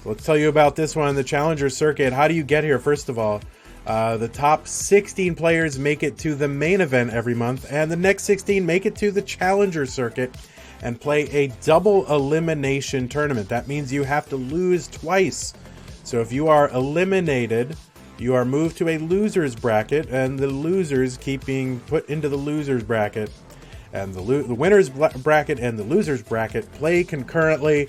Let's tell you about this one, the Challenger Circuit. How do you get here, first of all? The top 16 players make it to the main event every month, and the next 16 make it to the Challenger Circuit and play a double elimination tournament. That means you have to lose twice. So if you are eliminated, you are moved to a loser's bracket, and the losers keep being put into the loser's bracket. And the winner's bracket and the loser's bracket play concurrently,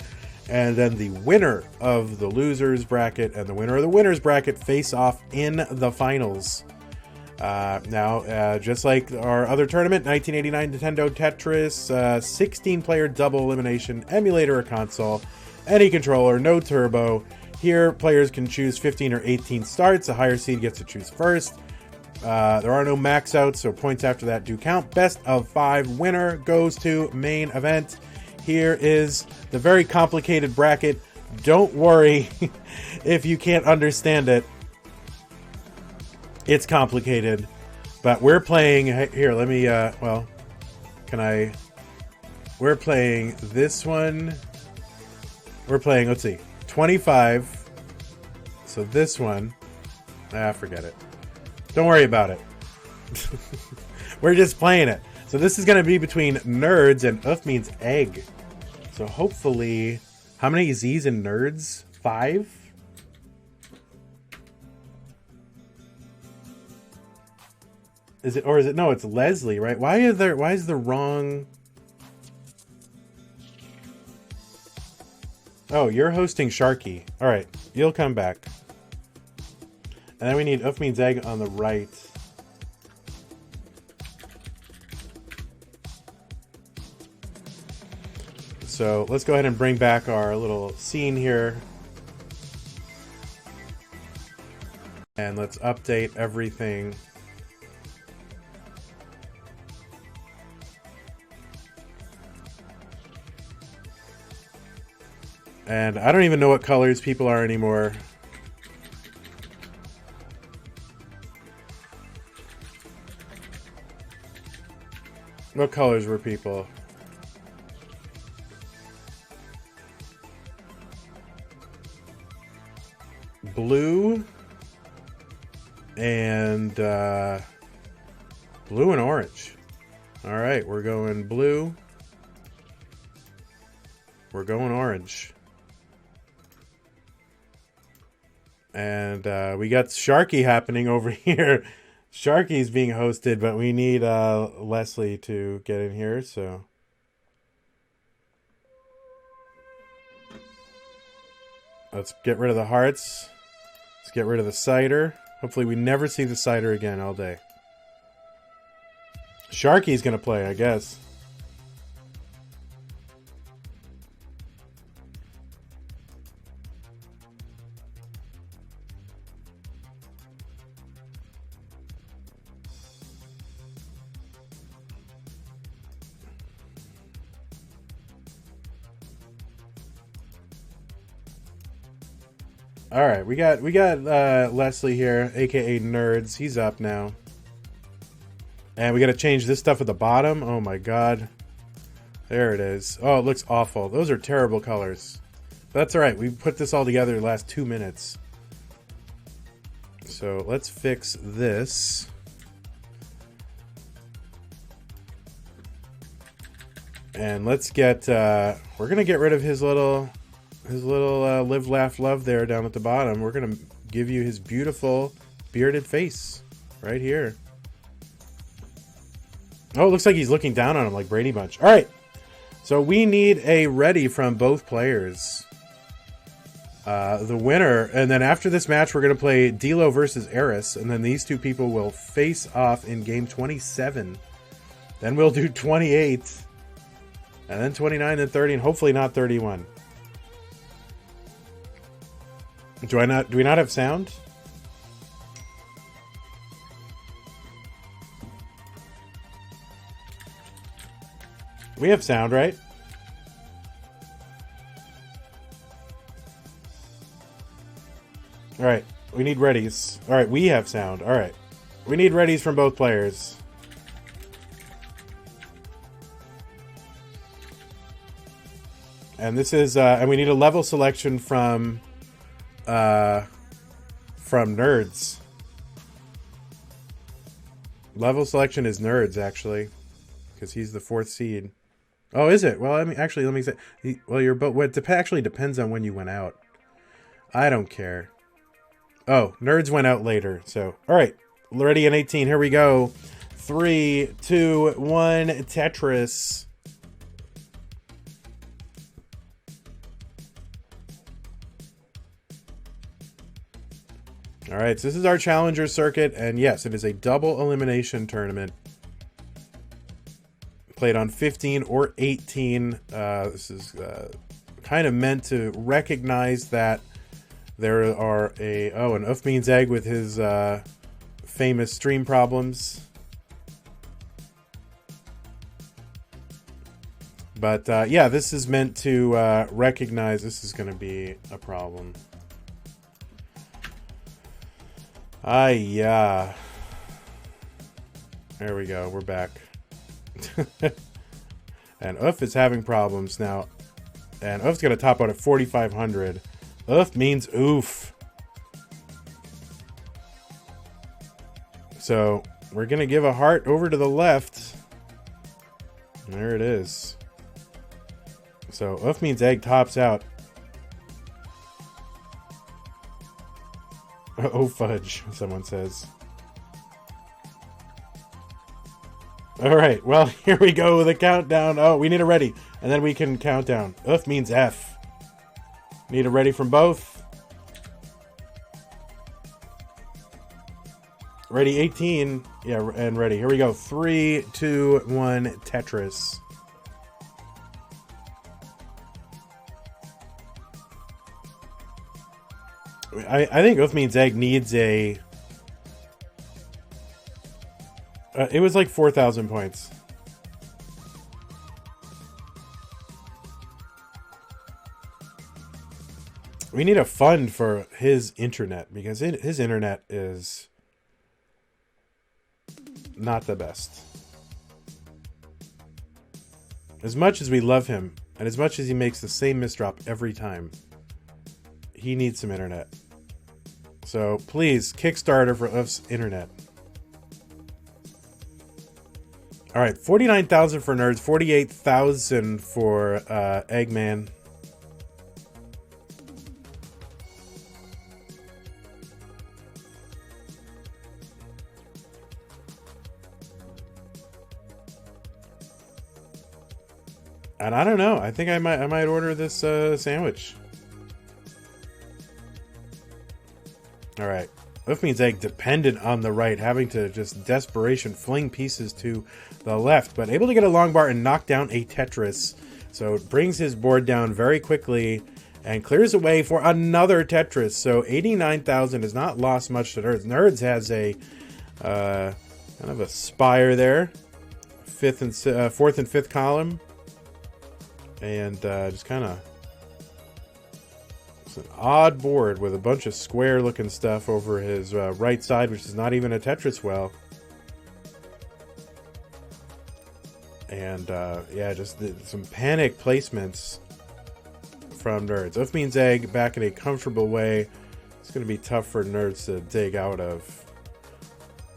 and then the winner of the loser's bracket and the winner of the winner's bracket face off in the finals. Now, just like our other tournament, 1989 Nintendo Tetris, 16-player double elimination, emulator or console, any controller, no turbo. Here, players can choose 15 or 18 starts. A higher seed gets to choose first. There are no max outs, so points after that do count. Best of 5 winner goes to main event. Here is the very complicated bracket. Don't worry if you can't understand it. It's complicated, but we're playing here. Let me, well, can I, we're playing this one. We're playing, let's see, 25. So this one, forget it. Don't worry about it. We're just playing it. So this is going to be between nerds, and means egg. So hopefully, how many Z's in nerds? 5? Is it, or is it, no, it's Leslie, right? Why is the wrong... Oh, you're hosting Sharky. All right, you'll come back. And then we need means egg on the right. So let's go ahead and bring back our little scene here. And let's update everything. And I don't even know what colors people are anymore. What colors were people? Blue and blue and orange. All right, we're going blue. We're going orange. And we got Sharky happening over here. Sharky's being hosted, but we need Leslie to get in here, so. Let's get rid of the hearts. Let's get rid of the cider. Hopefully we never see the cider again all day. Sharky's gonna play, I guess. All right, we got Leslie here, aka Nerds. He's up now, and we got to change this stuff at the bottom. Oh my god, there it is. Oh, it looks awful. Those are terrible colors. But that's all right. We put this all together in the last 2 minutes. So let's fix this. And let's get. We're gonna get rid of his little live, laugh, love there down at the bottom. We're gonna give you his beautiful bearded face right here. Oh, it looks like he's looking down on him like Brady Bunch. All right, so we need a ready from both players. The winner, and then after this match, we're gonna play Dilo versus Eris, and then these two people will face off in game 27. Then we'll do 28, and then 29 and 30, and hopefully not 31. Do we not have sound? We have sound, right? All right, we need readies. All right, we have sound. All right, we need readies from both players. And this is, and we need a level selection from from Nerds. Level selection is Nerds, actually, because he's the 4th seed. Oh, is it? Well, I mean, actually, let me say. Well, your boat. Well, it actually depends on when you went out. I don't care. Oh, Nerds went out later. So, all right, ready in 18. Here we go. 3, 2, 1. Tetris. All right, so this is our Challenger circuit, and yes, it is a double elimination tournament. Played on 15 or 18. This is kind of meant to recognize that there are an Uff Means Egg with his famous stream problems. But yeah, this is meant to recognize this is going to be a problem. Yeah. There we go. We're back. And Uff is having problems now. And Uff's going to top out at 4,500. Uff means oof. So we're going to give a heart over to the left. There it is. So Uff means egg tops out. Oh fudge, someone says. All right, well, here we go with a countdown. Oh, we need a ready, and then we can count down. Uff means F. Need a ready from both. Ready 18. Yeah, and ready. Here we go. 3, 2, 1, Tetris. I think Uff Means Egg needs a... it was like 4,000 points. We need a fund for his internet, because his internet is not the best. As much as we love him, and as much as he makes the same misdrop every time, he needs some internet. So please, Kickstarter for Uff's internet. All right, 49,000 for Nerds, 48,000 for Eggman. And I don't know. I think I might order this sandwich. All right. Uff Means Egg dependent on the right, having to just desperation fling pieces to the left, but able to get a long bar and knock down a Tetris. So it brings his board down very quickly and clears away for another Tetris. So 89,000 has not lost much to Nerds. Nerds has a kind of a spire there, fourth and fifth column, and just kind of. It's an odd board with a bunch of square looking stuff over his right side, which is not even a Tetris well. And yeah, just some panic placements from Nerds. Uff Means Egg back in a comfortable way. It's going to be tough for Nerds to dig out of.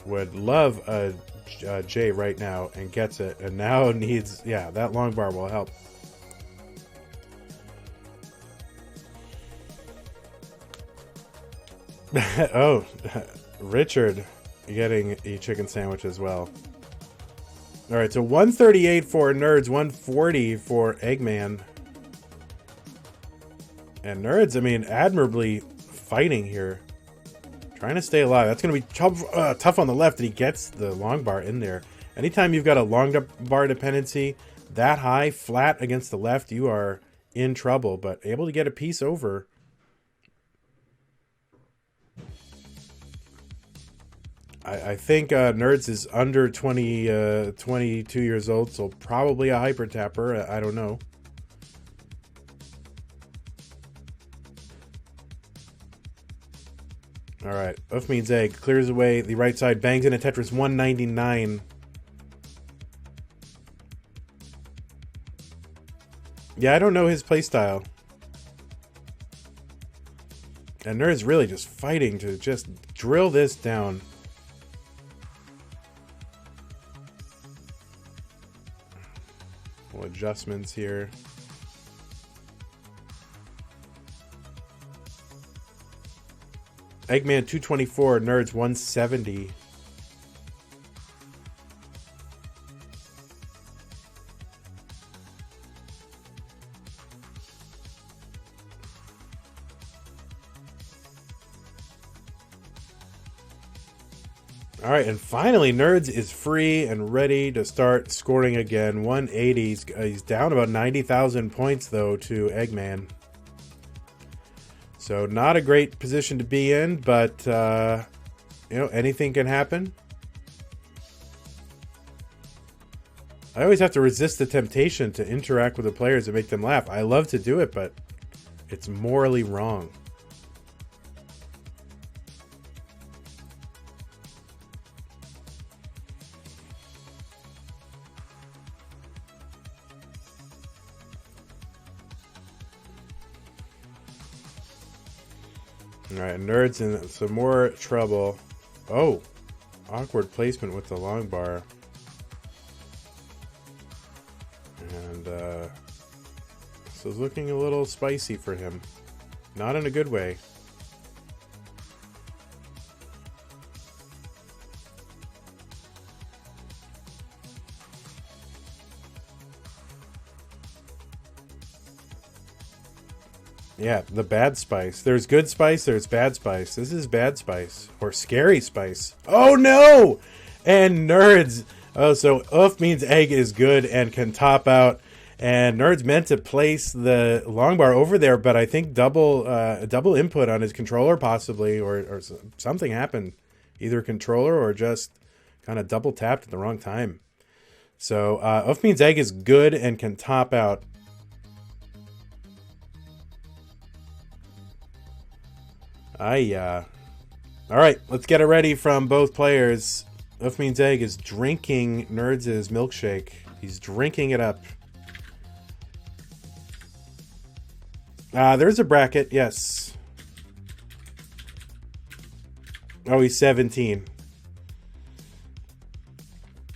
Would love a J right now and gets it. And now needs, yeah, that long bar will help. Oh, Richard getting a chicken sandwich as well. All right, so 138 for Nerds, 140 for Eggman. And Nerds, I mean, admirably fighting here. Trying to stay alive. That's going to be tough on the left, and he gets the long bar in there. Anytime you've got a long bar dependency that high, flat against the left, you are in trouble, but able to get a piece over. I think Nerds is under 22 years old, so probably a hyper tapper. I don't know. All right, Uff Means Egg clears away the right side, bangs in a Tetris 199. Yeah, I don't know his playstyle. And Nerd's really just fighting to just drill this down. Little adjustments here. Eggman 224, Nerds 170. All right, and finally, Nerds is free and ready to start scoring again. 180. He's down about 90,000 points, though, to Eggman. So not a great position to be in, but, you know, anything can happen. I always have to resist the temptation to interact with the players and make them laugh. I love to do it, but it's morally wrong. Alright, Nerd's in some more trouble. Oh, awkward placement with the long bar. And, this is looking a little spicy for him. Not in a good way. Yeah, the bad spice. There's good spice, there's bad spice. This is bad spice. Or scary spice. Oh no! And Nerds. Oh, so Oof means egg is good and can top out. And Nerds meant to place the long bar over there, but I think double input on his controller possibly, or something happened. Either controller or just kind of double tapped at the wrong time. So Oof means egg is good and can top out. All right, let's get it ready from both players. Oof means egg is drinking Nerds' milkshake. He's drinking it up. There's a bracket, yes. Oh, he's 17.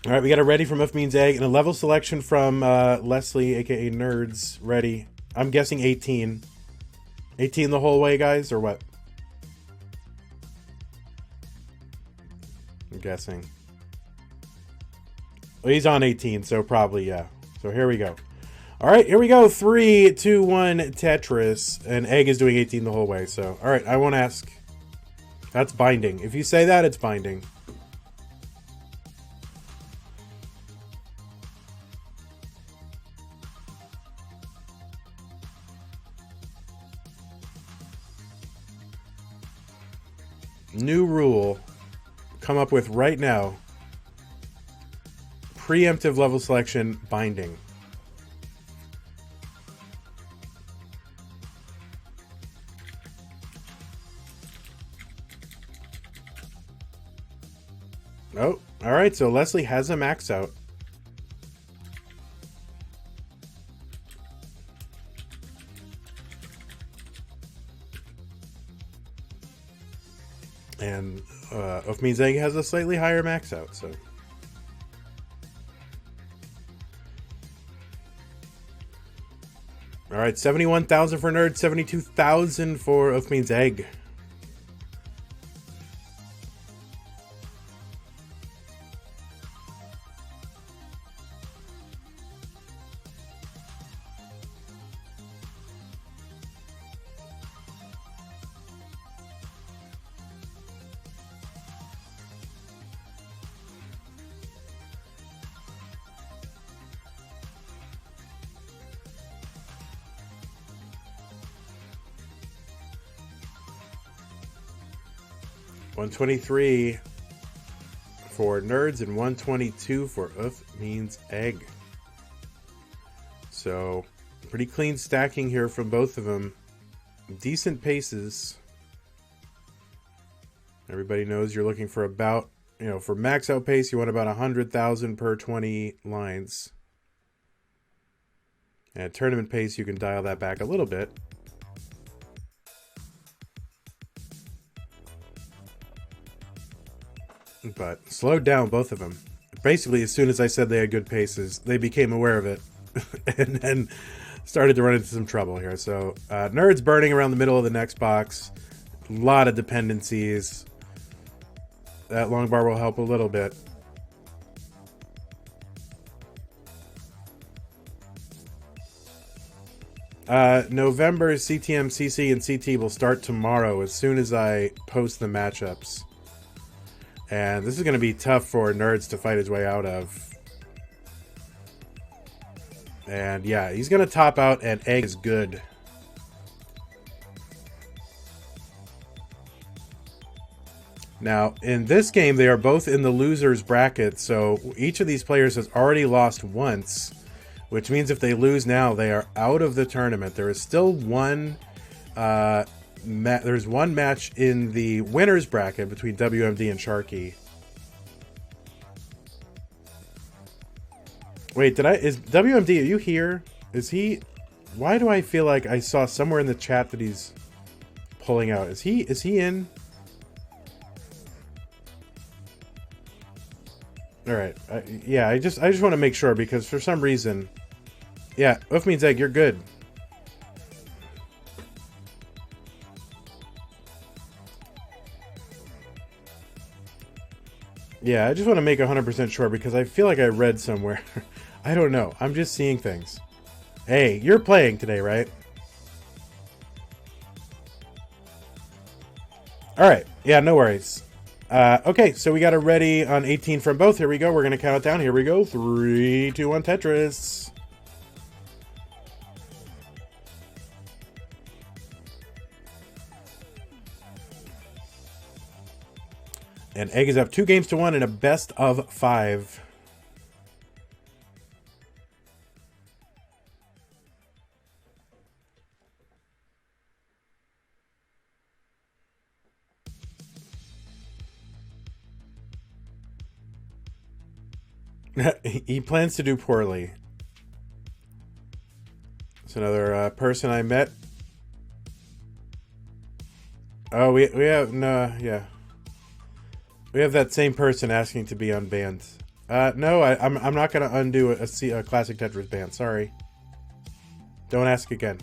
All right, we got a ready from Oof means egg and a level selection from Leslie, aka Nerds. Ready. I'm guessing 18. 18 the whole way, guys, or what? I'm guessing. Well, he's on 18, so probably, yeah. So here we go. All right, here we go. 3, 2, 1, Tetris. And Egg is doing 18 the whole way, so. All right, I won't ask. That's binding. If you say that, it's binding. New rule. Come up with right now. Preemptive level selection binding. Oh, all right. So Leslie has a max out. And Oof means egg has a slightly higher max out, so. All right, 71,000 for Nerd, 72,000 for Oof means egg. $123 for Nerds and $122 for Oof means egg. So pretty clean stacking here from both of them. Decent paces. Everybody knows you're looking for about, for max out pace, you want about 100,000 per 20 lines. And at tournament pace, you can dial that back a little bit. but slowed down both of them. Basically, as soon as I said they had good paces, they became aware of it and then started to run into some trouble here. So Nerd's burning around the middle of the next box. A lot of dependencies. That long bar will help a little bit. November CTM, CC, and CT will start tomorrow as soon as I post the matchups. And this is going to be tough for Nerds to fight his way out of. And yeah, he's going to top out, and Egg is good. Now, in this game, they are both in the loser's bracket, so each of these players has already lost once, which means if they lose now, they are out of the tournament. There is still one there's one match in the winner's bracket between WMD and Sharky. Wait, is WMD, are you here? Is he... Why do I feel like I saw somewhere in the chat that he's pulling out? Is he in? Alright, yeah, I just want to make sure, because for some reason... Yeah, Oof means egg, you're good. Yeah, I just want to make 100% sure, because I feel like I read somewhere. I don't know, I'm just seeing things. Hey, you're playing today, right? Alright, yeah, no worries. Okay, so we got a ready on 18 from both. Here we go, we're going to count it down. Here we go, 3, 2, 1, Tetris. And Egg is up 2 games to 1 in a best of 5. He plans to do poorly. It's another person I met. Oh, we have no, yeah. We have that same person asking to be unbanned. No, I'm not gonna undo a classic Tetris ban. Sorry. Don't ask again.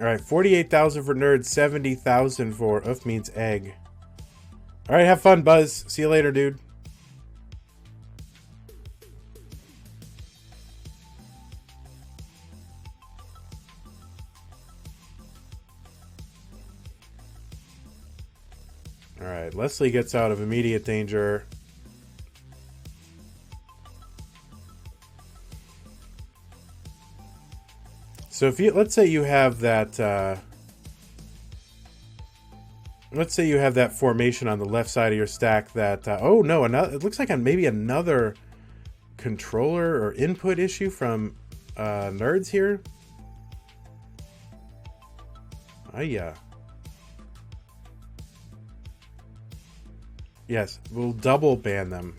All right, 48,000 for Nerds, 70,000 for Oof means egg. All right, have fun, Buzz. See you later, dude. All right, Leslie gets out of immediate danger. So if you, let's say you have that, formation on the left side of your stack that, oh no, it looks like maybe another controller or input issue from Nerds here. Oh yeah. Yes, we'll double ban them.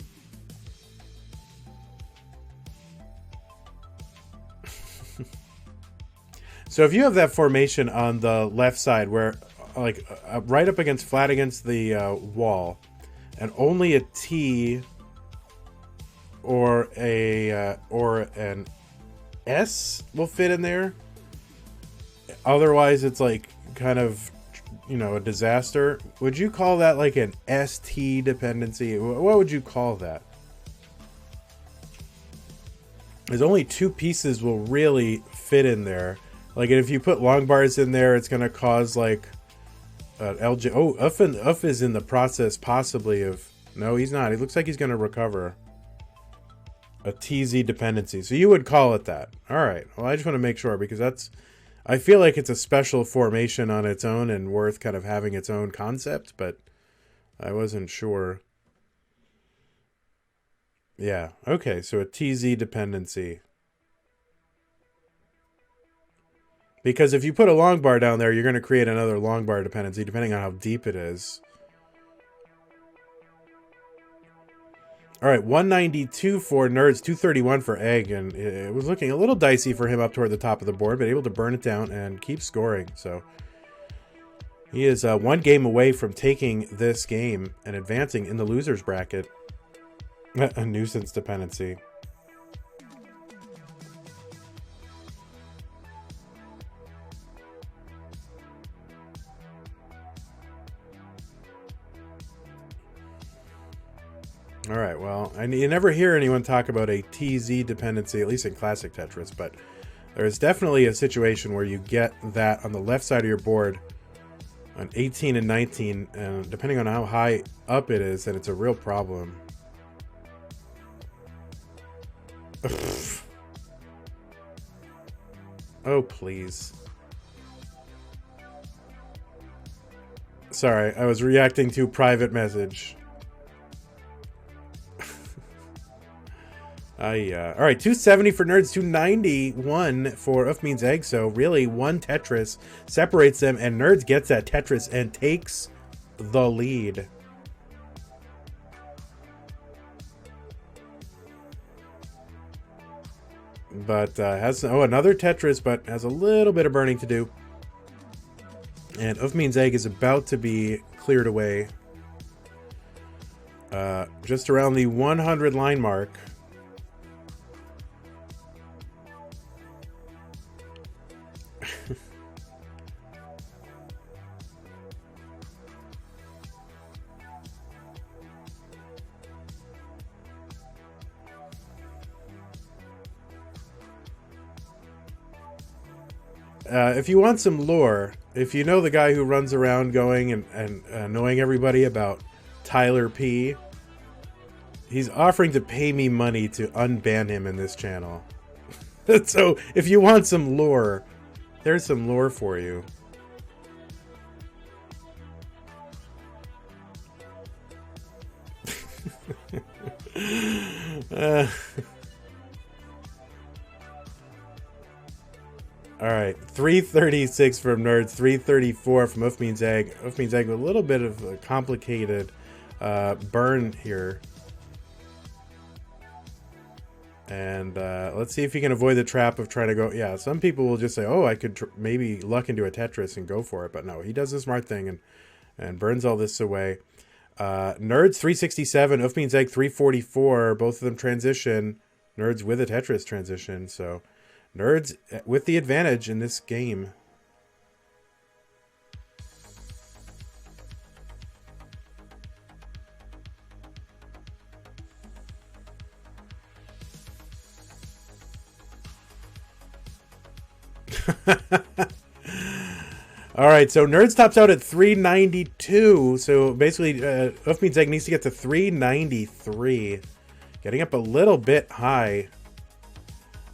So if you have that formation on the left side where, like, right up against, flat against the wall, and only a T or an S will fit in there, otherwise it's like kind of, you know, a disaster. Would you call that like an ST dependency? What would you call that? There's only 2 pieces will really fit in there. Like, if you put long bars in there, it's going to cause like LJ. Oh, Uff is in the process possibly of... No, he's not. He looks like he's going to recover a TZ dependency. So you would call it that. All right. Well, I just want to make sure, because that's... I feel like it's a special formation on its own and worth kind of having its own concept, but I wasn't sure. Yeah. Okay. So a TZ dependency. Because if you put a long bar down there, you're going to create another long bar dependency, depending on how deep it is. All right, 192 for Nerds, 231 for Egg, and it was looking a little dicey for him up toward the top of the board, but able to burn it down and keep scoring. So he is one game away from taking this game and advancing in the loser's bracket. A nuisance dependency. All right, well, you never hear anyone talk about a TZ dependency, at least in classic Tetris, but there's definitely a situation where you get that on the left side of your board on 18 and 19, and depending on how high up it is, then it's a real problem. Oh, please. Sorry, I was reacting to a private message. All right, 270 for Nerds, 291 for Oof Means Egg. So really, one Tetris separates them, and Nerds gets that Tetris and takes the lead. But has another Tetris, but has a little bit of burning to do. And Oof Means Egg is about to be cleared away. Just around the 100 line mark. If you want some lore, if you know the guy who runs around going and annoying everybody about Tyler P, he's offering to pay me money to unban him in this channel. So if you want some lore, there's some lore for you. All right, 336 from Nerds, 334 from Oof Means Egg. Oof Means Egg with a little bit of a complicated burn here. And let's see if he can avoid the trap of trying to go. Yeah, some people will just say, oh, I could maybe luck into a Tetris and go for it. But no, he does the smart thing and burns all this away. Nerds, 367. Oof Means Egg, 344. Both of them transition. Nerds with a Tetris transition. So Nerds with the advantage in this game. All right, so Nerds tops out at 392. So basically, Oof Means Egg needs to get to 393. Getting up a little bit high.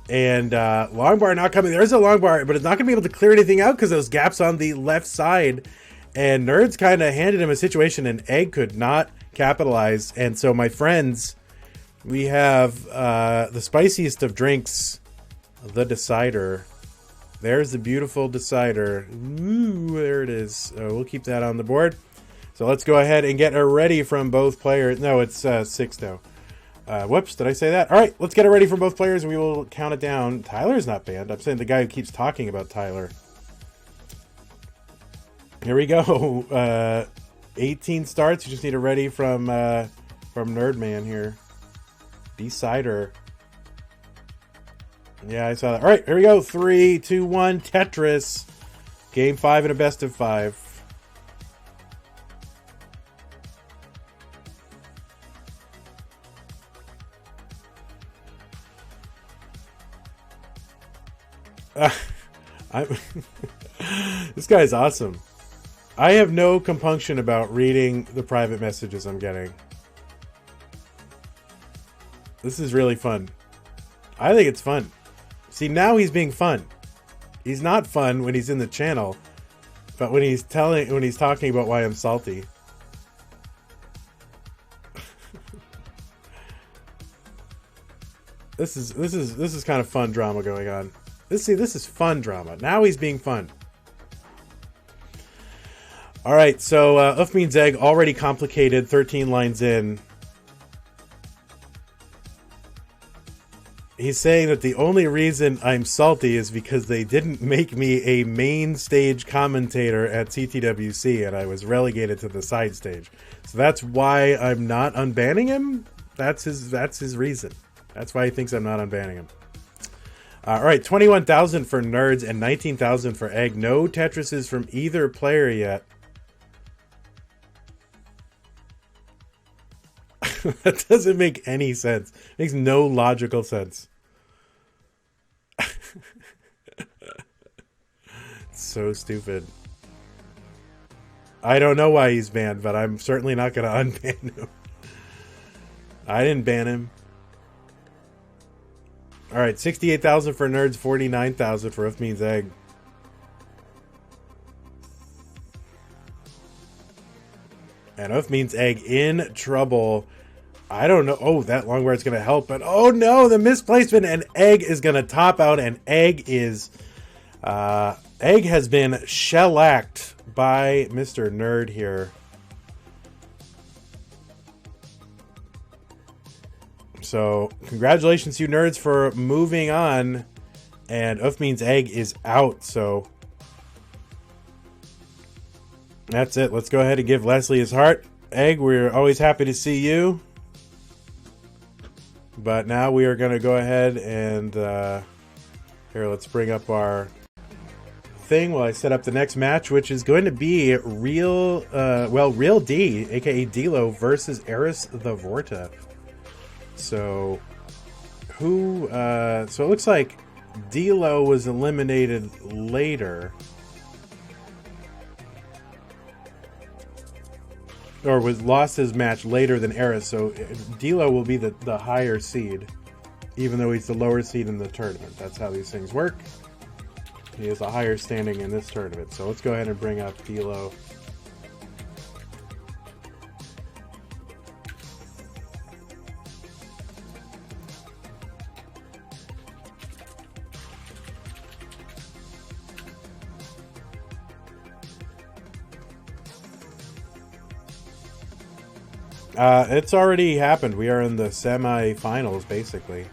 And long bar not coming. There's a long bar, but it's not going to be able to clear anything out because those gaps on the left side. And Nerds kind of handed him a situation and Egg could not capitalize. And so, my friends, we have the spiciest of drinks, the Decider. There's the beautiful Decider. Ooh, there it is. So we'll keep that on the board. So let's go ahead and get her ready from both players. No, it's 6 now. Whoops, did I say that? All right, let's get it ready from both players and we will count it down. Tyler's not banned. I'm saying the guy who keeps talking about Tyler. Here we go. 18 starts. You just need it ready from Nerdman here. Decider. Yeah, I saw that. All right, here we go. 3, 2, 1. Tetris. Game 5 in a best of 5. This guy's awesome. I have no compunction about reading the private messages I'm getting. This is really fun. I think it's fun. See, now he's being fun. He's not fun when he's in the channel, but when he's talking about why I'm salty. This is kind of fun drama going on. This is fun drama. Now he's being fun. All right, so Oof Means Egg already complicated, 13 lines in. He's saying that the only reason I'm salty is because they didn't make me a main stage commentator at CTWC and I was relegated to the side stage. So that's why I'm not unbanning him. That's his reason. That's why he thinks I'm not unbanning him. All right, 21,000 for Nerds and 19,000 for Egg. No Tetrises from either player yet. That doesn't make any sense. It makes no logical sense. So stupid. I don't know why he's banned, but I'm certainly not going to unban him. I didn't ban him. All right, 68,000 for Nerds, 49,000 for If Means Egg. And If Means Egg in trouble. I don't know. Oh, that long word's going to help, but oh no, the misplacement, and Egg is going to top out, and Egg is... Egg has been shellacked by Mr. Nerd here. So, congratulations, you nerds, for moving on. And If Means Egg is out, so... That's it. Let's go ahead and give Leslie his heart. Egg, we're always happy to see you. But now we are going to go ahead and... here, let's bring up our thing while I set up the next match, which is going to be Real D, aka D-Lo, versus Eris the Vorta. So, so it looks like D-Lo was eliminated later. Or lost his match later than Eris, so D-Lo will be the higher seed, even though he's the lower seed in the tournament. That's how these things work. He has a higher standing in this tournament. So let's go ahead and bring up D-Lo. It's already happened. We are in the semi-finals, basically.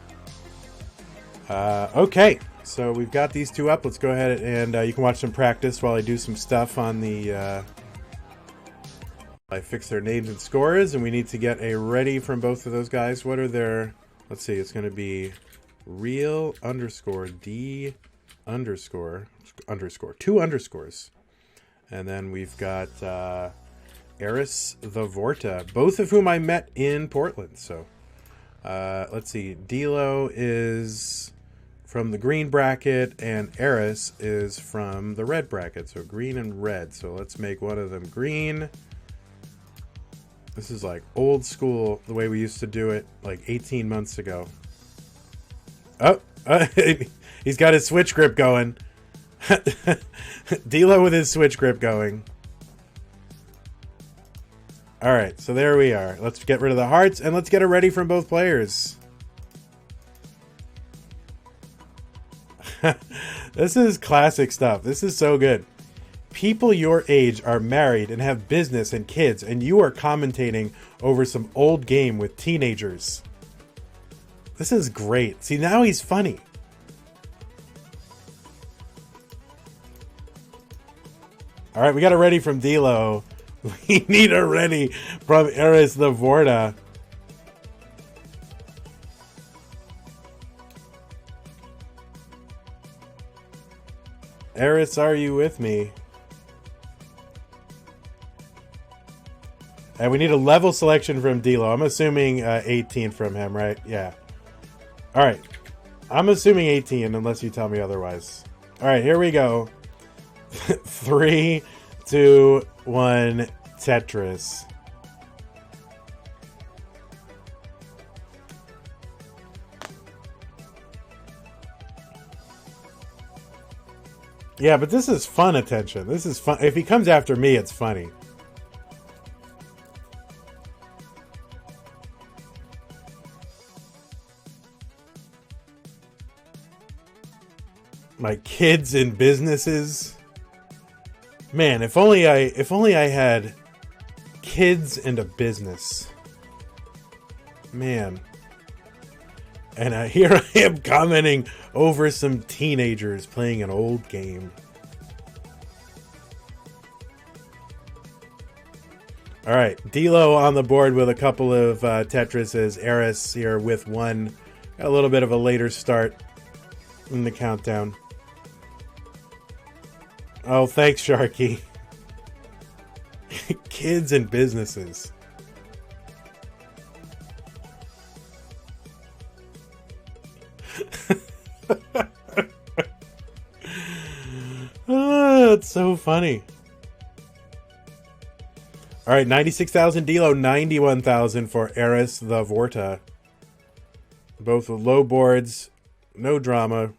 Okay, so we've got these two up. Let's go ahead and you can watch them practice while I do some stuff on the... I fix their names and scores, and we need to get a ready from both of those guys. What are their... Let's see, it's going to be real underscore D underscore, two underscores. And then we've got... Eris the Vorta, both of whom I met in Portland. So, let's see. D-Lo is from the green bracket, and Eris is from the red bracket. So, green and red. So, let's make one of them green. This is like old school, the way we used to do it like 18 months ago. Oh, he's got his switch grip going. D-Lo with his switch grip going. All right, so there we are. Let's get rid of the hearts, and let's get it ready from both players. This is classic stuff. This is so good. People your age are married and have business and kids, and you are commentating over some old game with teenagers. This is great. See, now he's funny. All right, we got it ready from D-Lo. We need a ready from Eris the Vorta. Eris, are you with me? And we need a level selection from D-Lo. I'm assuming 18 from him, right? Yeah. All right. I'm assuming 18 unless you tell me otherwise. All right, here we go. 3, 2, 1, Tetris. Yeah, but this is fun attention. This is fun. If he comes after me, it's funny. My kids in businesses. Man, if only I had kids and a business. Man. And here I am commenting over some teenagers playing an old game. All right, D-Lo on the board with a couple of Tetrises. Eris here with one. Got a little bit of a later start in the countdown. Oh, thanks, Sharky. Kids and businesses. Oh, that's so funny. All right, 96,000 D-Lo, 91,000 for Eris the Vorta. Both with low boards, no drama.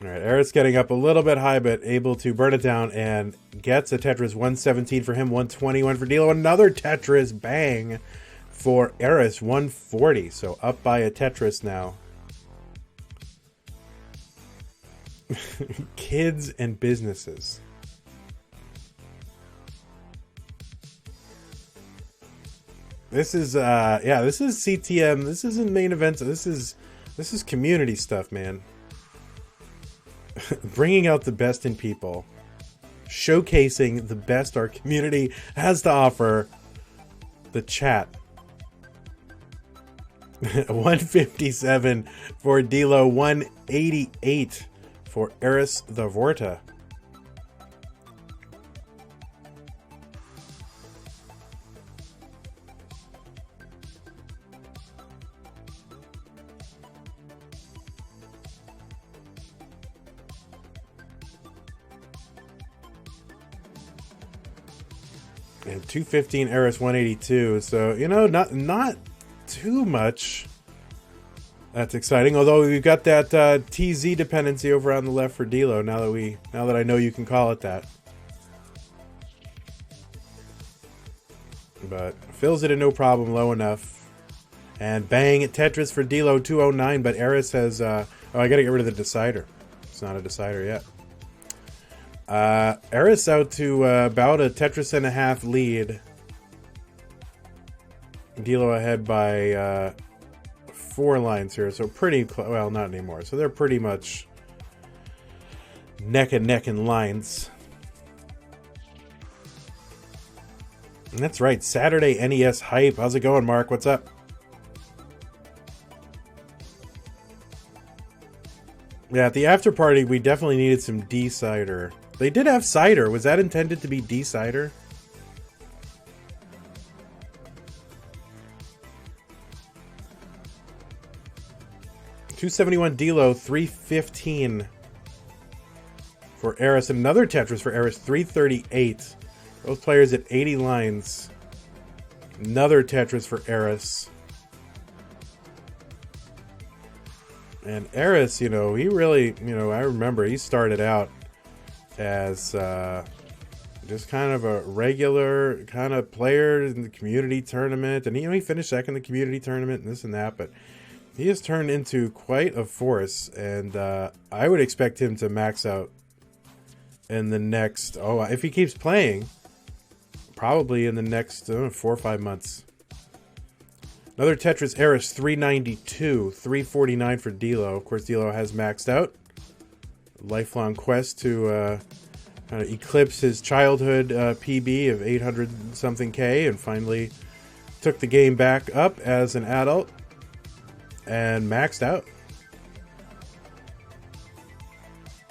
All right, Eris getting up a little bit high, but able to burn it down and gets a Tetris. 117 for him, 121 for D-Lo. Another Tetris, bang, for Eris, 140. So up by a Tetris now. Kids and businesses. This is yeah, this is CTM. This isn't main events. This is community stuff, man. Bringing out the best in people, showcasing the best our community has to offer. The chat. 157 for D-Lo, 188 for Eris the Vorta. And 215 Eris, 182. So, you know, not too much. That's exciting. Although we've got that TZ dependency over on the left for D-Lo. Now that I know you can call it that. But fills it in no problem, low enough. And bang at Tetris for D-Lo, 209. But Eris has oh, I gotta get rid of the decider. It's not a decider yet. Eris out to about a Tetris and a half lead. D-Lo ahead by 4 lines here, so pretty close. Well, not anymore. So they're pretty much neck and neck in lines. And that's right, Saturday NES hype. How's it going, Mark? What's up? Yeah, at the after party, we definitely needed some D-cider. They did have cider. Was that intended to be D-cider? $271 D-Lo, 315 for Eris. Another Tetris for Eris, 338. Both players at 80 lines. Another Tetris for Eris. And Eris, you know, he really, you know, I remember he started out as just kind of a regular kind of player in the community tournament. And he finished second in the community tournament and this and that. But he has turned into quite a force. And I would expect him to max out in the next, if he keeps playing, probably in the next 4 or 5 months. Another Tetris Eris, 392, 349 for D-Lo. Of course, D-Lo has maxed out. Lifelong quest to kind of eclipse his childhood PB of 800 something K, and finally took the game back up as an adult and maxed out.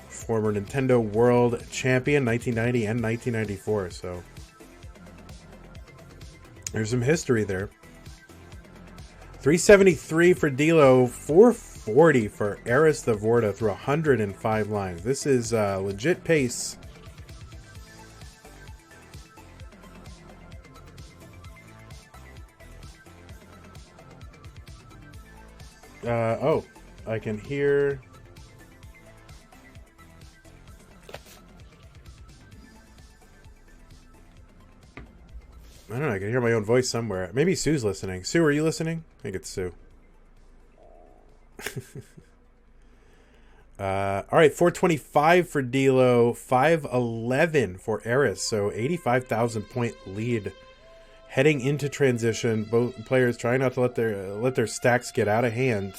Former Nintendo World Champion, 1990 and 1994. So there's some history there. 373 for D-Lo, 440 for Eris the Vorta through 105 lines. This is legit pace. I can hear. I don't know, I can hear my own voice somewhere. Maybe Sue's listening. Sue, are you listening? I think it's Sue. All right, 425 for D'Lo, 511 for Eris. So 85,000 point lead heading into transition. Both players trying not to let their stacks get out of hand.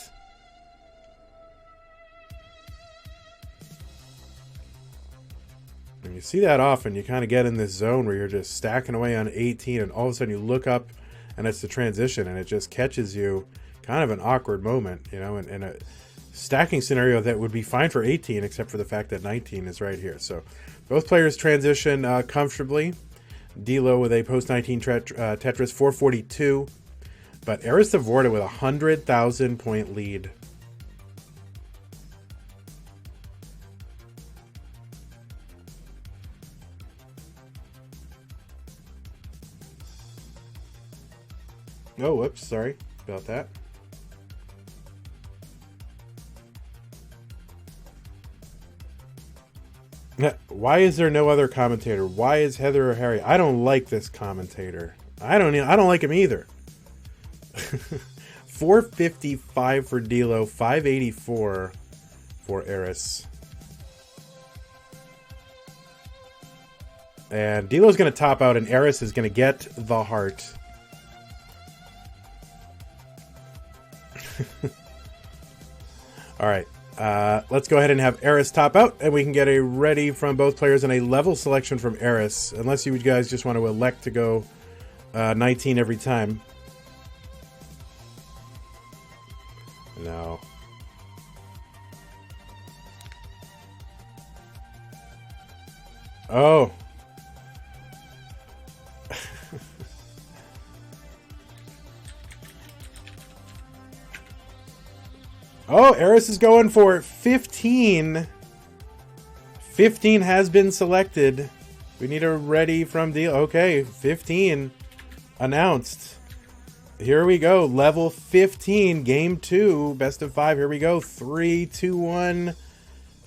And you see that often. You kind of get in this zone where you're just stacking away on 18, and all of a sudden you look up, and it's the transition, and it just catches you. Kind of an awkward moment, you know, in a stacking scenario that would be fine for 18, except for the fact that 19 is right here. So both players transition comfortably. D'Lo with a post 19 Tetris 442, but Eris Vorta with a 100,000 point lead. Oh, whoops, sorry about that. Why is there no other commentator? Why is Heather or Harry? I don't like this commentator. I don't like him either. 455 for D'Lo, 584 for Eris. And D'Lo's going to top out, and Eris is going to get the heart. All right. Let's go ahead and have Eris top out, and we can get a ready from both players and a level selection from Eris, unless you guys just want to elect to go 19 every time. No. Oh. Oh, Eris is going for 15. 15 has been selected. We need a ready from deal. Okay, 15 announced. Here we go. Level 15, game 2, best of 5. Here we go. 3, 2, 1,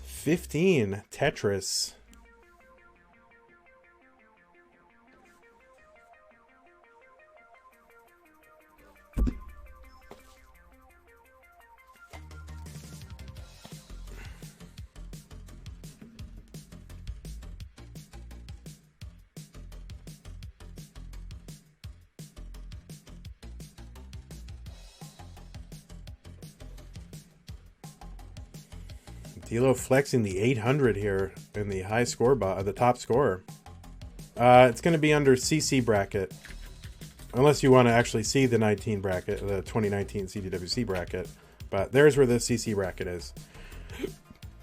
15. Tetris. D'Lo flexing the 800 here in the high score the top scorer. It's going to be under CC bracket, unless you want to actually see the 19 bracket, the 2019 CDWC bracket. But there's where the CC bracket is.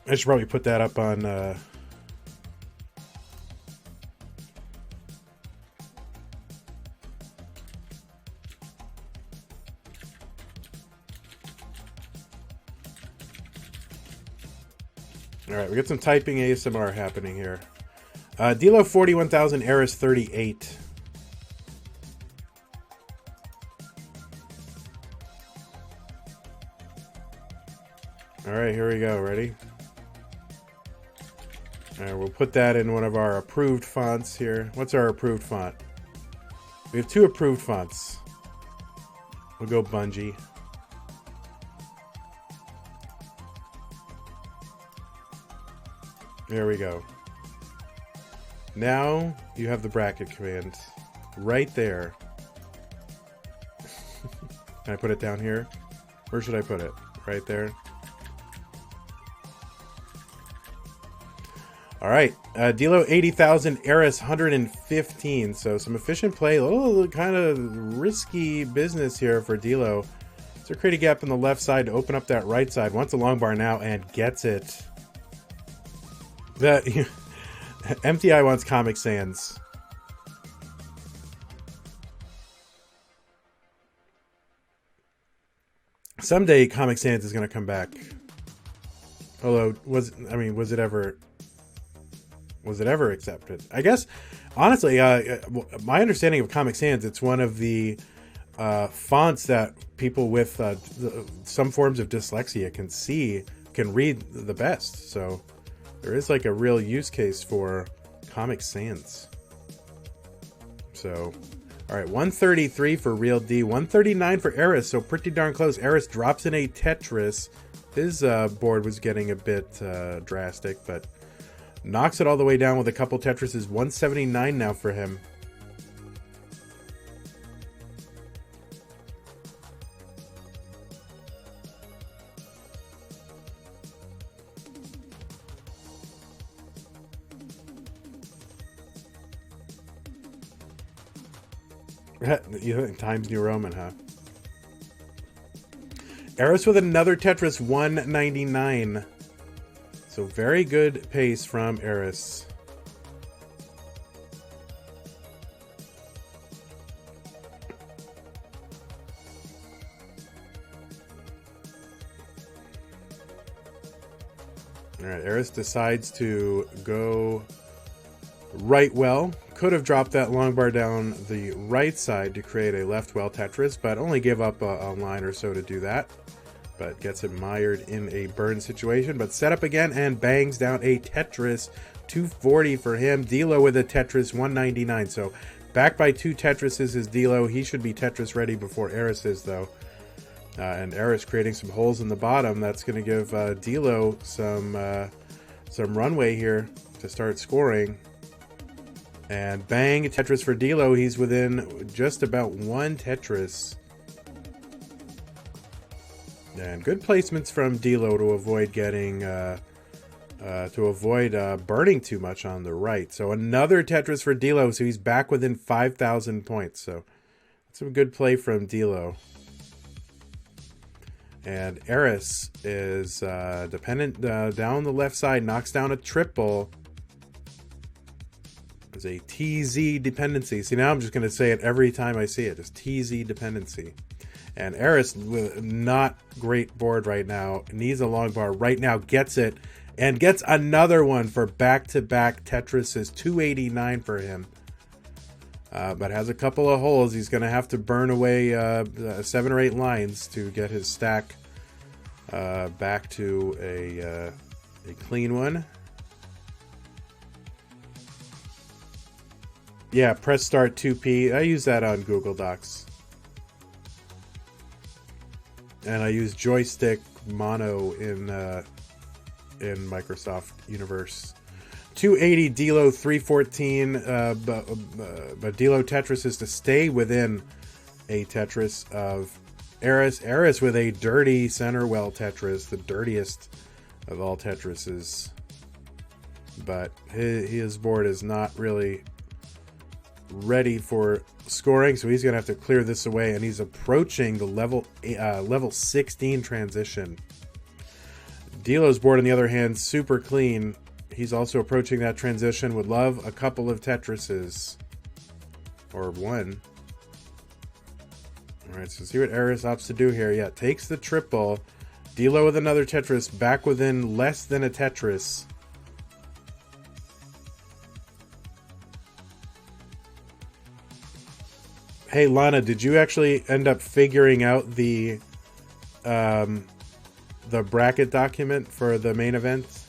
I should probably put that up on. All right, we got some typing ASMR happening here. D'Lo 41,000, Eris 38. All right, here we go. Ready? All right, we'll put that in one of our approved fonts here. What's our approved font? We have 2 approved fonts. We'll go Bungie. There we go. Now you have the bracket command right there. Can I put it down here? Where should I put it? Right there. All right. D'Lo 80,000, Eris 115. So some efficient play. A little kind of risky business here for D'Lo. So create a gap on the left side to open up that right side. Wants a long bar now and gets it. The MTI wants Comic Sans. Someday Comic Sans is going to come back. Although was it ever accepted? I guess honestly, my understanding of Comic Sans, it's one of the fonts that people with some forms of dyslexia can read the best. So there is like a real use case for Comic Sans. So, all right, 133 for Real D, 139 for Eris. So pretty darn close. Eris drops in a Tetris His board was getting a bit drastic, but knocks it all the way down with a couple Tetrises. 179 now for him. You think Times New Roman, huh? Eris with another Tetris, 199. So very good pace from Eris. All right, Eris decides to go right well. Could have dropped that long bar down the right side to create a left well Tetris, but only give up a line or so to do that. But gets it mired in a burn situation. But set up again and bangs down a Tetris. 240 for him. Dilo with a Tetris, 199. So back by 2 Tetrises is Dilo. He should be Tetris ready before Eris is, though. And Eris creating some holes in the bottom. That's going to give Dilo some runway here to start scoring. And bang, Tetris for Dilo. He's within just about 1 Tetris. And good placements from Dilo to avoid getting, burning too much on the right. So another Tetris for Dilo. So he's back within 5,000 points. So that's some good play from Dilo. And Eris is dependent down the left side. Knocks down a triple. There's a TZ dependency. See, now I'm just going to say it every time I see it. Just TZ dependency. And Eris with not great board right now. Needs a long bar right now. Gets it. And gets another one for back-to-back Tetrises. 289 for him. But has a couple of holes. He's going to have to burn away 7 or 8 lines to get his stack back to a clean one. Yeah, press start 2P. I use that on Google Docs. And I use joystick mono in Microsoft Universe. 280 Dilo 314, but Dilo Tetris is to stay within a Tetris of Eris. Eris with a dirty center well Tetris, the dirtiest of all Tetrises. But his board is not really ready for scoring, so he's gonna have to clear this away, and he's approaching the level 16 transition. Dilo's board, on the other hand, super clean. He's also approaching that transition. Would love a couple of Tetrises, or one. All right, so see what Eris opts to do here. Yeah, takes the triple. Dilo with another Tetris, back within less than a Tetris. Hey Lana, did you actually end up figuring out the bracket document for the main event?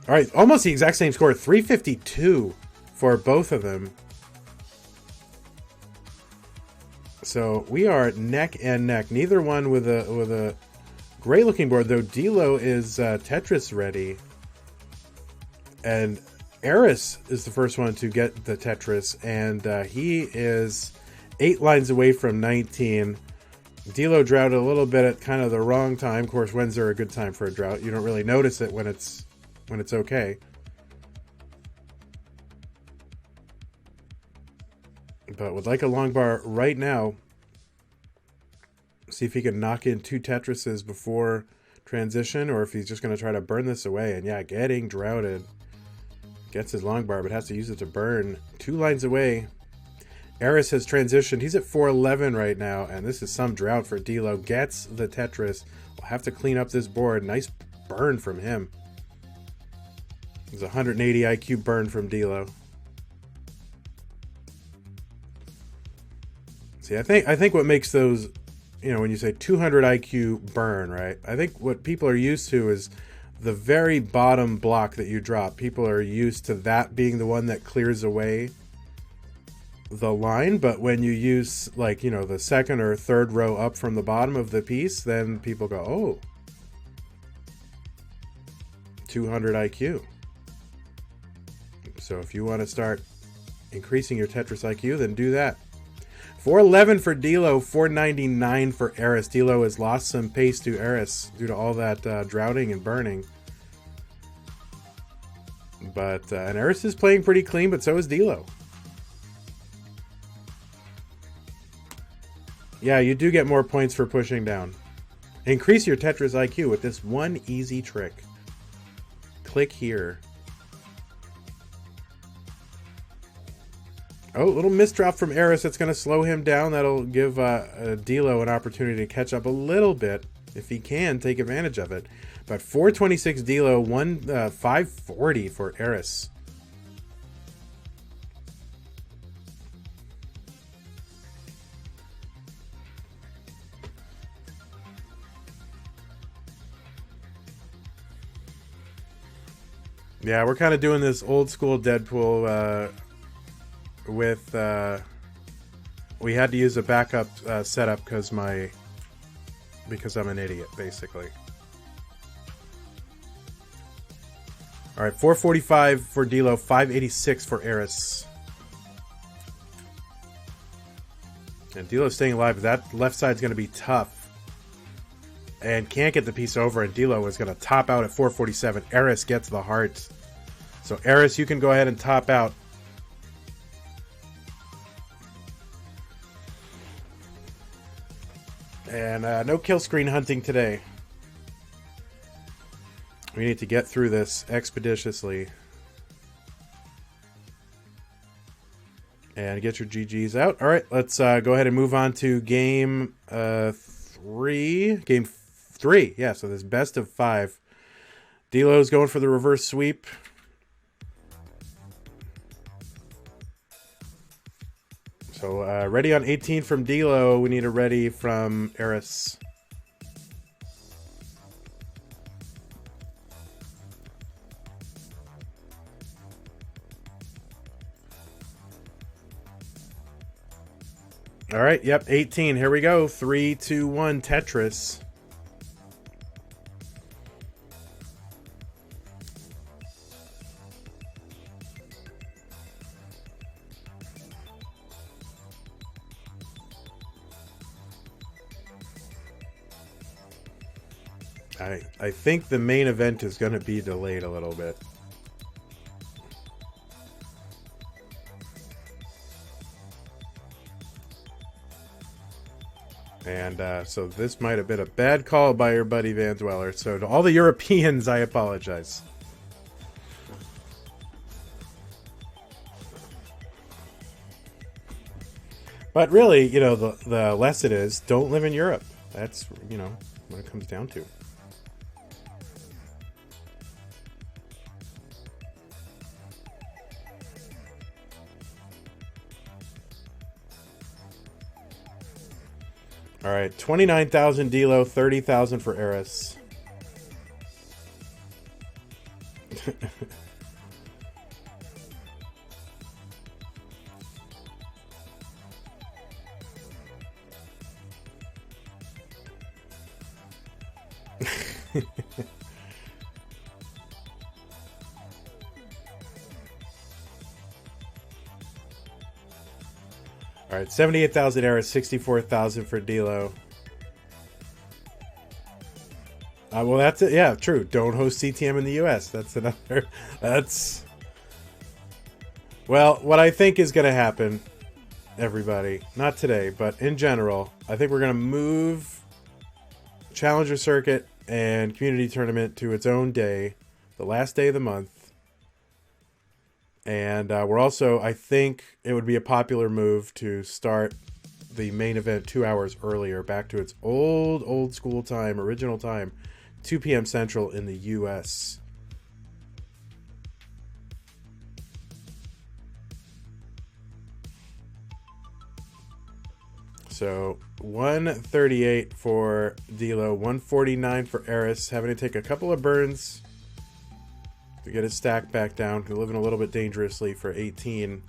All right, almost the exact same score, 352 for both of them. So we are neck and neck. Neither one with a great looking board, though. Dilo is Tetris ready, and Eris is the first one to get the Tetris, and he is 8 lines away from 19. Dilo droughted a little bit at kind of the wrong time. Of course, when's there a good time for a drought? You don't really notice it when it's okay. But would like a long bar right now. See if he can knock in 2 Tetrises before transition, or if he's just going to try to burn this away. And yeah, getting droughted. Gets his long bar, but has to use it to burn. 2 lines away. Eris has transitioned. He's at 411 right now, and this is some drought for Dilo. Gets the Tetris. We'll have to clean up this board. Nice burn from him. There's a 180 IQ burn from Dilo. See, I think what makes those, you know, when you say 200 IQ burn, right? I think what people are used to is the very bottom block that you drop. People are used to that being the one that clears away the line, but when you use, like, you know, the second or third row up from the bottom of the piece, then people go, oh, 200 IQ. So if you want to start increasing your Tetris IQ, then do that. 411 for Dilo, 499 for Eris. Dilo has lost some pace to Eris due to all that droughting and burning. But and Eris is playing pretty clean, but so is Dilo. Yeah, you do get more points for pushing down. Increase your Tetris IQ with this one easy trick. Click here. Oh, little misdrop from Eris. That's going to slow him down. That'll give Dilo an opportunity to catch up a little bit if he can take advantage of it. But 426 Dilo, 540 for Eris. Yeah, we're kind of doing this old school Deadpool with we had to use a backup setup because I'm an idiot, basically. All right, 445 for Dilo, 586 for Eris. And Dilo's staying alive. That left side's going to be tough. And can't get the piece over, and Dilo is going to top out at 447. Eris gets the heart. So Eris, you can go ahead and top out. And no kill screen hunting today. We need to get through this expeditiously. And get your GGs out. All right, let's go ahead and move on to game 3. Game 3, yeah, so this best of 5. Dilo's going for the reverse sweep. So ready on 18 from Dilo. We need a ready from Eris. All right, yep, 18. Here we go. 3, 2, 1, Tetris. I think the main event is going to be delayed a little bit. And so this might have been a bad call by your buddy Vandweller. So to all the Europeans, I apologize. But really, you know, the lesson is don't live in Europe. That's, you know, what it comes down to. All right, 29,000 Dilo, 30,000 for Eris. All right, 78,000 Eris, 64,000 for Dilo. Well, that's it. Yeah, true. Don't host CTM in the US. That's another. That's. Well, what I think is going to happen, everybody, not today, but in general, I think we're going to move Challenger Circuit and Community Tournament to its own day, the last day of the month. And we're also, I think it would be a popular move to start the main event 2 hours earlier, back to its old school time, original time, 2 p.m. Central in the U.S. So 138 for Dilo, 149 for Eris, having to take a couple of burns to get his stack back down. Living a little bit dangerously for 18.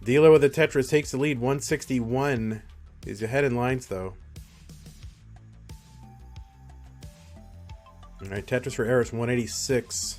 Dilo with the Tetris takes the lead, 161. He's ahead in lines, though. All right, Tetris for Eris, 186.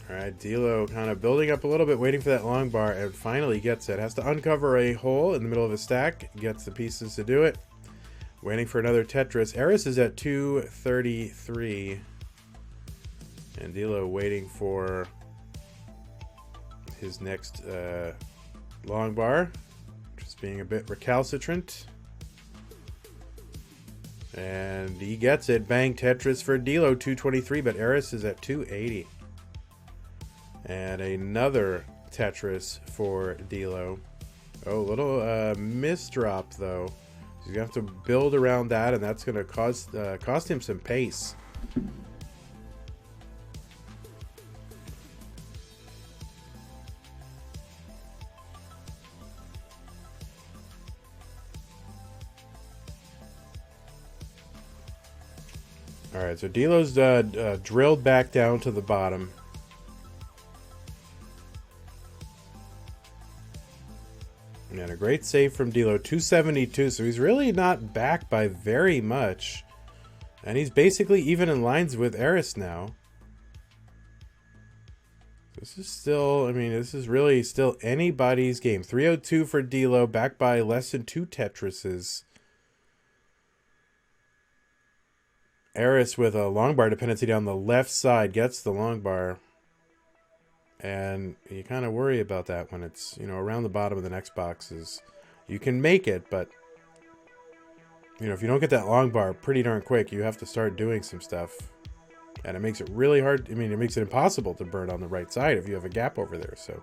All right, Dilo kind of building up a little bit, waiting for that long bar, and finally gets it. Has to uncover a hole in the middle of a stack, gets the pieces to do it. Waiting for another Tetris. Eris is at 233. And Dilo waiting for his next long bar. Just being a bit recalcitrant. And he gets it. Bang, Tetris for Dilo, 223, but Eris is at 280. And another Tetris for Dilo. Oh, little misdrop, though. He's going to have to build around that, and that's going to cost him some pace. All right, so Dilo's drilled back down to the bottom. And a great save from Dilo, 272. So he's really not back by very much. And he's basically even in lines with Eris now. This is still, I mean, this is really still anybody's game. 302 for Dilo, back by less than 2 Tetrises. Eris with a long bar dependency down the left side gets the long bar. And you kind of worry about that when it's, you know, around the bottom of the next boxes. You can make it, but, you know, if you don't get that long bar pretty darn quick, you have to start doing some stuff. And it makes it really hard. I mean, it makes it impossible to burn on the right side if you have a gap over there. So,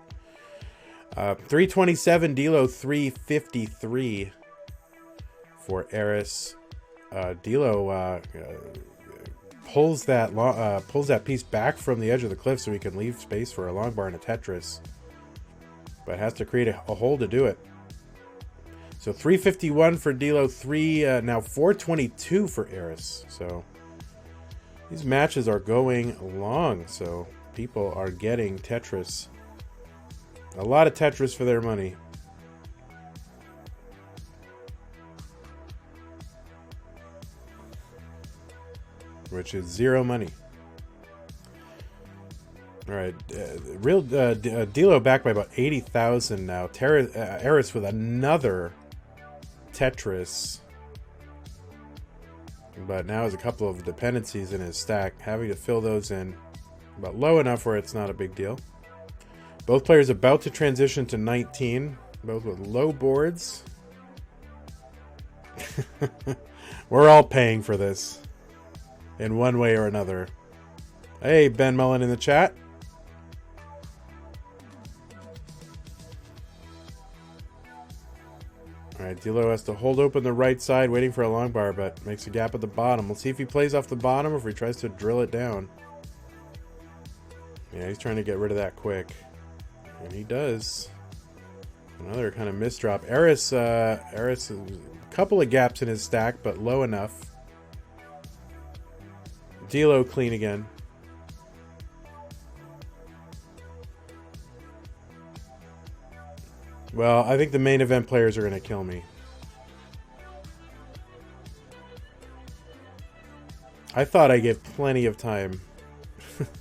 327, Dilo, 353 for Eris. Dilo pulls that piece back from the edge of the cliff so he can leave space for a long bar and a Tetris, but has to create a hole to do it. So 351 for Dilo, now 422 for Eris. So these matches are going long, so people are getting Tetris. A lot of Tetris for their money. Which is zero money. All right, Dilo back by about 80,000 now. Eris with another Tetris, but now has a couple of dependencies in his stack, having to fill those in, but low enough where it's not a big deal. Both players about to transition to 19, both with low boards. We're all paying for this in one way or another. Hey, Ben Mullen in the chat. All right, Dilo has to hold open the right side, waiting for a long bar, but makes a gap at the bottom. We'll see if he plays off the bottom or if he tries to drill it down. Yeah, he's trying to get rid of that quick. And he does. Another kind of misdrop. Eris, a couple of gaps in his stack, but low enough. Dilo clean again. Well, I think the main event players are going to kill me. I thought I gave plenty of time.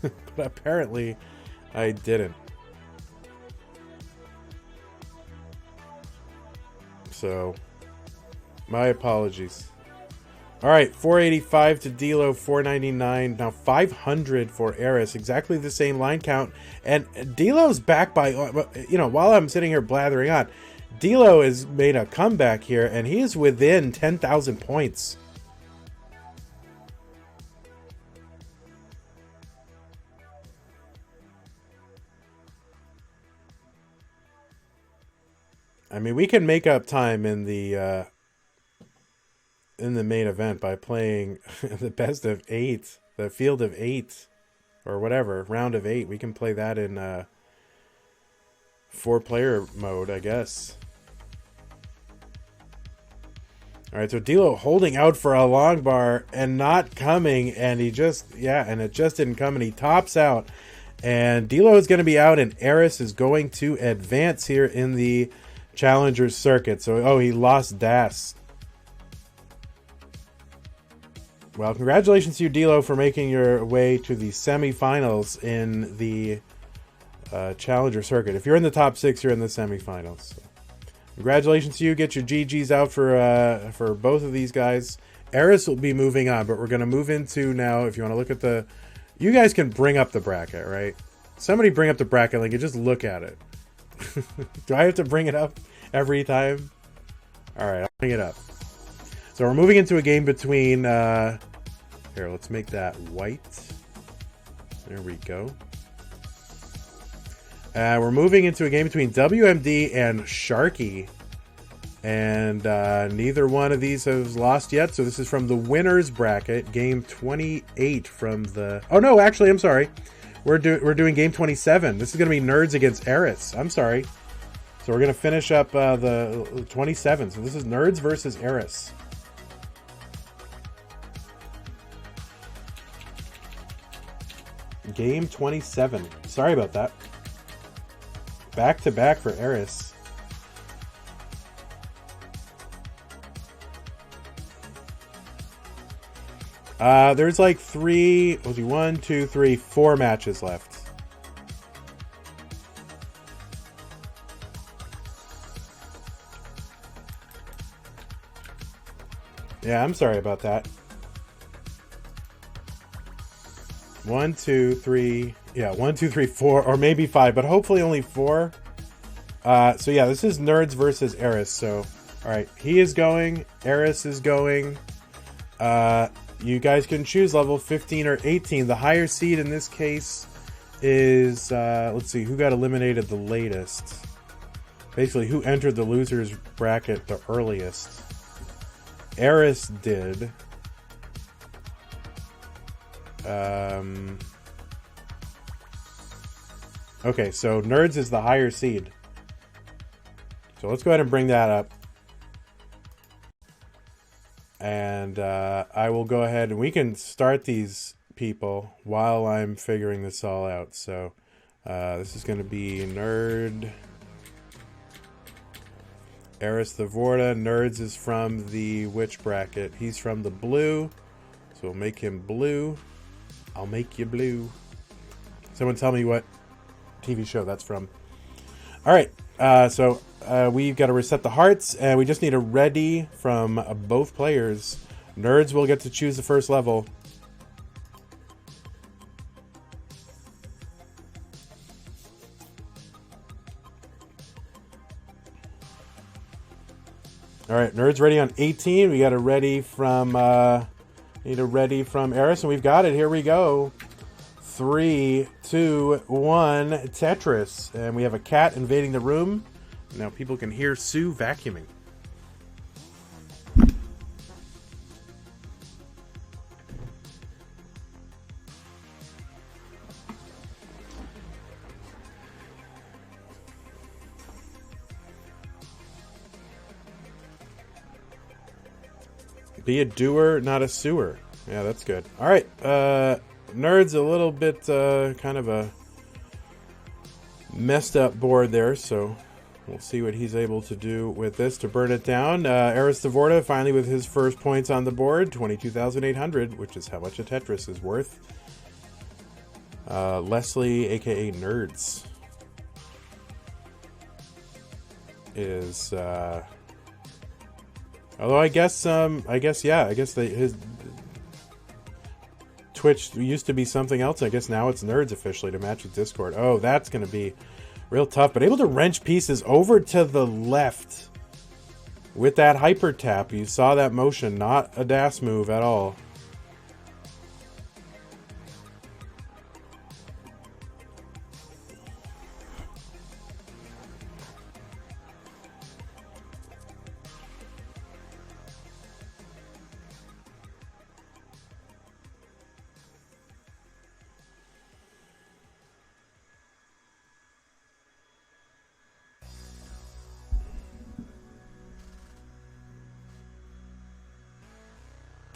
But apparently I didn't. So, my apologies. All right, 485 to Dilo, 499. Now 500 for Eris. Exactly the same line count. And Dilo's back by, you know, while I'm sitting here blathering on, Dilo has made a comeback here, and he is within 10,000 points. I mean, we can make up time in the in the main event by playing the best of 8, the field of 8, or whatever, round of 8. We can play that in 4-player mode, I guess. All right, so D'Lo holding out for a long bar and not coming, and he just, and it just didn't come, and he tops out. And D'Lo is going to be out, and Eris is going to advance here in the Challengers Circuit. So, he lost Das. Well, congratulations to you, D'Lo, for making your way to the semifinals in the Challenger Circuit. If you're in the top 6, you're in the semifinals. So. Congratulations to you. Get your GGs out for both of these guys. Eris will be moving on, but we're going to move into now, if you want to look at the... You guys can bring up the bracket, right? Somebody bring up the bracket link and just look at it. Do I have to bring it up every time? All right, I'll bring it up. So we're moving into a game between... here, let's make that white. There we go. We're moving into a game between WMD and Sharky. And neither one of these has lost yet. So this is from the winners bracket, game 28 from the... Oh, no, actually, I'm sorry. We're doing game 27. This is going to be Nerds against Eris. I'm sorry. So we're going to finish up the 27. So this is Nerds versus Eris. Game 27. Sorry about that. Back to back for Eris. There's like 4 matches left. Yeah, I'm sorry about that. 1, 2, 3. Yeah, 1, 2, 3, 4, or maybe 5, but hopefully only 4. So yeah, this is Nerds versus Eris. So, all right, he is going. Eris is going. You guys can choose level 15 or 18. The higher seed in this case is, let's see, who got eliminated the latest. Basically, who entered the loser's bracket the earliest. Eris did. Okay, so Nerds is the higher seed. So let's go ahead and bring that up. And I will go ahead and we can start these people while I'm figuring this all out. So this is going to be Nerd. Eris the Vorta. Nerds is from the which bracket? He's from the blue. So we'll make him blue. I'll make you blue. Someone tell me what TV show that's from. All right. So we've got to reset the hearts, and we just need a ready from both players. Nerds will get to choose the first level. All right, Nerds ready on 18. We got a ready from Eris, and we've got it. Here we go. 3, 2, 1, Tetris. And we have a cat invading the room. Now people can hear Sue vacuuming. Be a doer, not a sewer. Yeah, that's good. All right. Nerd's a little bit kind of a messed up board there, so we'll see what he's able to do with this to burn it down. Eris Vorta finally with his first points on the board, 22,800, which is how much a Tetris is worth. Leslie, aka Nerds, is although I guess his Twitch used to be something else. I guess now it's Nerds officially to match with Discord. Oh, that's going to be real tough. But able to wrench pieces over to the left with that hyper tap. You saw that motion, not a DAS move at all.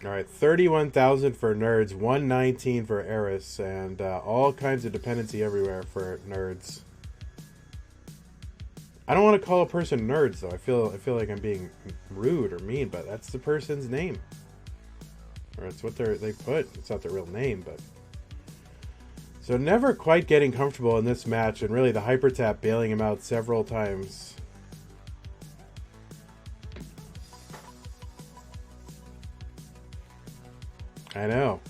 All right, 31,000 for Nerds, 119 for Eris, and all kinds of dependency everywhere for Nerds. I don't want to call a person Nerds though. I feel like I'm being rude or mean, but that's the person's name, or it's what they put. It's not their real name, but so never quite getting comfortable in this match, and really the hyper tap bailing him out several times. I know.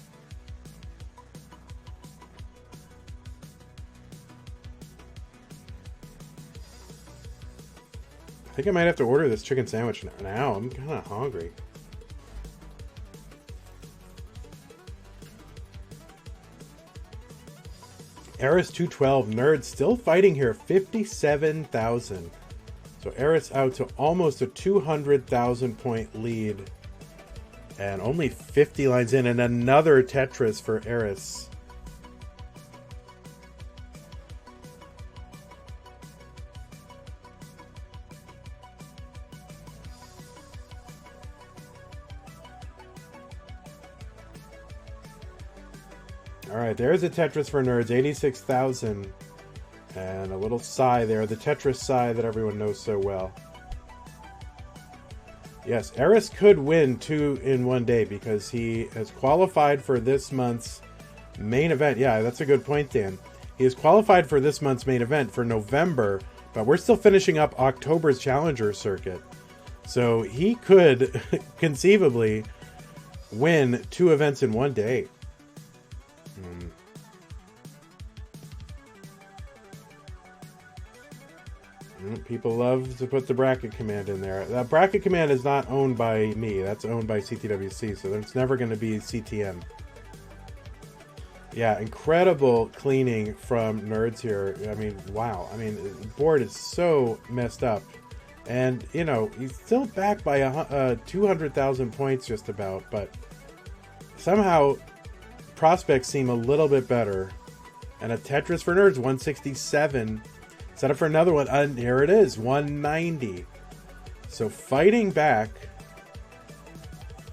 I think I might have to order this chicken sandwich now. I'm kind of hungry. Eris 212, Nerds still fighting here, 57,000. So Eris out to almost a 200,000 point lead. And only 50 lines in, and another Tetris for Eris. All right, there's a Tetris for Nerds, 86,000. And a little sigh there, the Tetris sigh that everyone knows so well. Yes, Eris could win 2 in one day because he has qualified for this month's main event. Yeah, that's a good point, Dan. He is qualified for this month's main event for November, but we're still finishing up October's Challenger circuit. So he could conceivably win 2 events in one day. People love to put the bracket command in there. That bracket command is not owned by me. That's owned by CTWC, so it's never going to be CTM. Yeah, incredible cleaning from Nerds here. I mean, wow. I mean, the board is so messed up. And, you know, he's still back by 200,000 points just about, but somehow prospects seem a little bit better. And a Tetris for Nerds, 167. Set up for another one, and here it is, 190. So fighting back,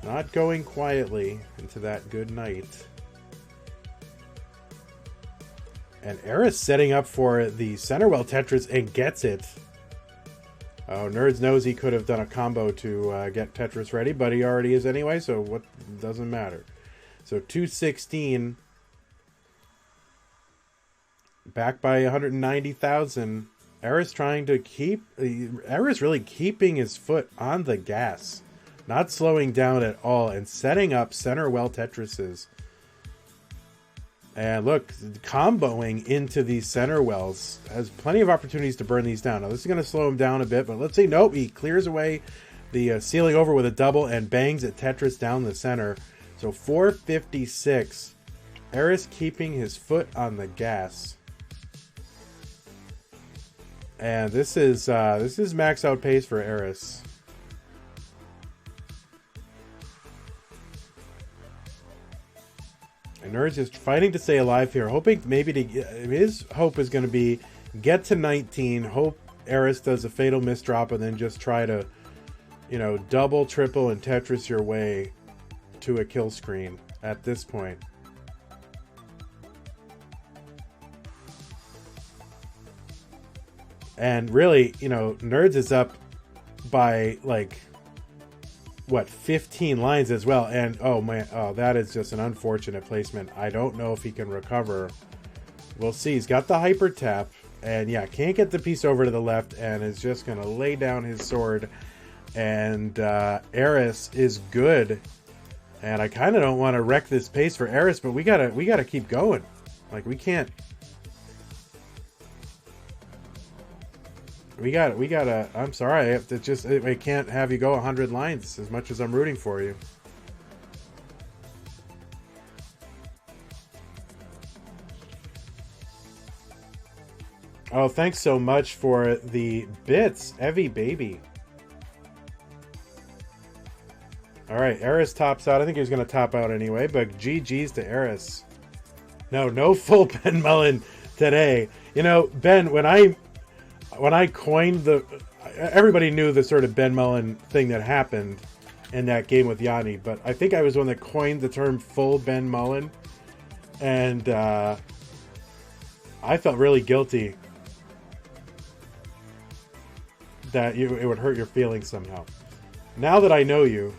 not going quietly into that good night. And Eris setting up for the Centerwell Tetris and gets it. Oh, Nerds knows he could have done a combo to get Tetris ready, but he already is anyway, so what doesn't matter. So 216. Back by 190,000. Eris trying to keep... Eris really keeping his foot on the gas. Not slowing down at all. And setting up center well Tetrises. And look, comboing into these center wells. Has plenty of opportunities to burn these down. Now this is going to slow him down a bit. But let's see. Nope, he clears away the ceiling over with a double. And bangs at Tetris down the center. So 456. Eris keeping his foot on the gas. And this is max out pace for Eris. And Nerds just fighting to stay alive here, hoping maybe to his hope is going to be get to 19. Hope Eris does a fatal misdrop and then just try to, you know, double, triple, and Tetris your way to a kill screen at this point. And really, you know, Nerds is up by like what, 15 lines as well. And oh man, oh, that is just an unfortunate placement. I don't know if he can recover. We'll see. He's got the hyper tap, and yeah, can't get the piece over to the left, and is just gonna lay down his sword. And Eris is good. And I kind of don't want to wreck this pace for Eris, but we gotta keep going. Like we can't. We gotta, I'm sorry, I have to just, I can't have you go 100 lines as much as I'm rooting for you. Oh, thanks so much for the bits, Evie baby. Alright, Eris tops out. I think he was going to top out anyway, but GG's to Eris. No full Ben Mullen today. You know, Ben, when I coined the... Everybody knew the sort of Ben Mullen thing that happened. in that game with Yanni, but I think I was one that coined the term full Ben Mullen, and I felt really guilty that it would hurt your feelings somehow. Now that I know you,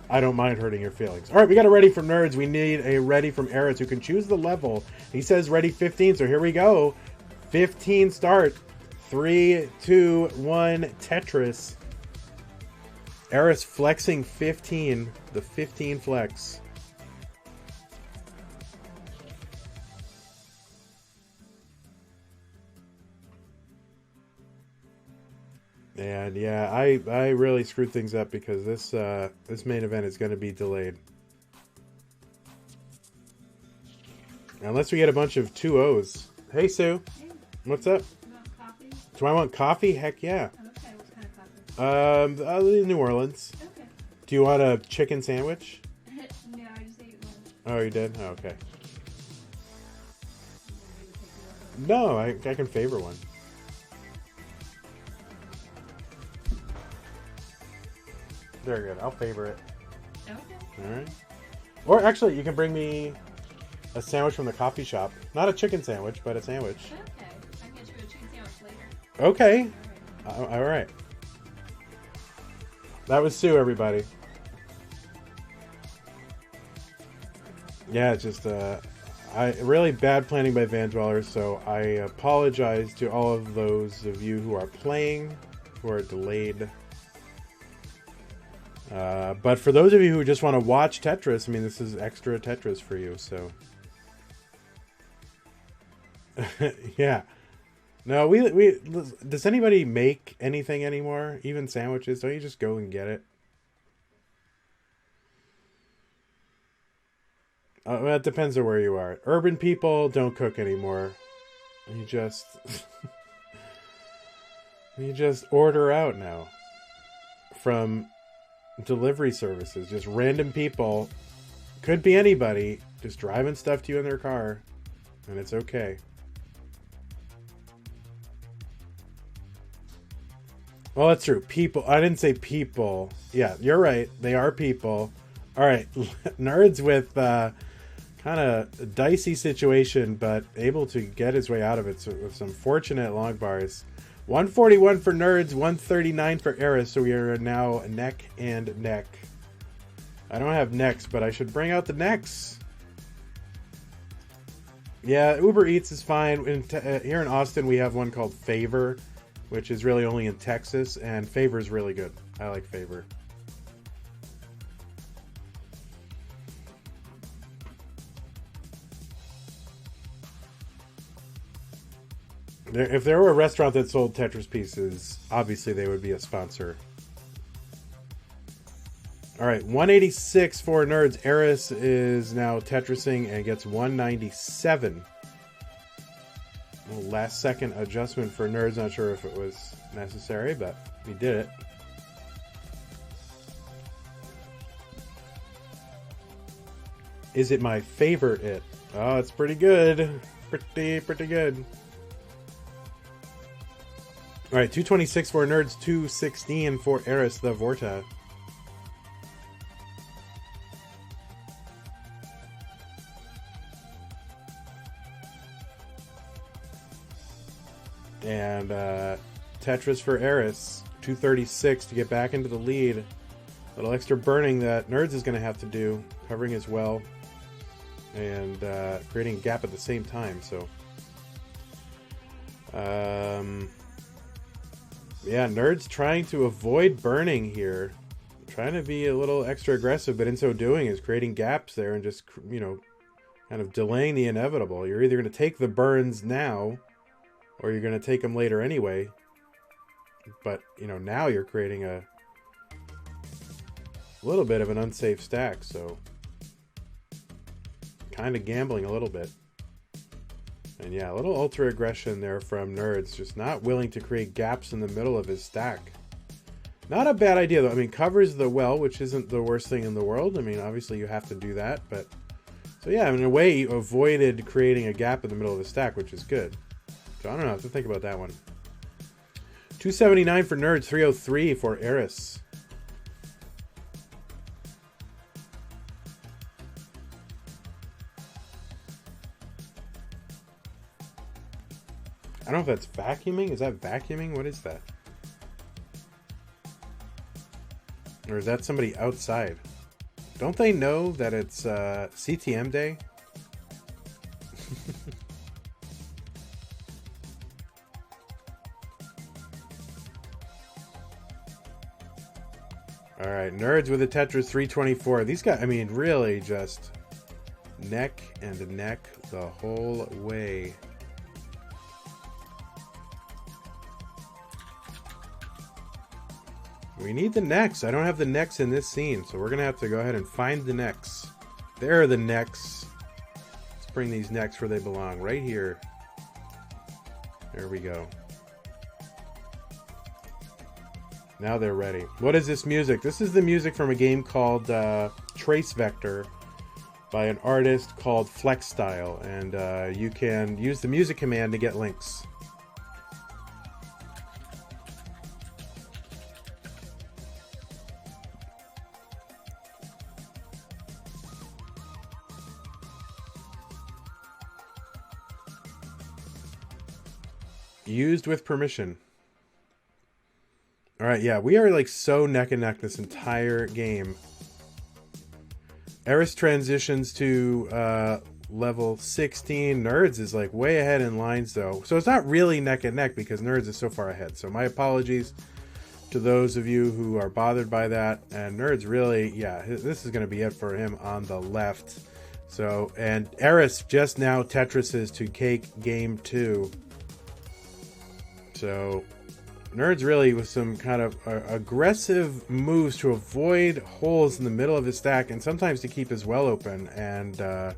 I don't mind hurting your feelings. All right, we got a ready from Nerds. We need a ready from Eris who can choose the level. He says ready 15, so here we go. 15 start. 3, 2, 1, Tetris. Eris flexing 15. The 15 flex. And yeah, I really screwed things up because this main event is going to be delayed. Unless we get a bunch of 2-0s. Hey, Sue. Hey. What's up? You want coffee? Do I want coffee? Heck yeah. Okay, what kind of coffee? New Orleans. Okay. Do you want a chicken sandwich? No, I just ate one. Oh, you did? Oh, okay. No, I can favor one. Very good. I'll favor it. Okay. Alright. Or actually, you can bring me a sandwich from the coffee shop. Not a chicken sandwich, but a sandwich. Okay. I can get you a chicken sandwich later. Okay. All right. Alright. That was Sue, everybody. Yeah, it's just really bad planning by Vandweller, so I apologize to all of those of you who are playing, who are delayed. But for those of you who just want to watch Tetris, I mean, this is extra Tetris for you, so. Yeah. No, does anybody make anything anymore? Even sandwiches? Don't you just go and get it? Well, it depends on where you are. Urban people don't cook anymore. You just... you just order out now. From delivery services. Just random people. Could be anybody. Just driving stuff to you in their car. And it's okay. Well, that's true. People. I didn't say people. Yeah, you're right. They are people. All right. Nerds with kind of dicey situation, but able to get his way out of it with some fortunate long bars. 141 for Nerds, 139 for Eris, so we are now neck and neck. I don't have necks, but I should bring out the necks. Yeah, Uber Eats is fine. Here in Austin, we have one called Favor, which is really only in Texas, and Favor is really good. I like Favor. If there were a restaurant that sold Tetris pieces, obviously they would be a sponsor. All right, 186 for Nerds. Eris is now Tetrising and gets 197. Last second adjustment for Nerds. Not sure if it was necessary, but we did it. Is it my favorite? Oh, it's pretty good. Pretty good. All right, 226 for Nerds, 216 for Eris the Vorta. And Tetris for Eris, 236 to get back into the lead. A little extra burning that Nerds is going to have to do, covering as well, and creating a gap at the same time. So, yeah, Nerds trying to avoid burning here. Trying to be a little extra aggressive, but in so doing is creating gaps there and just, you know, kind of delaying the inevitable. You're either going to take the burns now, or you're going to take them later anyway. But, you know, now you're creating a little bit of an unsafe stack, so kind of gambling a little bit. And yeah, a little ultra aggression there from Nerds, just not willing to create gaps in the middle of his stack. Not a bad idea though. I mean, covers the well, which isn't the worst thing in the world. I mean, obviously you have to do that, but so yeah, in a way you avoided creating a gap in the middle of the stack, which is good. So I don't know, I have to think about that one. 279 for Nerds, 303 for Eris. I don't know if that's vacuuming. Is that vacuuming? What is that? Or is that somebody outside? Don't they know that it's CTM day? All right, Nerds with a Tetris 324. These guys, I mean, really just neck and neck the whole way. We need the necks. I don't have the necks in this scene, so we're going to have to go ahead and find the necks. There are the necks. Let's bring these necks where they belong, right here. There we go. Now they're ready. What is this music? This is the music from a game called Trace Vector by an artist called Flexstyle, and you can use the music command to get links. Used with permission. Alright, yeah, we are like so neck and neck this entire game. Eris transitions to level 16. Nerds is like way ahead in lines though. So it's not really neck and neck because Nerds is so far ahead. So my apologies to those of you who are bothered by that. And Nerds really, yeah, this is going to be it for him on the left. So, and Eris just now Tetrises to Cake Game 2. So, Nerds really with some kind of aggressive moves to avoid holes in the middle of his stack and sometimes to keep his well open. And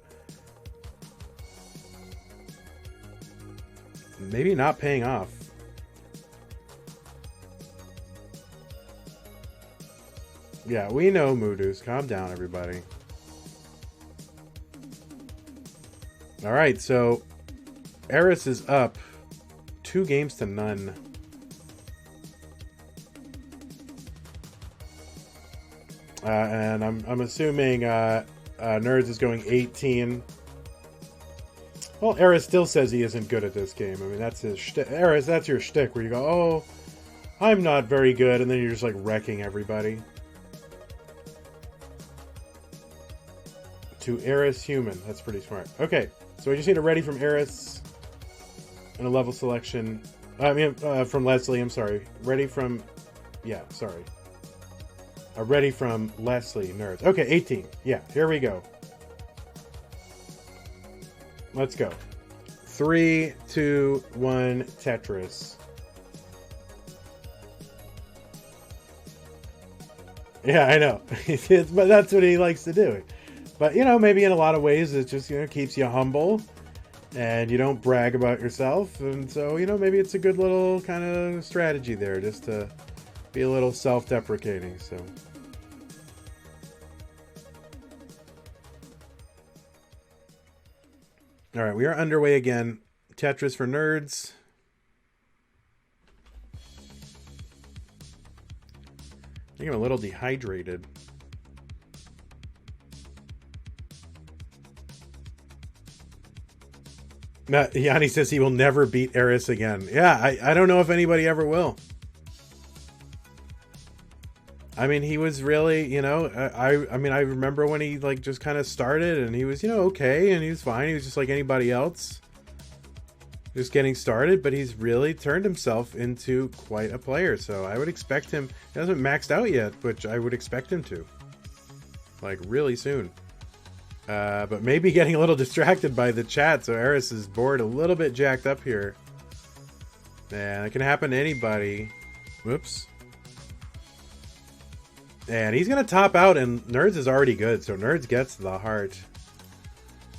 maybe not paying off. Yeah, we know Moodoos. Calm down, everybody. Alright, so Eris is up 2 games to none. And I'm assuming Nerds is going 18. Well, Eris still says he isn't good at this game. I mean, that's his shtick. Eris, that's your shtick, where you go, oh, I'm not very good, and then you're just like wrecking everybody. To Eris human. That's pretty smart. Okay, so we just need a ready from Eris and a level selection. I mean, from Leslie, I'm sorry. Ready from... Yeah, sorry. Ready from Leslie, Nerds. Okay, 18. Yeah, here we go. Let's go. 3, 2, 1, Tetris. Yeah, I know. But that's what he likes to do. But, you know, maybe in a lot of ways it just, you know, keeps you humble. And you don't brag about yourself. And so, you know, maybe it's a good little kind of strategy there. Just to be a little self-deprecating, so... Alright, we are underway again. Tetris for Nerds. I think I'm a little dehydrated. Yanni says he will never beat Eris again. Yeah, I don't know if anybody ever will. I mean, he was really, you know, I mean, I remember when he, like, just kind of started, and he was, you know, okay, and he was fine. He was just like anybody else. Just getting started, but he's really turned himself into quite a player. So I would expect him, he hasn't maxed out yet, which I would expect him to. Like, really soon. But maybe getting a little distracted by the chat, so Eris is bored a little bit jacked up here. And it can happen to anybody. Whoops. And he's going to top out, and Nerds is already good, so Nerds gets the heart.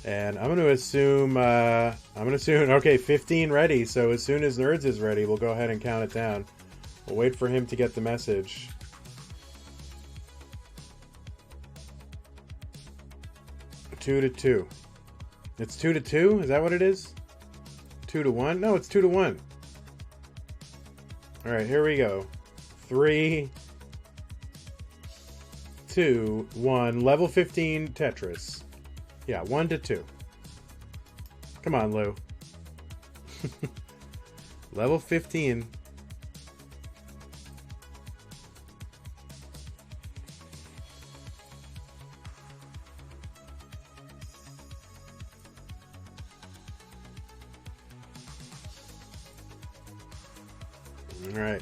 And I'm going to assume, okay, 15 ready, so as soon as Nerds is ready, we'll go ahead and count it down. We'll wait for him to get the message. Two to 2. It's 2 to 2? Is that what it is? 2 to 1? No, it's 2 to 1. Alright, here we go. 3, 2, 1. Level 15 Tetris. Yeah, 1 to 2. Come on, Lou. Level 15. All right.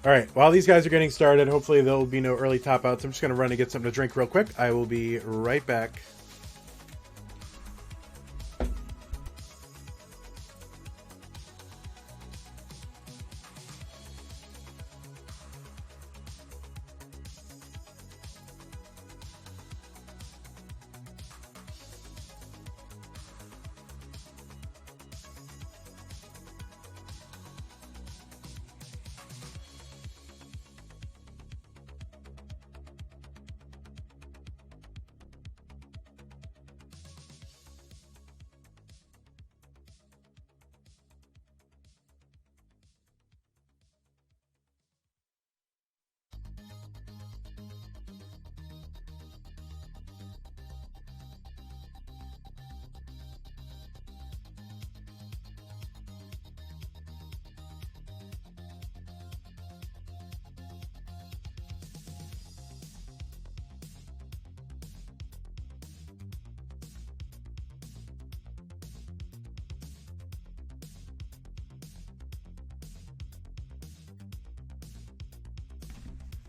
All right, while these guys are getting started, hopefully there'll be no early top outs. I'm just going to run and get something to drink real quick. I will be right back.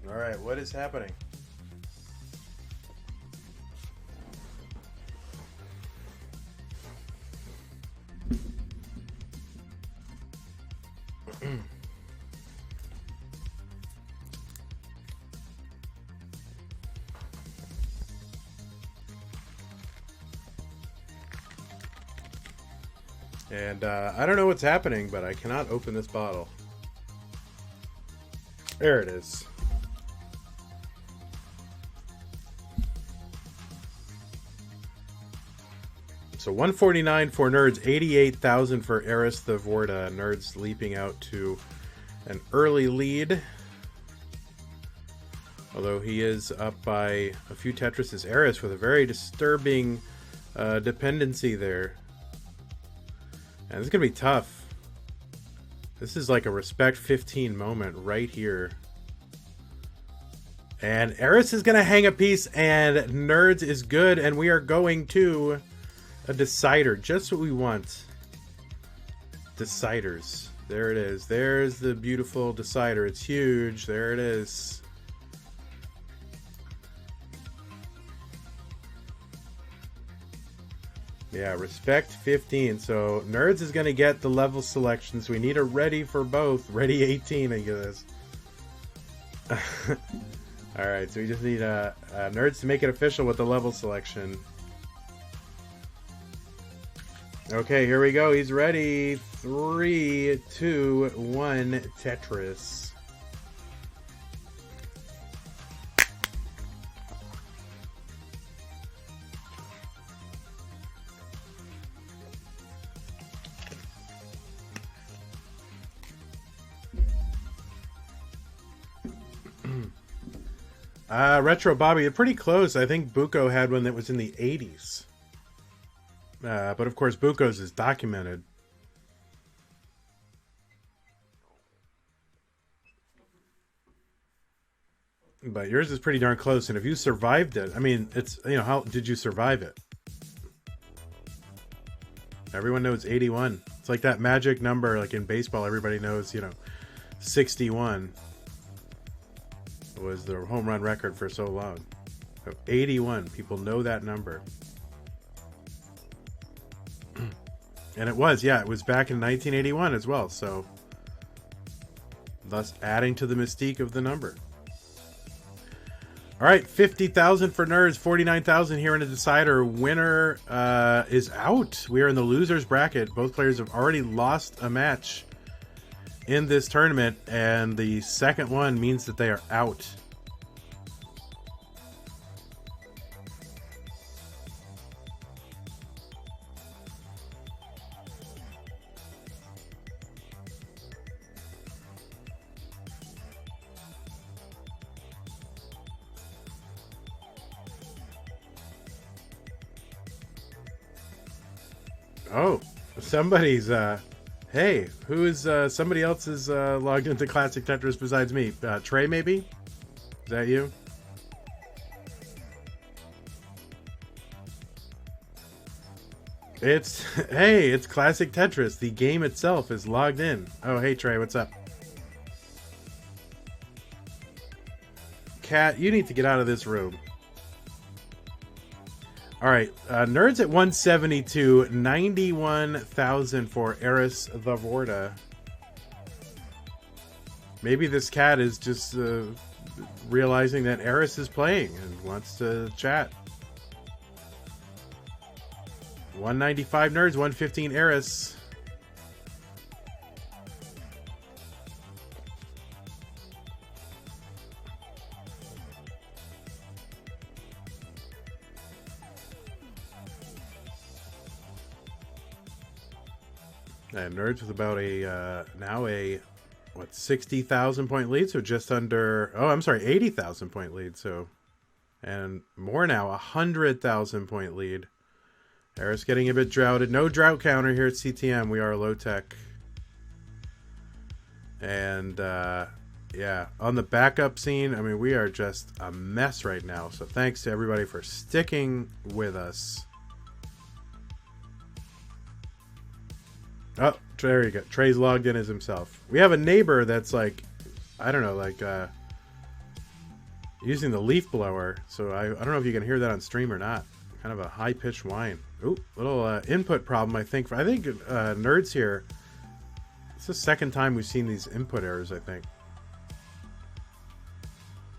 All right, what is happening? And I don't know what's happening, but I cannot open this bottle. There it is. So 149 for Nerds, 88,000 for Eris the Vorta. Nerds leaping out to an early lead. Although he is up by a few Tetrises. Eris with a very disturbing dependency there. And this is going to be tough. This is like a respect 15 moment right here. And Eris is going to hang a piece, and Nerds is good, and we are going to a decider. Just what we want. Deciders. There it is. There's the beautiful decider. It's huge. There it is. Yeah, respect 15. So Nerds is going to get the level selections. We need a ready for both. Ready 18, I guess. Alright, so we just need Nerds to make it official with the level selection. Okay, here we go. He's ready. 3, 2, 1, Tetris. Retro Bobby, pretty close. I think Buko had one that was in the 80s. But of course, Buko's is documented. But yours is pretty darn close. And if you survived it, I mean, it's, you know, how did you survive it? Everyone knows 81. It's like that magic number, like in baseball, everybody knows, you know, 61 was the home run record for so long. So 81, people know that number. And it was, yeah, it was back in 1981 as well, so thus adding to the mystique of the number. All right, 50,000 for Nerds, 49,000 here in the decider. Winner is out. We are in the losers bracket. Both players have already lost a match in this tournament, and the second one means that they are out. Oh, somebody's hey, who is somebody else is logged into Classic Tetris besides me? Trey, maybe? Is that you? It's hey, it's Classic Tetris. The game itself is logged in. Oh, hey Trey, what's up? Cat, you need to get out of this room. All right, Nerds at 172, 91,000 for Eris the Vorta. Maybe this cat is just realizing that Eris is playing and wants to chat. 195 Nerds, 115 Eris. And Nerds with about a now a what 60,000 point lead, so just under 80,000 point lead, so and more now 100,000 point lead. Eris getting a bit droughted. No drought counter here at CTM. We are low tech. And yeah, on the backup scene, I mean, we are just a mess right now. So thanks to everybody for sticking with us. Oh, there you go. Trey's logged in as himself. We have a neighbor that's like, I don't know, like using the leaf blower. So I don't know if you can hear that on stream or not. Kind of a high-pitched whine. Ooh, little input problem, I think. Nerds here. It's the second time we've seen these input errors, I think.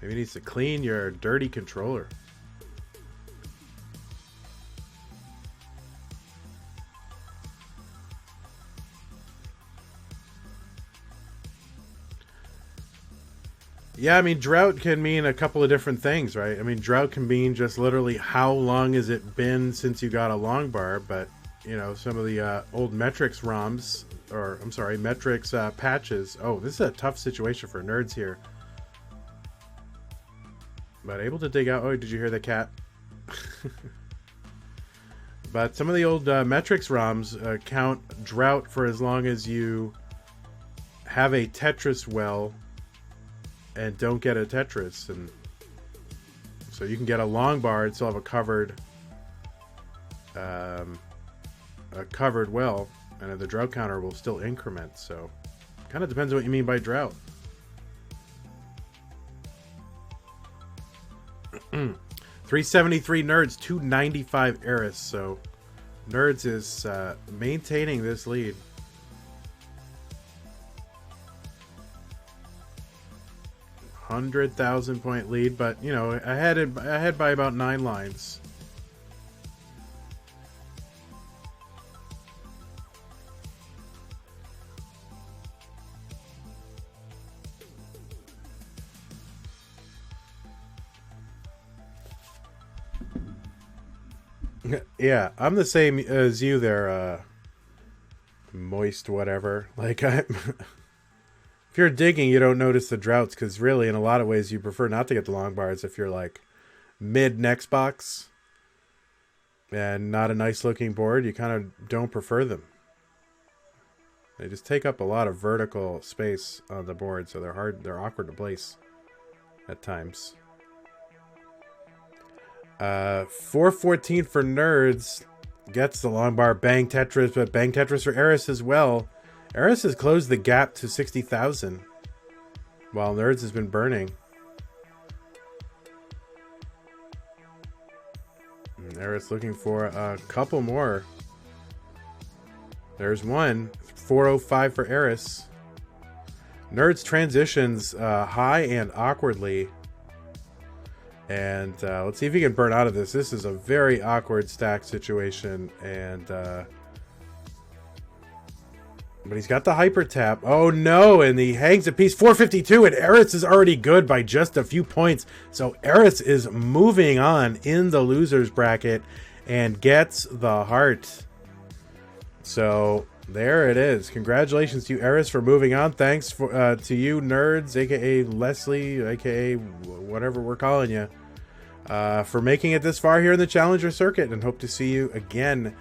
Maybe it needs to clean your dirty controller. Yeah, I mean, drought can mean a couple of different things, right? I mean, drought can mean just literally how long has it been since you got a long bar, but, you know, some of the old Metrics ROMs, or, I'm sorry, Metrics patches. Oh, this is a tough situation for Nerds here. But able to dig out... Oh, did you hear the cat? But some of the old Metrics ROMs count drought for as long as you have a Tetris well and don't get a Tetris, and so you can get a long bar and still have a covered well, and the drought counter will still increment. So kind of depends on what you mean by drought. 373 Nerds, 295 Eris. So Nerds is maintaining this lead. $100,000 point lead, but you know, ahead by about 9 lines. Yeah, I'm the same as you there, moist whatever. Like if you're digging, you don't notice the droughts, because really, in a lot of ways, you prefer not to get the long bars if you're like mid next box and not a nice looking board. You kind of don't prefer them. They just take up a lot of vertical space on the board, so they're awkward to place at times. 414 for Nerds gets the long bar. Bang Tetris, but bang Tetris for Eris as well. Eris has closed the gap to 60,000, while Nerds has been burning. And Eris looking for a couple more. There's one. 405 for Eris. Nerds transitions high and awkwardly. And let's see if he can burn out of this. This is a very awkward stack situation, and but he's got the hyper tap. Oh no, and he hangs a piece. 452, and Eris is already good by just a few points. So Eris is moving on in the losers bracket and gets the heart. So there it is. Congratulations to Eris for moving on. Thanks for to you Nerds, aka Leslie, aka whatever we're calling you, for making it this far here in the Challenger circuit, and hope to see you again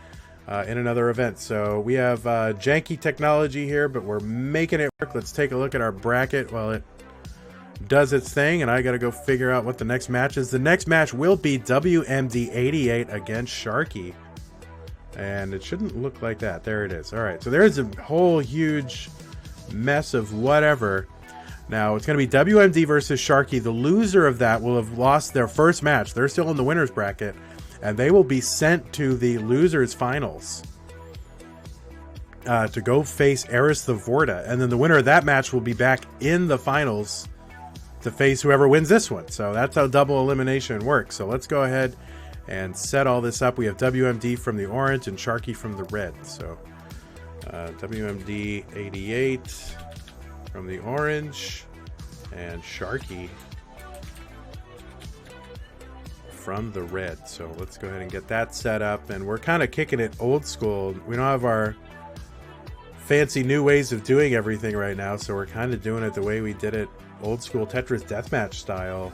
in another event. So we have janky technology here, but we're making it work. Let's take a look at our bracket while it does its thing, and I gotta go figure out what the next match is. The next match will be WMD88 against Sharky, and it shouldn't look like that. There it is. All right, so there's a whole huge mess of whatever. Now it's gonna be WMD versus Sharky. The loser of that will have lost their first match. They're still in the winner's bracket, and they will be sent to the losers finals to go face Eris the Vorta, and then the winner of that match will be back in the finals to face whoever wins this one. So that's how double elimination works. So let's go ahead and set all this up. We have WMD from the orange and Sharky from the red. So WMD 88 from the orange and Sharky from the red. So let's go ahead and get that set up, and we're kind of kicking it old school. We don't have our fancy new ways of doing everything right now, so we're kind of doing it the way we did it old school Tetris deathmatch style.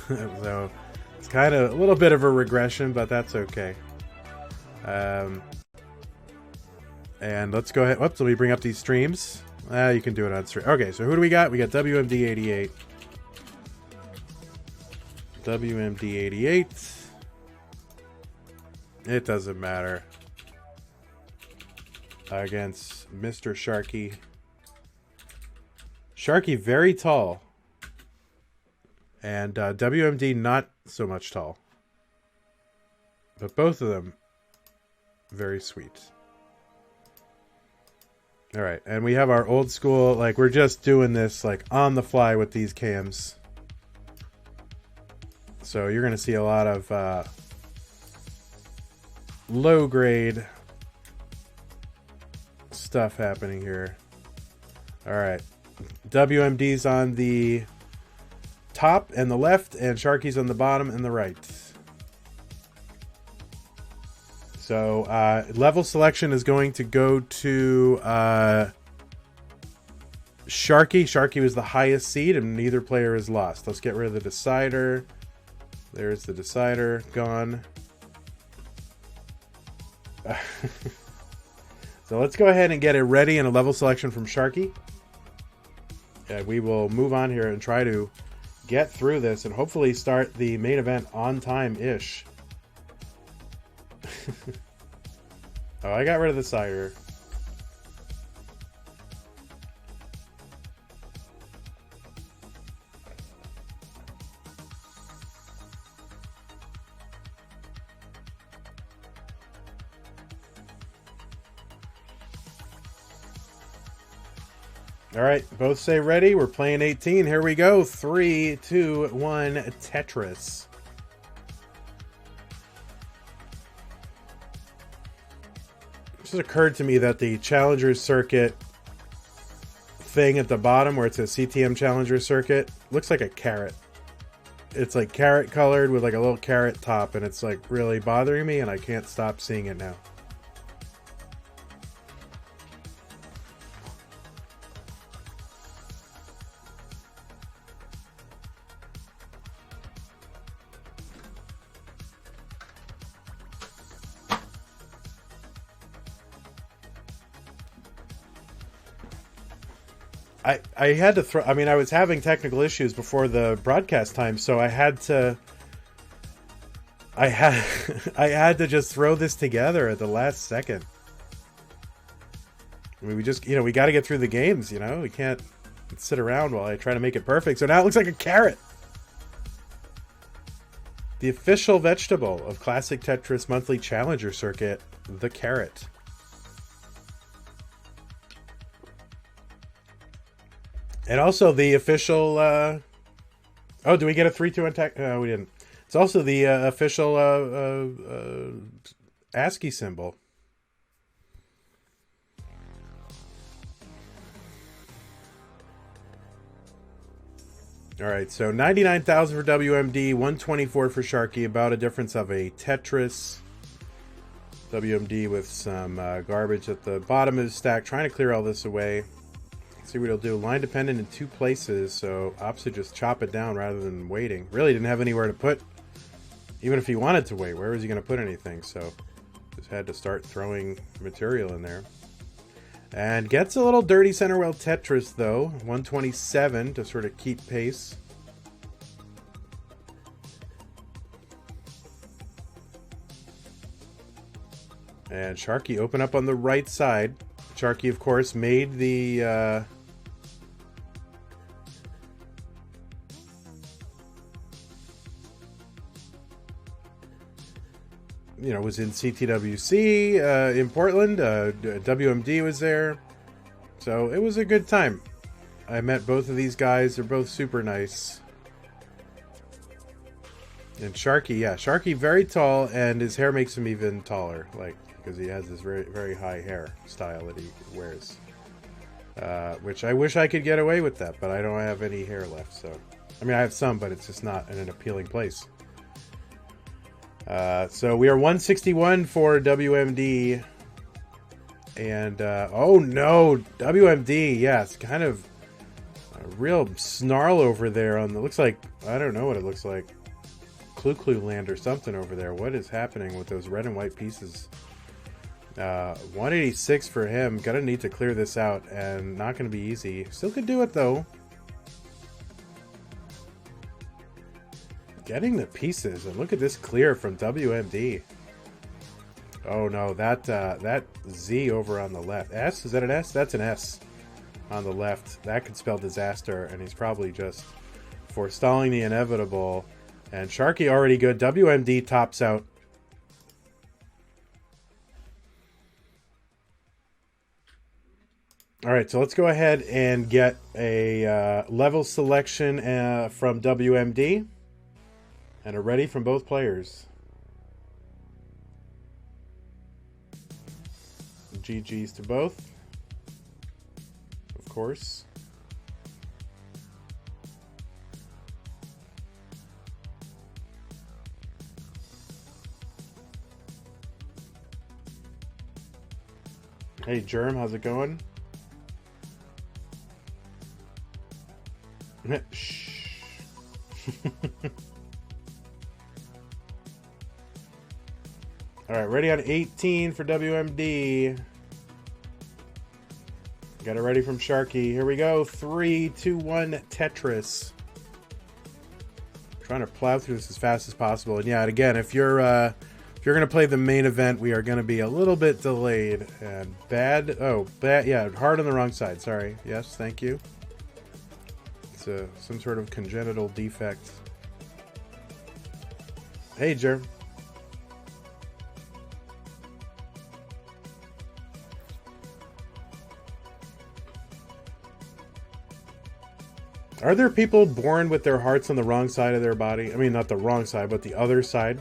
So it's kind of a little bit of a regression, but that's okay. And let's go ahead. Whoops, let me bring up these streams. You can do it on stream. Okay, so who do we got? We got WMD88. WMD88. It doesn't matter. Against Mr. Sharky. Sharky very tall, and WMD not so much tall, but both of them very sweet. All right, and we have our old school, like we're just doing this like on the fly with these cams, so you're gonna see a lot of low grade stuff happening here. All right. WMD's on the top and the left, and Sharky's on the bottom and the right. So level selection is going to go to Sharky. Sharky was the highest seed, and neither player is lost. Let's get rid of the decider. There's the decider gone. So let's go ahead and get it ready in a level selection from Sharky. We will move on here and try to get through this and hopefully start the main event on time-ish. Oh, I got rid of the cider. All right, both say ready. We're playing 18. Here we go. 3, 2, 1, Tetris. It just occurred to me that the Challenger Circuit thing at the bottom where it says CTM Challenger Circuit looks like a carrot. It's like carrot colored with like a little carrot top, and it's like really bothering me, and I can't stop seeing it now. I had to throw, I mean, I was having technical issues before the broadcast time, so I had to just throw this together at the last second. I mean, we just, you know, we got to get through the games, you know? We can't sit around while I try to make it perfect. So now it looks like a carrot. The official vegetable of Classic Tetris Monthly Challenger Circuit, the carrot. And also the official... oh, do we get a 3-2 attack? No, we didn't. It's also the official ASCII symbol. All right, so 99,000 for WMD, 124 for Sharky, about a difference of a Tetris. WMD with some garbage at the bottom of his stack, trying to clear all this away. Let's see what he'll do. Line dependent in 2 places, so opposite just chop it down rather than waiting. Really didn't have anywhere to put, even if he wanted to wait, where was he going to put anything? So Just had to start throwing material in there. And gets a little dirty center well Tetris, though. 127 to sort of keep pace. And Sharky open up on the right side. Sharky, of course, made the... you know, was in CTWC in Portland. WMD was there. So it was a good time. I met both of these guys. They're both super nice. And Sharky, yeah, Sharky very tall, and his hair makes him even taller, like, because he has this very, very high hair style that he wears. Which I wish I could get away with that, but I don't have any hair left, so... I mean, I have some, but it's just not in an appealing place. So we are 161 for WMD. And, oh no, WMD, yeah, it's kind of a real snarl over there on the, looks like, I don't know what it looks like. Clue land or something over there. What is happening with those red and white pieces? 186 for him. Gonna need to clear this out, and not gonna be easy. Still could do it though. Getting the pieces, and look at this clear from WMD. Oh no, that Z over on the left. S? Is that an S? That's an S on the left. That could spell disaster, and he's probably just forestalling the inevitable. And Sharky already good. WMD tops out. All right, so let's go ahead and get a level selection from WMD. And a ready from both players. GG's to both. Of course. Hey Germ, how's it going? Shh. Alright, ready on 18 for WMD. Got it ready from Sharky. Here we go. 3, 2, 1, Tetris. Trying to plow through this as fast as possible. And yeah, and again, if you're gonna play the main event, we are gonna be a little bit delayed. And bad, yeah, hard on the wrong side. Sorry. Yes, thank you. It's some sort of congenital defect. Hey, Jer. Are there people born with their hearts on the wrong side of their body? I mean, not the wrong side, but the other side.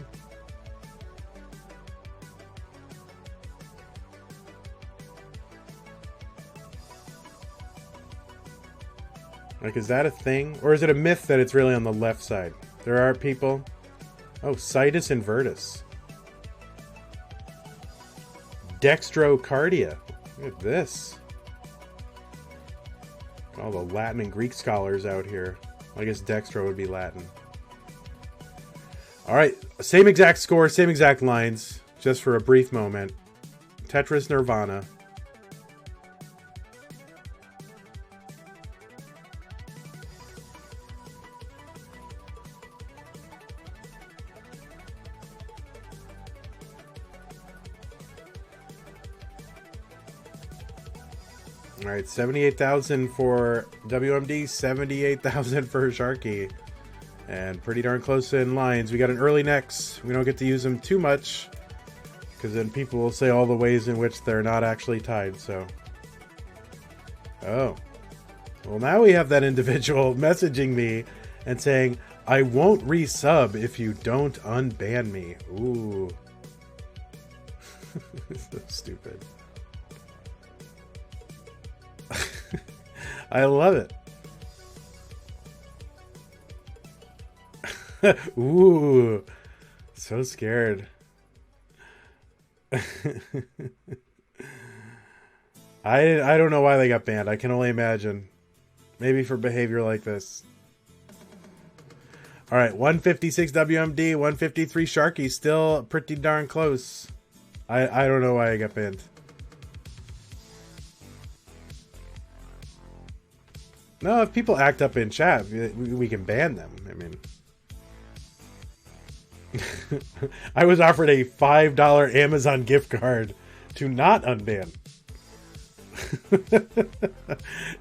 Like, is that a thing? Or is it a myth that it's really on the left side? There are people. Oh, situs invertus. Dextrocardia. Look at this. All the Latin and Greek scholars out here. I guess dextro would be Latin. Alright, same exact score, same exact lines. Just for a brief moment. Tetris Nirvana. All right, 78,000 for WMD, 78,000 for Sharky. And pretty darn close in lines. We got an early next. We don't get to use them too much, because then people will say all the ways in which they're not actually tied, so. Oh. Well, now we have that individual messaging me and saying, I won't resub if you don't unban me. Ooh. So stupid. I love it. Ooh, so scared. I don't know why they got banned. I can only imagine. Maybe for behavior like this. All right, 156 WMD, 153 Sharky, still pretty darn close. I don't know why I got banned. No, if people act up in chat, we can ban them. I mean, I was offered a $5 Amazon gift card to not unban.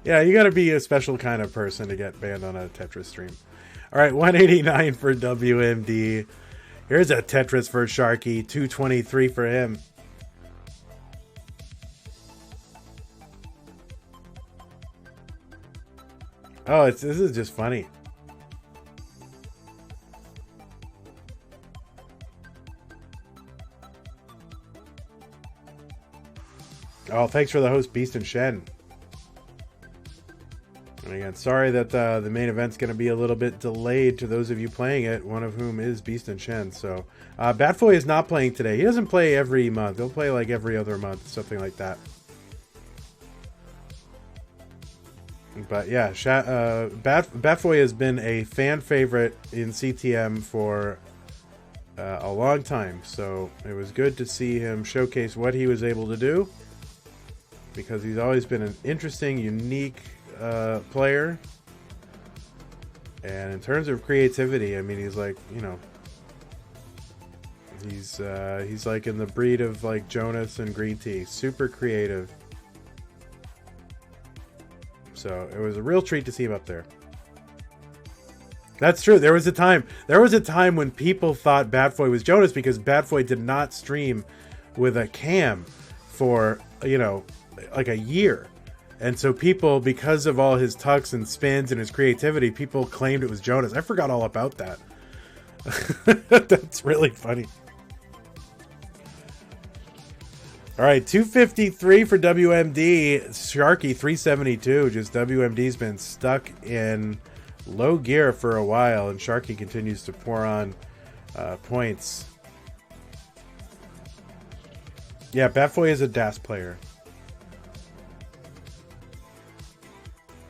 Yeah, you gotta be a special kind of person to get banned on a Tetris stream. All right, 189 for WMD. Here's a Tetris for Sharky, 223 for him. Oh, this is just funny. Oh, thanks for the host, Beast and Shen. And again, sorry that the main event's going to be a little bit delayed to those of you playing it, one of whom is Beast and Shen. So, Batfoy is not playing today. He doesn't play every month. He'll play like every other month, something like that. But yeah, Batfoy has been a fan favorite in CTM for a long time. So it was good to see him showcase what he was able to do, because he's always been an interesting, unique player. And in terms of creativity, I mean, he's like, you know, he's like in the breed of like Jonas and Green Tea, super creative. So it was a real treat to see him up there. That's true. There was a time when people thought Batfoy was Jonas because Batfoy did not stream with a cam for, you know, like a year. And so people, because of all his tucks and spins and his creativity, people claimed it was Jonas. I forgot all about that. That's really funny. All right, 253 for WMD. Sharky 372. Just WMD's been stuck in low gear for a while, and Sharky continues to pour on points. Yeah, Batfoy is a DAS player.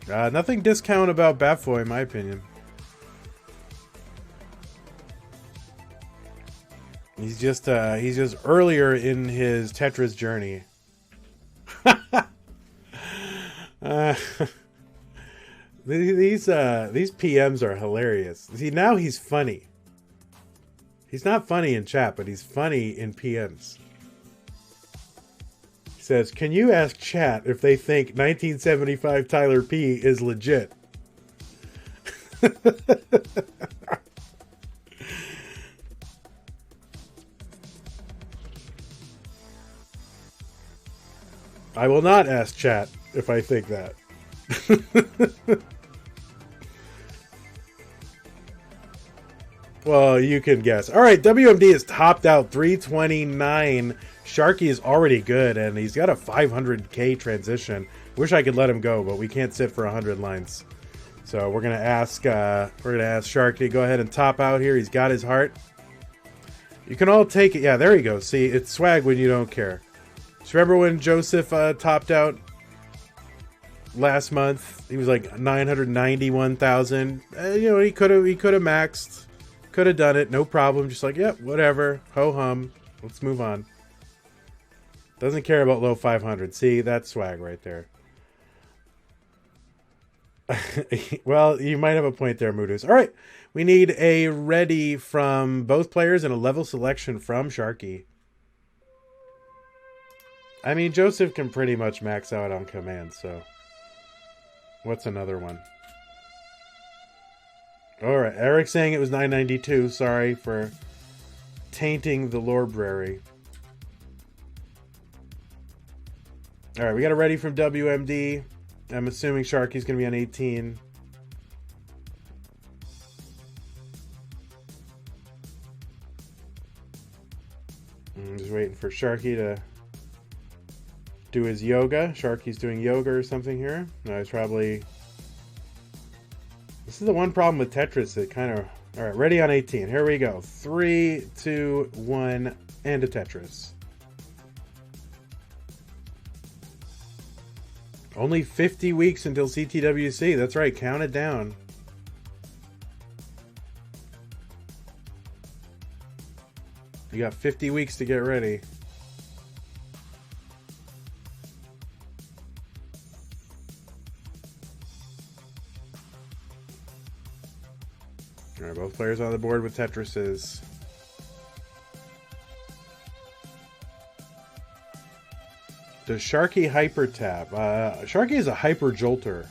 Nothing discount about Batfoy, in my opinion. He's just earlier in his Tetris journey. These PMs are hilarious. See, now he's funny. He's not funny in chat, but he's funny in PMs. He says, "Can you ask chat if they think 1975 Tyler P is legit?" I will not ask chat if I think that. Well, you can guess. All right, WMD is topped out 329. Sharky is already good, and he's got a 500k transition. Wish I could let him go, but we can't sit for 100 lines. So we're gonna ask Sharky to go ahead and top out here. He's got his heart. You can all take it. Yeah, there you go. See, it's swag when you don't care. So remember when Joseph topped out last month? He was like 991,000. You know, he could have maxed, could have done it, no problem. Just like, yep, whatever, ho hum. Let's move on. Doesn't care about low 500. See, that's swag right there. Well, you might have a point there, Moodus. All right, we need a ready from both players and a level selection from Sharky. I mean, Joseph can pretty much max out on command, so what's another one? All right, Eric saying it was 992. Sorry for tainting the library. All right, we got a ready from WMD. I'm assuming Sharky's going to be on 18. I'm just waiting for Sharky to do his yoga. Sharky's doing yoga or something here. No, he's probably... This is the one problem with Tetris. It kind of... All right, ready on 18. Here we go. 3, 2, 1, and a Tetris. Only 50 weeks until CTWC. That's right. Count it down. You got 50 weeks to get ready. All right, both players on the board with Tetrises. Does Sharky hyper tap? Sharky is a hyper jolter.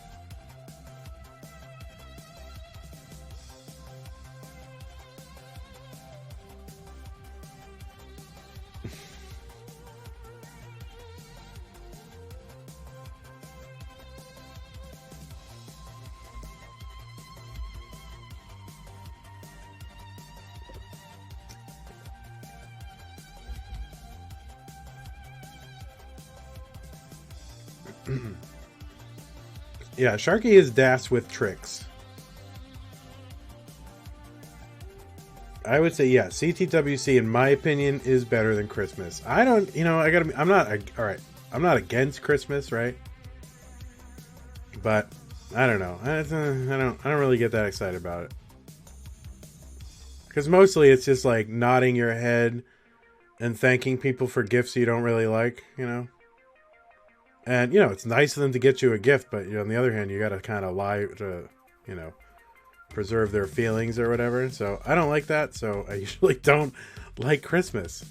Yeah, Sharky is Das with tricks. I would say, yeah, CTWC, in my opinion, is better than Christmas. I don't, you know, I'm not, all right, I'm not against Christmas, right? But I don't know. I don't really get that excited about it. Because mostly it's just like nodding your head and thanking people for gifts you don't really like, you know? And, you know, it's nice of them to get you a gift, but, you know, on the other hand, you got to kind of lie to, you know, preserve their feelings or whatever. So I don't like that. So I usually don't like Christmas.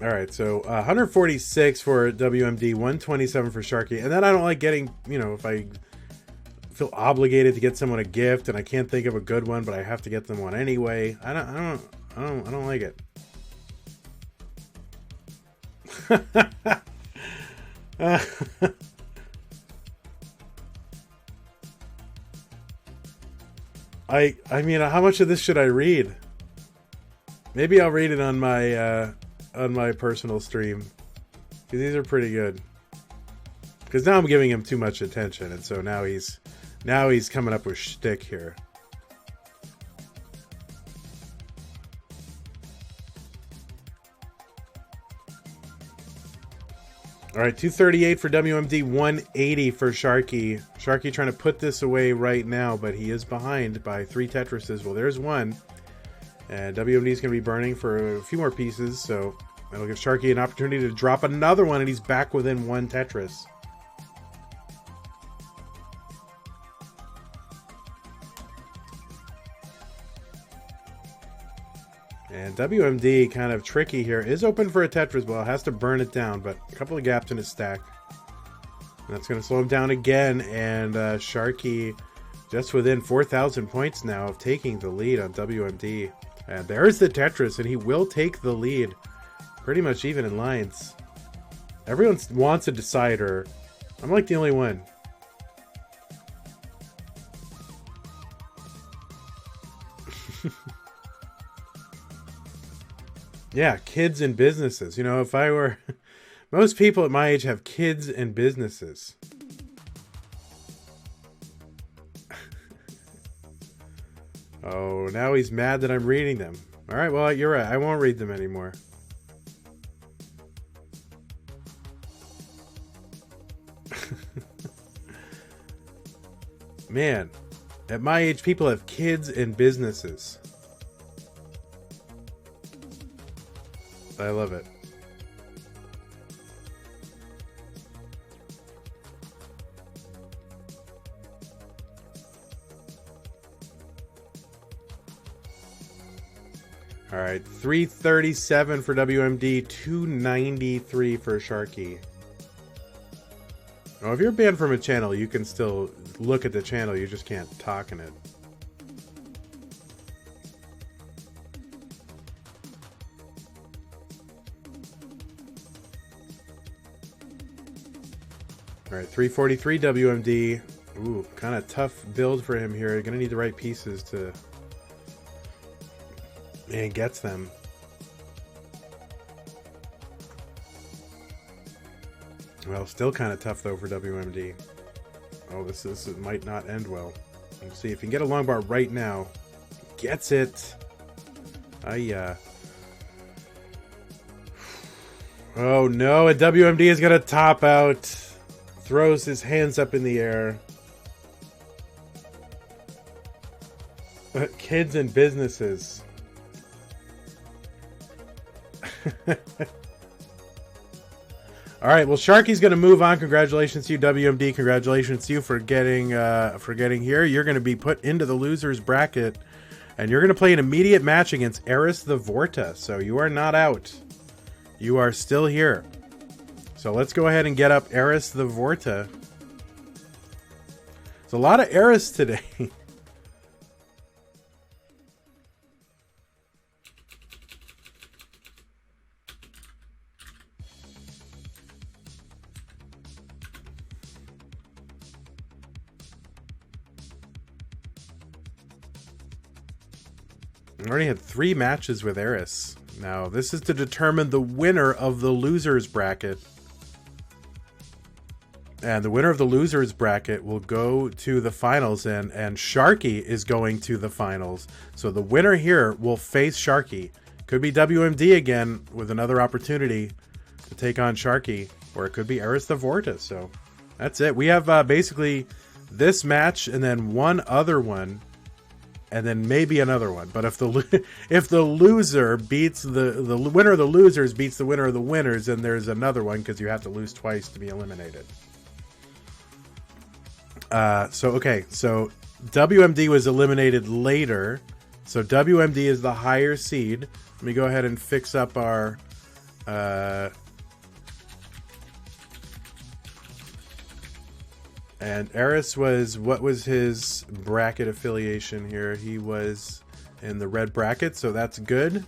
All right. So 146 for WMD, 127 for Sharky. And then I don't like getting, you know, if I feel obligated to get someone a gift and I can't think of a good one, but I have to get them one anyway. I don't like it. I mean, how much of this should I read? Maybe I'll read it on my personal stream, because these are pretty good. Because now I'm giving him too much attention, and so now he's coming up with shtick here. All right, 238 for WMD, 180 for Sharky. Sharky trying to put this away right now, but he is behind by 3 Tetrises. Well, there's one. And WMD is going to be burning for a few more pieces, so that'll give Sharky an opportunity to drop another one, and he's back within 1 Tetris. And WMD, kind of tricky here, is open for a Tetris ball. Has to burn it down, but a couple of gaps in his stack. And that's going to slow him down again. And Sharky just within 4,000 points now of taking the lead on WMD. And there's the Tetris, and he will take the lead. Pretty much even in lines. Everyone wants a decider. I'm like the only one. Yeah, kids and businesses. You know, if I were... Most people at my age have kids and businesses. Oh, now he's mad that I'm reading them. Alright, well, you're right. I won't read them anymore. Man, at my age, people have kids and businesses. I love it. All right, 337 for WMD, 293 for Sharky. Oh, if you're banned from a channel, you can still look at the channel. You just can't talk in it. All right, 343 WMD. Ooh, kind of tough build for him here. You're gonna need the right pieces to... And gets them. Well, still kind of tough though for WMD. Oh, this might not end well. Let's see if he can get a long bar right now. Gets it. Oh no, and WMD is gonna top out. Throws his hands up in the air. Kids and businesses. All right, well, Sharky's going to move on. Congratulations to you, WMD. Congratulations to you for getting here. You're going to be put into the losers bracket, and you're going to play an immediate match against Eris the Vorta. So you are not out. You are still here. So let's go ahead and get up Eris the Vorta. There's a lot of Eris today. I already had 3 matches with Eris. Now, this is to determine the winner of the losers bracket. And the winner of the losers bracket will go to the finals, and Sharky is going to the finals. So the winner here will face Sharky. Could be WMD again with another opportunity to take on Sharky, or it could be Eris the Vorta. So that's it. We have basically this match and then one other one. And then maybe another one. But if the loser beats the winner of the losers beats the winner of the winners, then there's another one because you have to lose twice to be eliminated. So WMD was eliminated later. So WMD is the higher seed. Let me go ahead and fix up our and Eris was, what was his bracket affiliation here? He was in the red bracket, so that's good.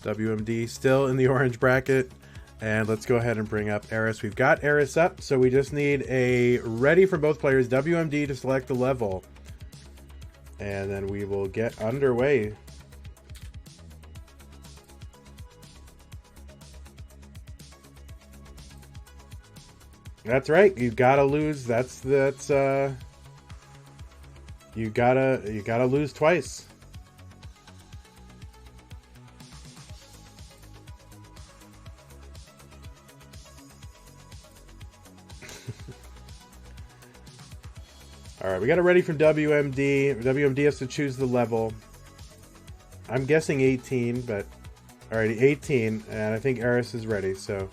WMD still in the orange bracket. And let's go ahead and bring up Eris. We've got Eris up, so we just need a ready for both players, WMD, to select the level. And then we will get underway. That's right. You gotta lose. You gotta lose twice. All right, we got it ready from WMD. WMD has to choose the level. I'm guessing 18, but alrighty, 18, and I think Eris is ready. So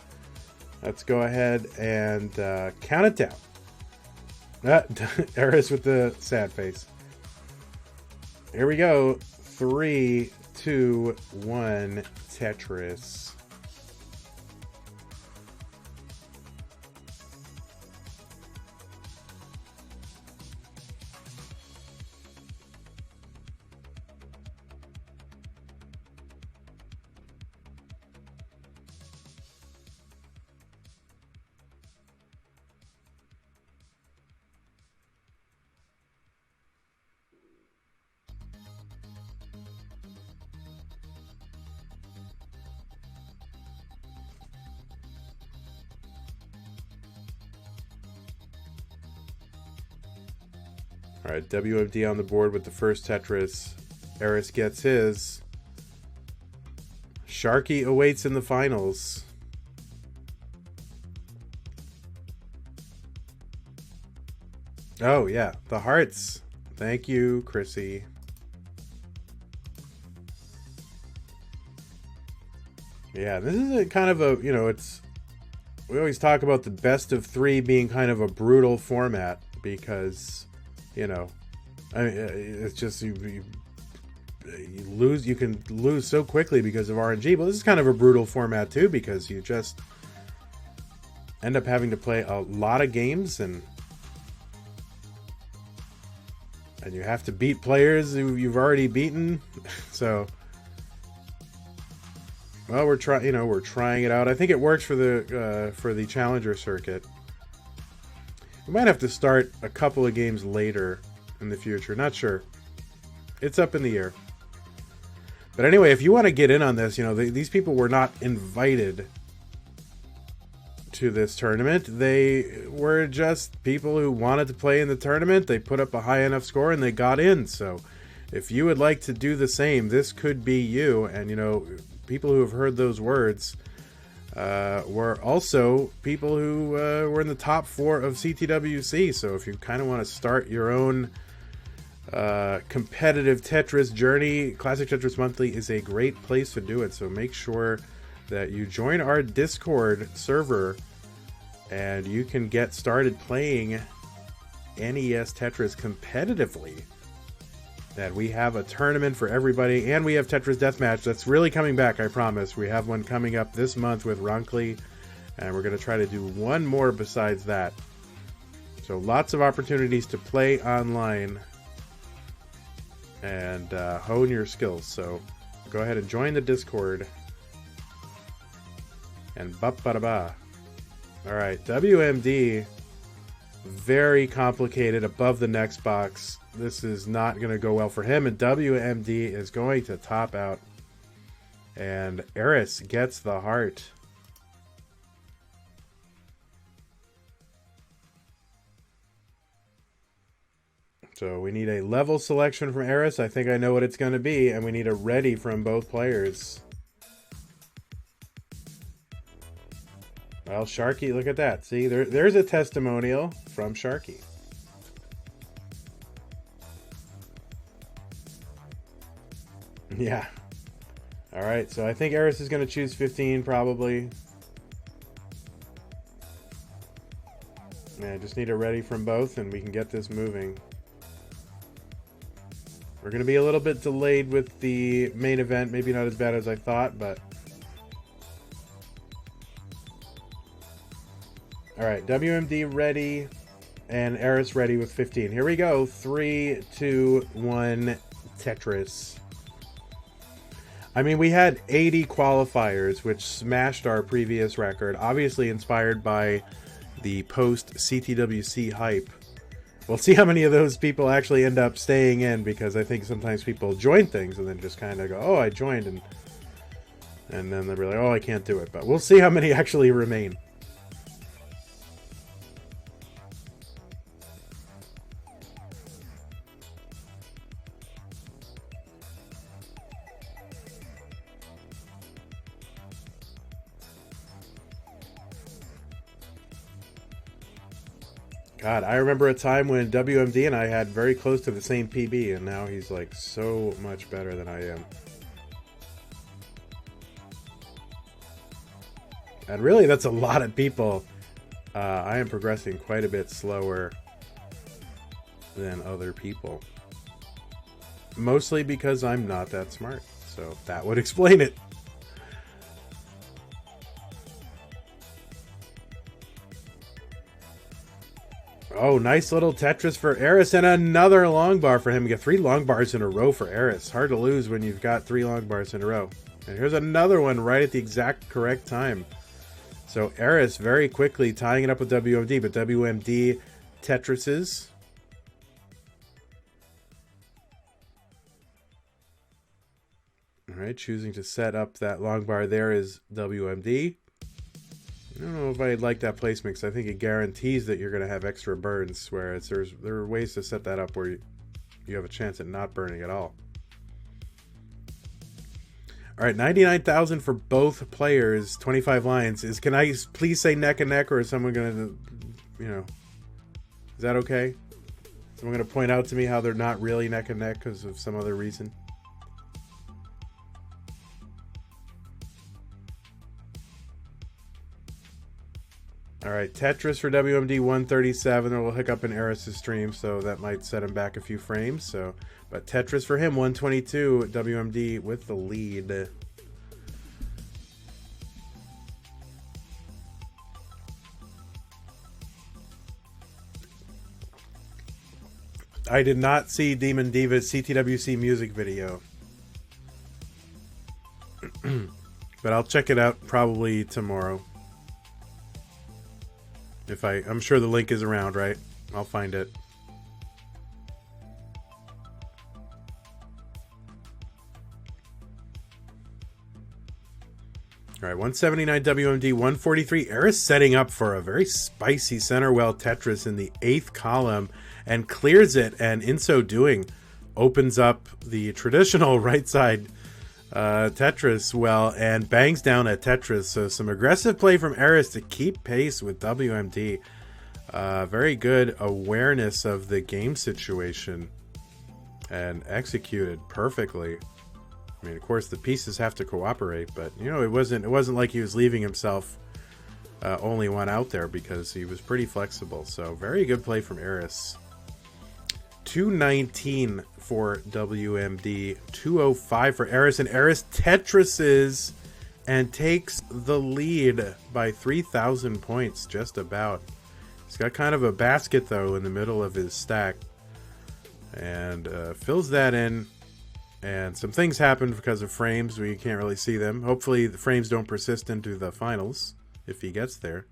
let's go ahead and count it down. Eris with the sad face. Here we go. 3, 2, 1. Tetris. All right, WMD on the board with the first Tetris. Eris gets his. Sharky awaits in the finals. Oh, yeah, the hearts. Thank you, Chrissy. Yeah, this is a kind of a, you know, we always talk about the best of 3 being kind of a brutal format because, you know, I mean, it's just you can lose so quickly because of RNG. But this is kind of a brutal format too because you just end up having to play a lot of games and you have to beat players who you've already beaten. So, well, we're trying it out. I think it works for the challenger circuit. We might have to start a couple of games later in the future. Not sure. It's up in the air. But anyway, if you want to get in on this, you know, these people were not invited to this tournament. They were just people who wanted to play in the tournament. They put up a high enough score and they got in. So if you would like to do the same, this could be you. And, you know, people who have heard those words were also people who were in the top 4 of CTWC. So if you kind of want to start your own competitive Tetris journey, Classic Tetris Monthly is a great place to do it. So make sure that you join our Discord server and you can get started playing NES Tetris competitively. And we have a tournament for everybody, and we have Tetris Deathmatch. That's really coming back, I promise. We have one coming up this month with Ronkly, and we're going to try to do one more besides that. So lots of opportunities to play online and hone your skills. So go ahead and join the Discord. And ba-ba-da-ba. Alright, WMD. Very complicated above the next box. This is not going to go well for him, and WMD is going to top out. And Eris gets the heart. So we need a level selection from Eris. I think I know what it's going to be, and we need a ready from both players. Well, Sharky, look at that. See, there's a testimonial from Sharky. Yeah. All right, so I think Eris is going to choose 15 probably. Yeah, I just need a ready from both, and we can get this moving. We're going to be a little bit delayed with the main event. Maybe not as bad as I thought, but... Alright, WMD ready, and Eris ready with 15. Here we go. 3, 2, 1, Tetris. I mean, we had 80 qualifiers, which smashed our previous record. Obviously inspired by the post-CTWC hype. We'll see how many of those people actually end up staying in, because I think sometimes people join things and then just kind of go, oh, I joined, and then they're like, oh, I can't do it. But we'll see how many actually remain. God, I remember a time when WMD and I had very close to the same PB, and now he's like so much better than I am. And really, that's a lot of people. I am progressing quite a bit slower than other people. Mostly because I'm not that smart. So that would explain it. Oh, nice little Tetris for Eris, and another long bar for him. We get 3 long bars in a row for Eris. Hard to lose when you've got 3 long bars in a row. And here's another one right at the exact correct time. So Eris very quickly tying it up with WMD, but WMD Tetrises. All right, choosing to set up that long bar there is WMD. I don't know if I'd like that placement, because I think it guarantees that you're going to have extra burns, whereas there are ways to set that up where you have a chance at not burning at all. All right, 99,000 for both players, 25 lines. Can I please say neck and neck, or is someone going to, you know, is that okay? Someone going to point out to me how they're not really neck and neck because of some other reason? All right, Tetris for WMD 137. We'll hook up an Eris' stream, so that might set him back a few frames. So, but Tetris for him 122. WMD with the lead. I did not see Demon Diva's CTWC music video, but I'll check it out probably tomorrow. I'm sure the link is around, right? I'll find it. All right, 179 WMD, 143. Eris setting up for a very spicy center well Tetris in the 8th column and clears it, and in so doing opens up the traditional right side Tetris well and bangs down at Tetris. So some aggressive play from Eris to keep pace with WMD. Very good awareness of the game situation and executed perfectly. I mean, of course, the pieces have to cooperate, but you know, it wasn't like he was leaving himself only one out there because he was pretty flexible. So very good play from Eris. 219 for WMD, 205 for Eris, and Eris Tetrises and takes the lead by 3,000 points, just about. He's got kind of a basket, though, in the middle of his stack, and fills that in, and some things happen because of frames. We can't really see them. Hopefully the frames don't persist into the finals if he gets there.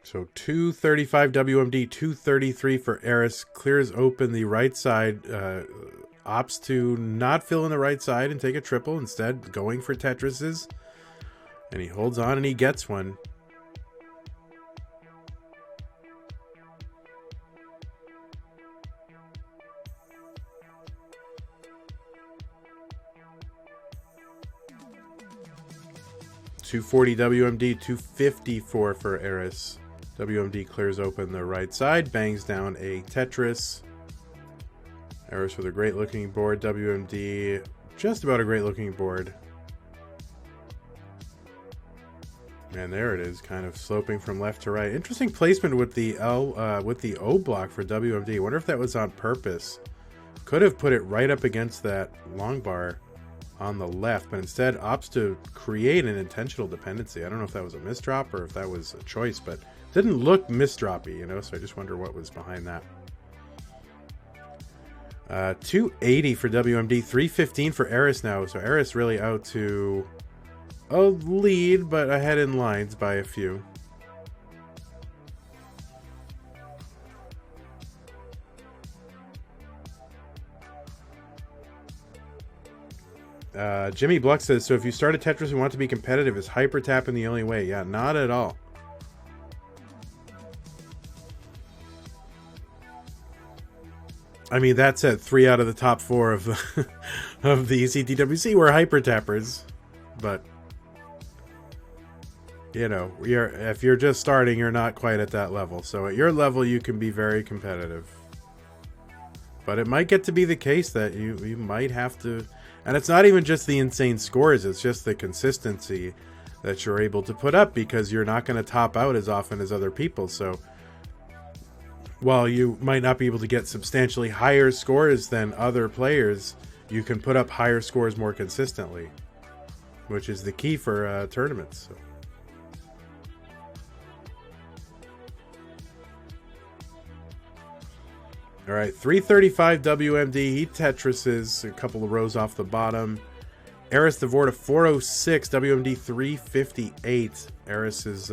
So 235 WMD, 233 for Eris. Clears open the right side. Opts to not fill in the right side and take a triple. Instead, going for Tetrises. And he holds on and he gets one. $240 WMD, $254 for Eris. WMD clears open the right side, bangs down a Tetris. Eris with a great looking board. WMD just about a great looking board. And there it is, kind of sloping from left to right. Interesting placement with the O block for WMD. Wonder if that was on purpose. Could have put it right up against that long bar on the left, but instead opts to create an intentional dependency. I don't know if that was a misdrop or if that was a choice, but didn't look misdroppy, you know, so I just wonder what was behind that. 280 for WMD, 315 for Eris now. So Eris really out to a lead, but ahead in lines by a few. Jimmy Bluck says, so if you start a Tetris and want to be competitive, is hyper tapping the only way? Yeah, not at all. I mean, that said, 3 out of the top 4 of the of the CTWC were hyper tappers, but you know, if you're just starting, you're not quite at that level. So at your level, you can be very competitive, but it might get to be the case that you might have to. And it's not even just the insane scores, it's just the consistency that you're able to put up, because you're not going to top out as often as other people. So while you might not be able to get substantially higher scores than other players, you can put up higher scores more consistently, which is the key for tournaments. So. All right, 335 WMD. He Tetrises a couple of rows off the bottom. Eris the Vorta 406 WMD 358. Eris is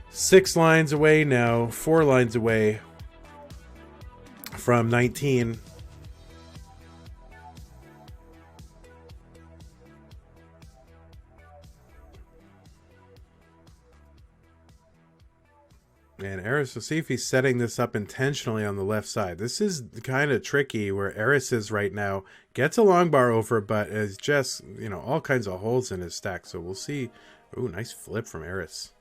6 lines away now, 4 lines away from 19. And Eris, we'll see if he's setting this up intentionally on the left side. This is kind of tricky where Eris is right now. Gets a long bar over, but is just, you know, all kinds of holes in his stack. So we'll see. Ooh, nice flip from Eris.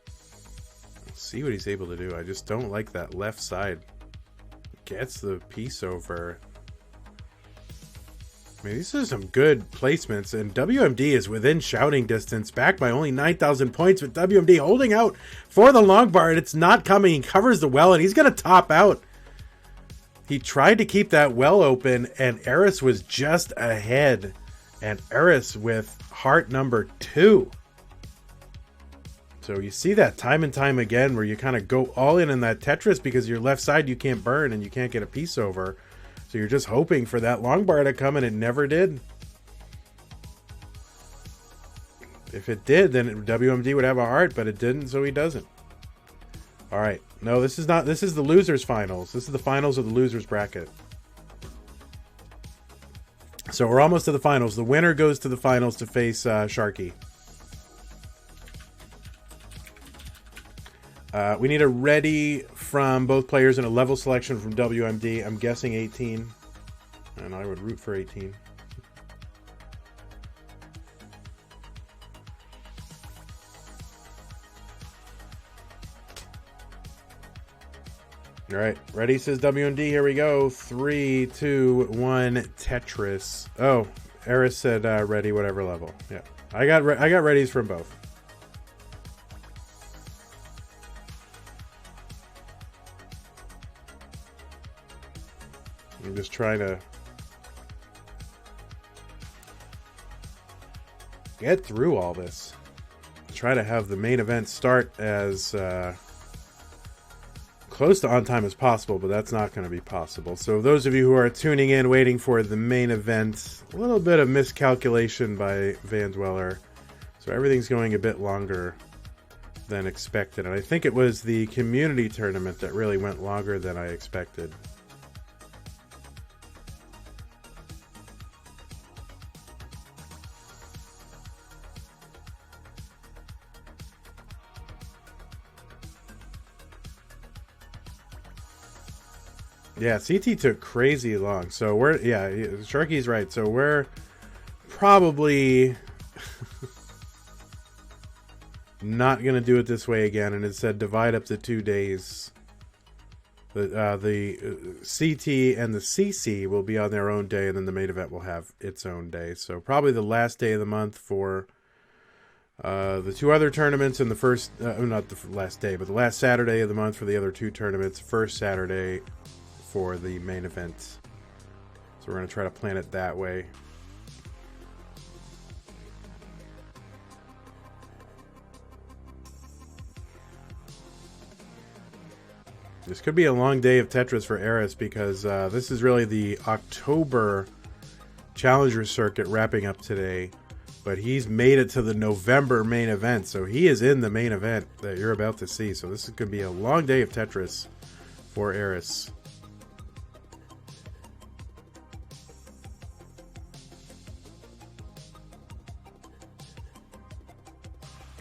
We'll see what he's able to do. I just don't like that left side. Gets the piece over. I mean, these are some good placements, and WMD is within shouting distance, back by only 9,000 points, with WMD holding out for the long bar, and it's not coming. He covers the well, and he's going to top out. He tried to keep that well open, and Eris was just ahead, and Eris with heart number 2. So you see that time and time again where you kind of go all in that Tetris because your left side you can't burn and you can't get a piece over. So you're just hoping for that long bar to come, and it never did. If it did, then WMD would have a heart, but it didn't, so he doesn't. All right. No, this is not. This is the losers finals. This is the finals of the losers bracket. So we're almost to the finals. The winner goes to the finals to face Sharky. We need a ready from both players and a level selection from WMD. I'm guessing 18. And I would root for 18. All right, ready, says WMD. Here we go. 3, 2, 1, Tetris. Oh, Eris said ready, whatever level. Yeah, I got readies from both. I'm just trying to get through all this. Try to have the main event start as close to on time as possible, but that's not going to be possible. So those of you who are tuning in waiting for the main event, a little bit of miscalculation by Vandweller. So everything's going a bit longer than expected. And I think it was the community tournament that really went longer than I expected. Yeah, CT took crazy long. So we're, yeah, Sharky's right. So we're probably not going to do it this way again. And it said divide up to 2 days. The CT and the CC will be on their own day, and then the main event will have its own day. So probably the last day of the month for the two other tournaments, and the first, not the last day, but the last Saturday of the month for the other two tournaments, first Saturday for the main event. So we're going to try to plan it that way. This could be a long day of Tetris for Eris, because this is really the October Challenger Circuit wrapping up today. But he's made it to the November main event, so he is in the main event that you're about to see. So this is going to be a long day of Tetris for Eris.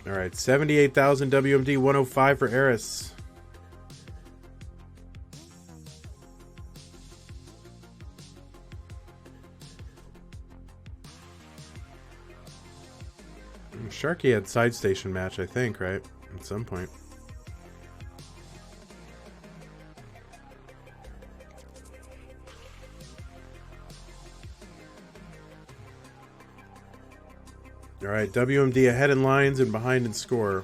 All right, 78,000 WMD, 105 for Eris. Sharky had side station match, I think, right? At some point. All right, WMD ahead in lines and behind in score.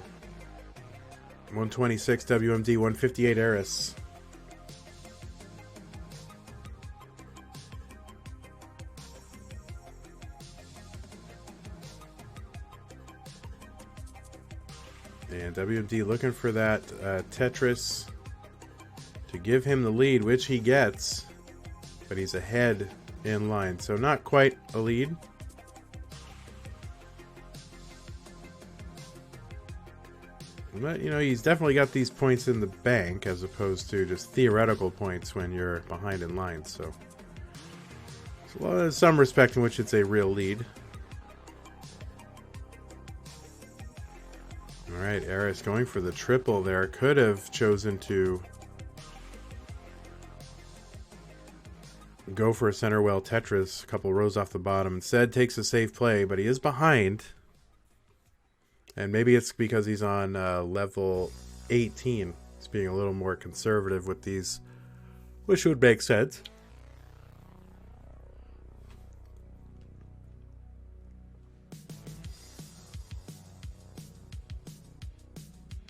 126 WMD, 158 Eris. And WMD looking for that Tetris to give him the lead, which he gets, but he's ahead in line. So not quite a lead. But, you know, he's definitely got these points in the bank as opposed to just theoretical points when you're behind in line. So there's some respect in which it's a real lead. All right, Eris going for the triple there. Could have chosen to go for a center well Tetris, a couple rows off the bottom. Instead takes a safe play, but he is behind. And maybe it's because he's on level 18. He's being a little more conservative with these, which would make sense.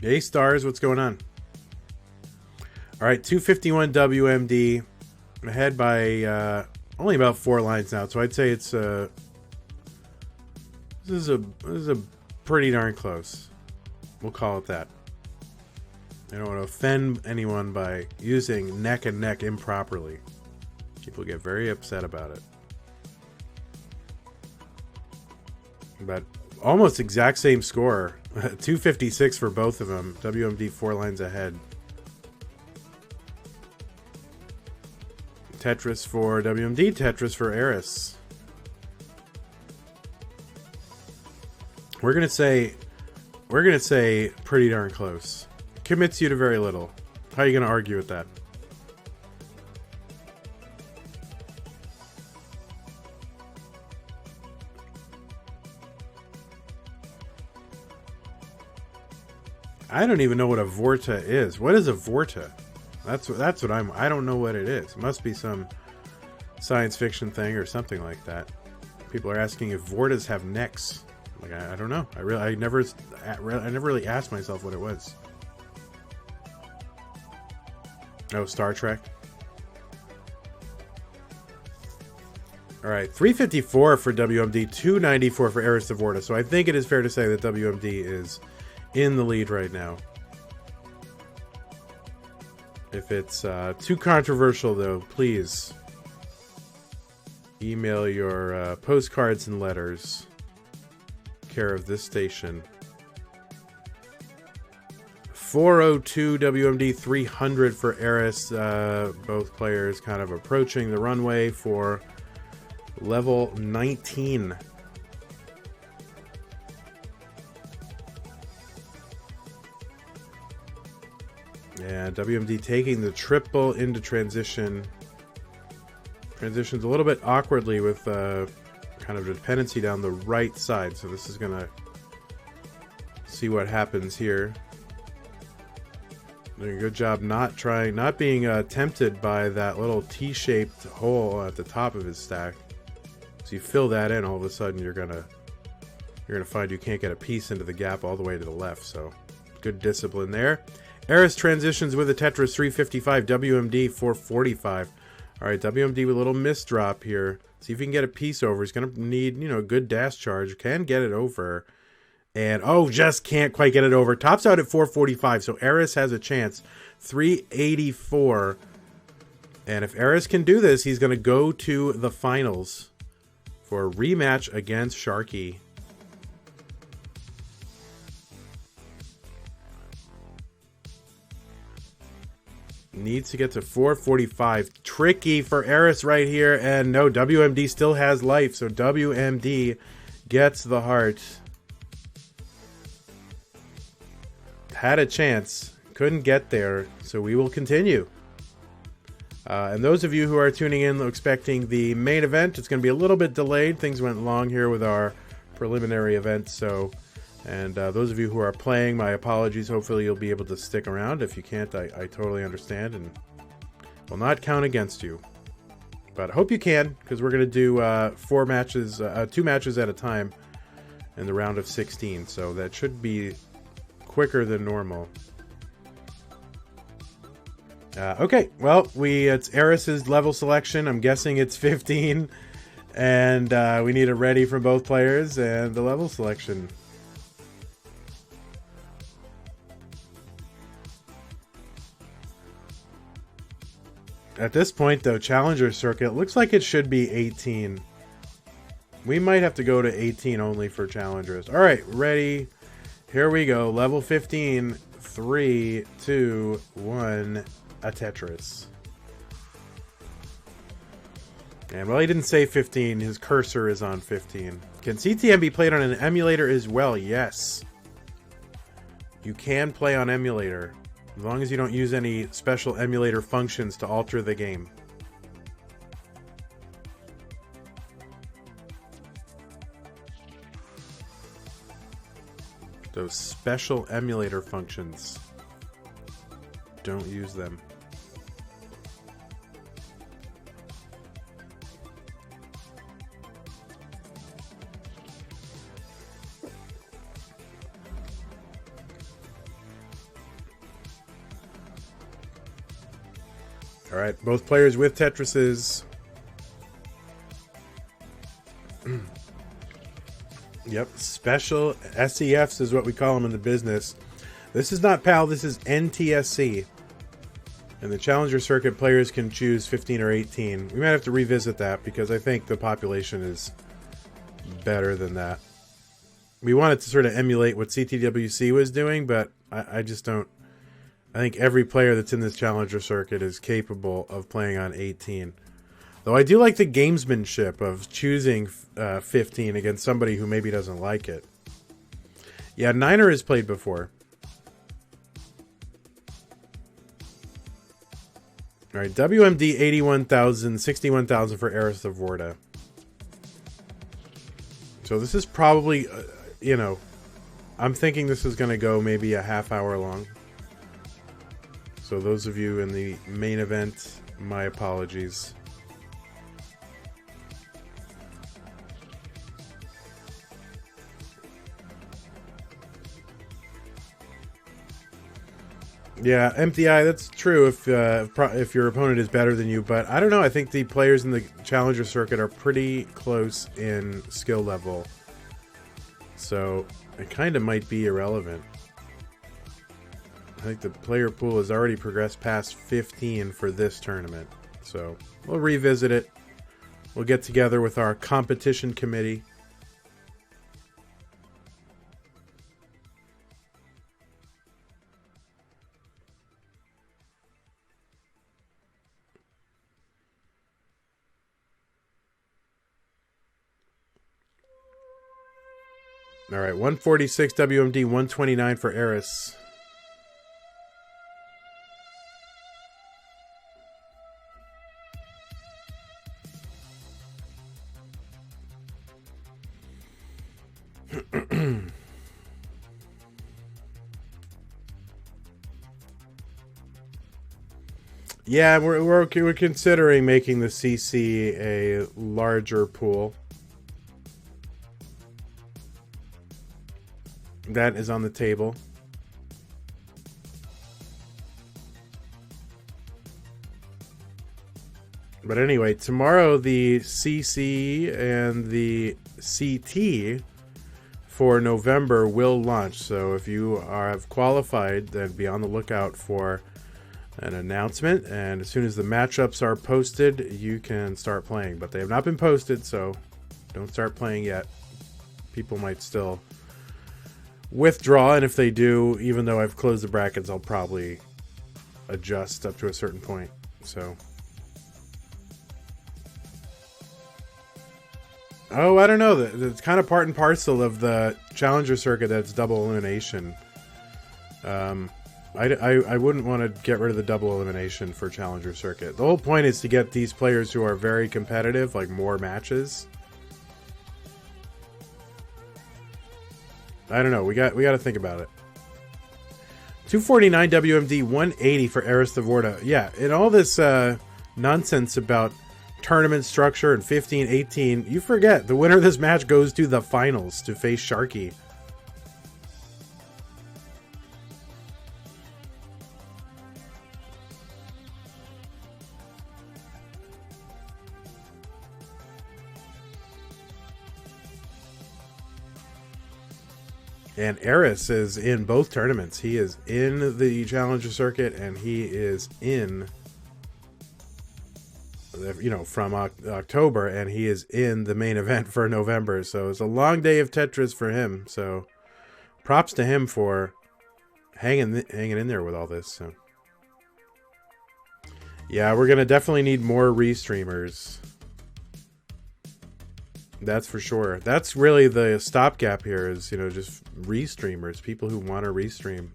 Yay, stars, what's going on? All right, 251 WMD, ahead by only about 4 lines now. So I'd say it's this is a pretty darn close. We'll call it that. I don't want to offend anyone by using neck and neck improperly. People get very upset about it. But almost exact same score. 256 for both of them. WMD 4 lines ahead. Tetris for WMD, Tetris for Eris. We're gonna say pretty darn close. Commits you to very little. How are you gonna argue with that? I don't even know what a Vorta is. What is a Vorta? That's what I don't know what it is. It must be some science fiction thing or something like that. People are asking if Vortas have necks. Like I don't know. I never really asked myself what it was. Oh, Star Trek. All right, 354 for WMD, 294 for Eris Vorta. So I think it is fair to say that WMD is in the lead right now. If it's too controversial, though, please email your postcards and letters, care of this station. 402 WMD, 300 for Eris. Both players kind of approaching the runway for level 19. Yeah, WMD taking the triple into transition. Transitions a little bit awkwardly with kind of dependency down the right side. So this is going to see what happens here. Doing a good job not being tempted by that little T-shaped hole at the top of his stack. So you fill that in, all of a sudden you're gonna find you can't get a piece into the gap all the way to the left. So good discipline there. Eris transitions with a Tetris 355, WMD 445. All right, WMD with a little misdrop here. See if he can get a piece over. He's gonna need, a good dash charge. Can get it over. And, just can't quite get it over. Tops out at 445, so Eris has a chance. 384. And if Eris can do this, he's going to go to the finals for a rematch against Sharky. Needs to get to 445. Tricky for Eris right here. And no, WMD still has life, so WMD gets the heart. Had a chance, couldn't get there, so we will continue. And those of you who are tuning in expecting the main event, it's going to be a little bit delayed. Things went long here with our preliminary event, and those of you who are playing, my apologies. Hopefully you'll be able to stick around. If you can't, I totally understand and will not count against you. But I hope you can, because we're going to do 2 matches at a time in the round of 16, so that should be quicker than normal. Okay, well, it's Eris's level selection. I'm guessing it's 15, and we need a ready from both players and the level selection. At this point, though, Challenger Circuit looks like it should be 18. We might have to go to 18 only for Challengers. All right, ready. Here we go. Level 15. 3, 2, 1. A Tetris. And while he didn't say 15, his cursor is on 15. Can CTM be played on an emulator as well? Yes. You can play on emulator, as long as you don't use any special emulator functions to alter the game. Those special emulator functions. Don't use them. All right, both players with Tetrises. Yep, special SEFs is what we call them in the business. This is not PAL, this is NTSC. And the Challenger Circuit players can choose 15 or 18. We might have to revisit that because I think the population is better than that. We wanted to sort of emulate what CTWC was doing, but I just don't. I think every player that's in this Challenger Circuit is capable of playing on 18. Though I do like the gamesmanship of choosing 15 against somebody who maybe doesn't like it. Yeah, Niner has played before. All right, WMD 81,000, 61,000 for Eris of Vorta. So this is probably, I'm thinking this is going to go maybe a half hour long. So those of you in the main event, my apologies. Yeah, empty eye, that's true if your opponent is better than you, but I don't know. I think the players in the Challenger circuit are pretty close in skill level. So it kind of might be irrelevant. I think the player pool has already progressed past 15 for this tournament. So we'll revisit it. We'll get together with our competition committee. All right, 146 WMD, 129 for Eris. Yeah, we're considering making the CC a larger pool. That is on the table. But anyway, tomorrow the CC and the CT for November will launch. So if you have qualified, then be on the lookout for an announcement. And as soon as the matchups are posted, you can start playing. But they have not been posted, so don't start playing yet. People might still withdraw, and if they do, even though I've closed the brackets, I'll probably adjust up to a certain point. So, oh, I don't know. It's kind of part and parcel of the Challenger circuit that's double elimination. I wouldn't want to get rid of the double elimination for Challenger circuit. The whole point is to get these players who are very competitive, like more matches. I don't know. We got to think about it. 249 WMD, 180 for Eris Thevorda. Yeah, and all this nonsense about tournament structure and 15-18, you forget the winner of this match goes to the finals to face Sharky. And Eris is in both tournaments. He is in the Challenger circuit, and he is in, from October, and he is in the main event for November. So it's a long day of Tetris for him. So props to him for hanging in there with all this. So yeah, we're gonna definitely need more restreamers. That's for sure. That's really the stopgap here is, just restreamers, people who want to restream.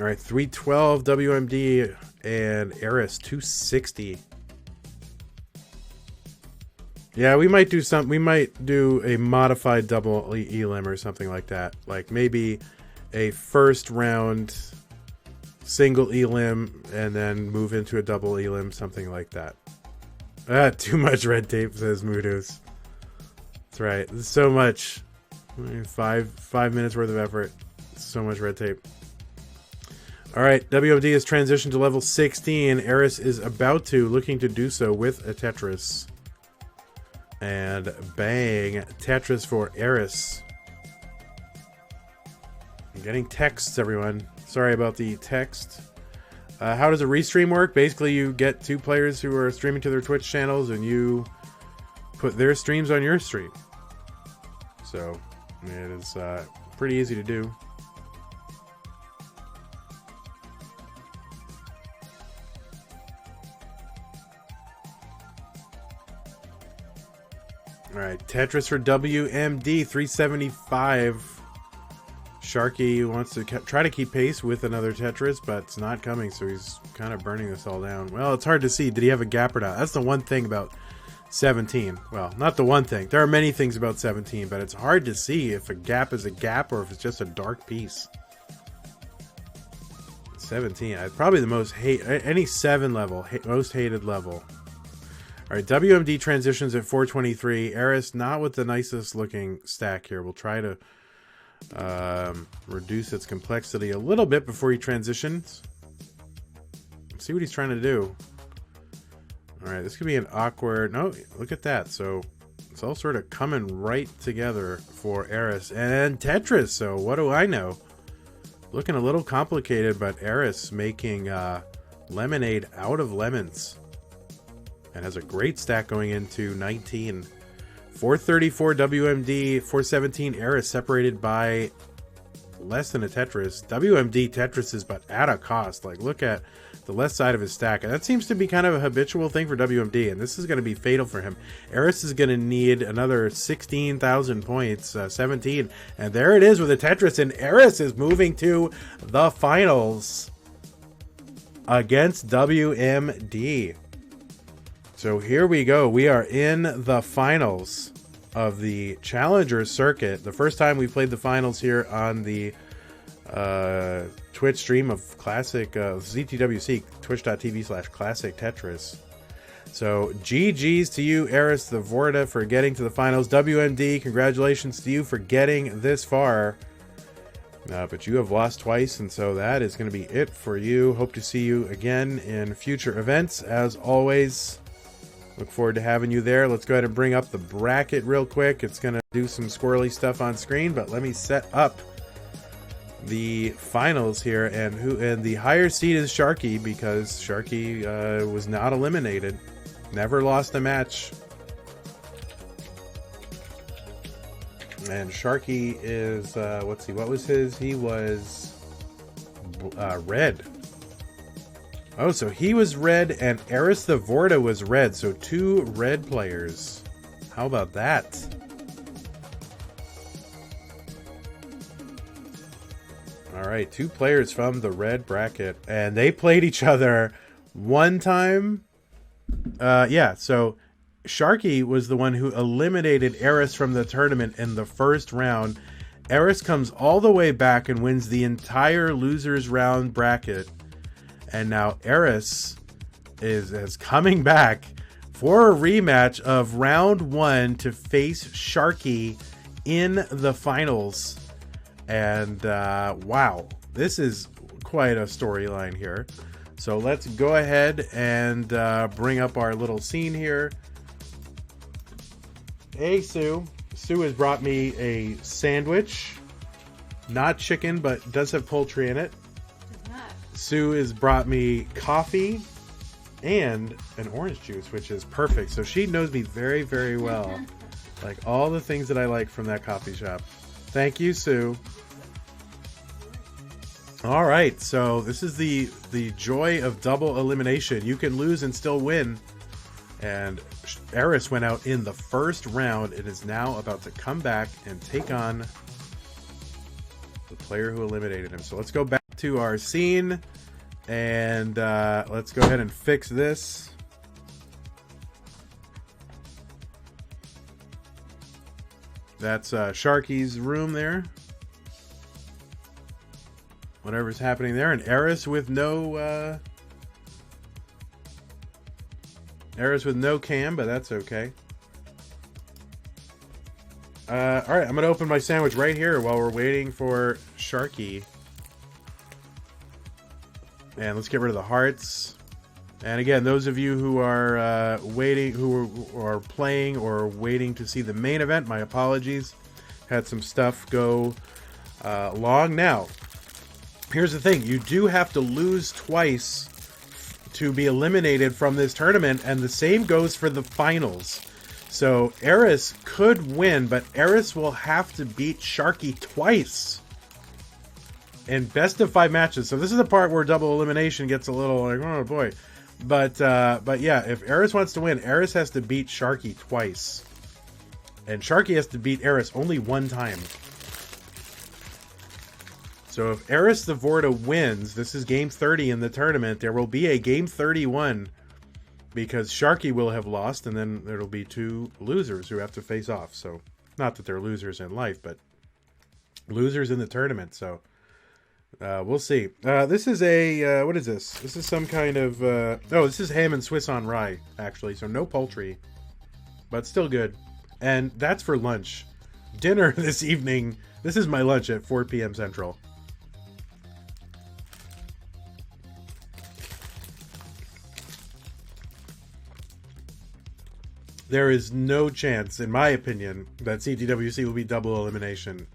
All right, 312 WMD and Eris 260. Yeah, we might do a modified double elim or something like that. Like maybe a first round single elim and then move into a double elim, something like that. Too much red tape, says Moodos. That's right. There's so much. Five minutes worth of effort. So much red tape. All right, WMD has transitioned to level 16. Eris is looking to do so with a Tetris. And bang, Tetris for Eris. I'm getting texts, everyone. Sorry about the text. How does a restream work? Basically, you get two players who are streaming to their Twitch channels, and you put their streams on your stream. So it is pretty easy to do. All right, Tetris for WMD 375. Sharky wants to try to keep pace with another Tetris, but it's not coming, so he's kind of burning this all down. Well, it's hard to see. Did he have a gap or not? That's the one thing about 17. Well, not the one thing. There are many things about 17, but it's hard to see if a gap is a gap or if it's just a dark piece. 17. Probably the most any 7 level, most hated level. All right, WMD transitions at 423. Eris not with the nicest looking stack here. We'll try to reduce its complexity a little bit before he transitions. See what he's trying to do. All right, this could be an awkward... No, look at that. So it's all sort of coming right together for Eris and Tetris. So what do I know? Looking a little complicated, but Eris making lemonade out of lemons. And has a great stack going into 19. 434 WMD, 417 Eris separated by less than a Tetris. WMD Tetris is but at a cost. Like, look at the left side of his stack. And that seems to be kind of a habitual thing for WMD. And this is going to be fatal for him. Eris is going to need another 16,000 points. 17. And there it is with a Tetris. And Eris is moving to the finals against WMD. So here we go. We are in the finals of the Challenger Circuit. The first time we played the finals here on the Twitch stream of Classic ZTWC, twitch.tv/Classic Tetris. So GG's to you, Eris the Vorta, for getting to the finals. WMD, congratulations to you for getting this far. But you have lost twice, and so that is going to be it for you. Hope to see you again in future events. As always, look forward to having you there. Let's go ahead and bring up the bracket real quick. It's going to do some squirrely stuff on screen, but let me set up the finals here. And the higher seed is Sharky, because Sharky was not eliminated. Never lost a match. And Sharky is, let's see, what was his? He was red. Oh, so he was red, and Eris the Vorta was red. So 2 red players. How about that? All right, 2 players from the red bracket, and they played each other one time. Yeah, so Sharky was the one who eliminated Eris from the tournament in the first round. Eris comes all the way back and wins the entire losers round bracket. And now Eris is coming back for a rematch of round 1 to face Sharky in the finals. And wow, this is quite a storyline here. So let's go ahead and bring up our little scene here. Hey, Sue. Sue has brought me a sandwich. Not chicken, but does have poultry in it. Sue has brought me coffee and an orange juice, which is perfect. So she knows me very, very well. Like all the things that I like from that coffee shop. Thank you, Sue. All right, so this is the joy of double elimination. You can lose and still win. And Eris went out in the first round. It is now about to come back and take on the player who eliminated him. So let's go back to our scene, and let's go ahead and fix this. That's Sharky's room there. Whatever's happening there, and Eris with no cam, but that's okay. All right, I'm gonna open my sandwich right here while we're waiting for Sharky. And let's get rid of the hearts. And again, those of you who are waiting, who are playing or waiting to see the main event, my apologies. Had some stuff go long. Now, here's the thing. You do have to lose twice to be eliminated from this tournament, and the same goes for the finals. So Eris could win, but Eris will have to beat Sharky twice in best of 5 matches. So this is the part where double elimination gets a little like, oh boy. But yeah, if Eris wants to win, Eris has to beat Sharky twice. And Sharky has to beat Eris only one time. So if Eris the Vorta wins, this is game 30 in the tournament, there will be a game 31 because Sharky will have lost, and then there'll be two losers who have to face off. So, not that they're losers in life, but losers in the tournament. So, we'll see. This is a, what is this? This is some kind of, oh, this is ham and Swiss on rye, actually. So, no poultry, but still good. And that's for lunch. Dinner this evening. This is my lunch at 4 p.m. Central. There is no chance, in my opinion, that CTWC will be double elimination.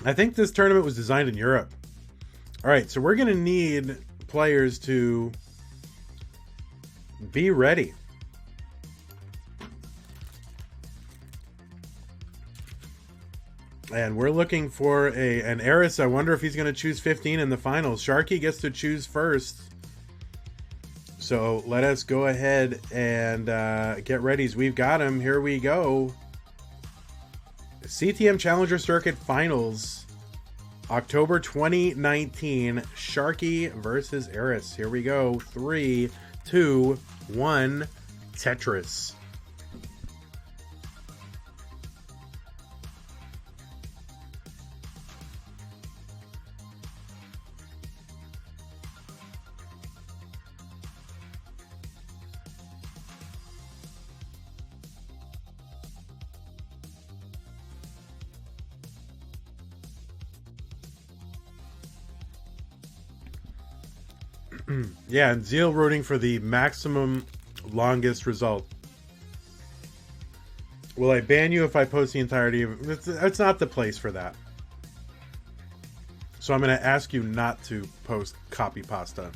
I think this tournament was designed in Europe. All right, so we're going to need players to be ready. And we're looking for an Eris. I wonder if he's going to choose 15 in the finals. Sharky gets to choose first. So let us go ahead and get ready. We've got him. Here we go. CTM Challenger Circuit Finals. October 2019. Sharky versus Eris. Here we go. 3, 2, 1. Tetris. Yeah, and Zeal rooting for the maximum longest result. Will I ban you if I post the entirety of it? It's not the place for that. So I'm going to ask you not to post copy pasta.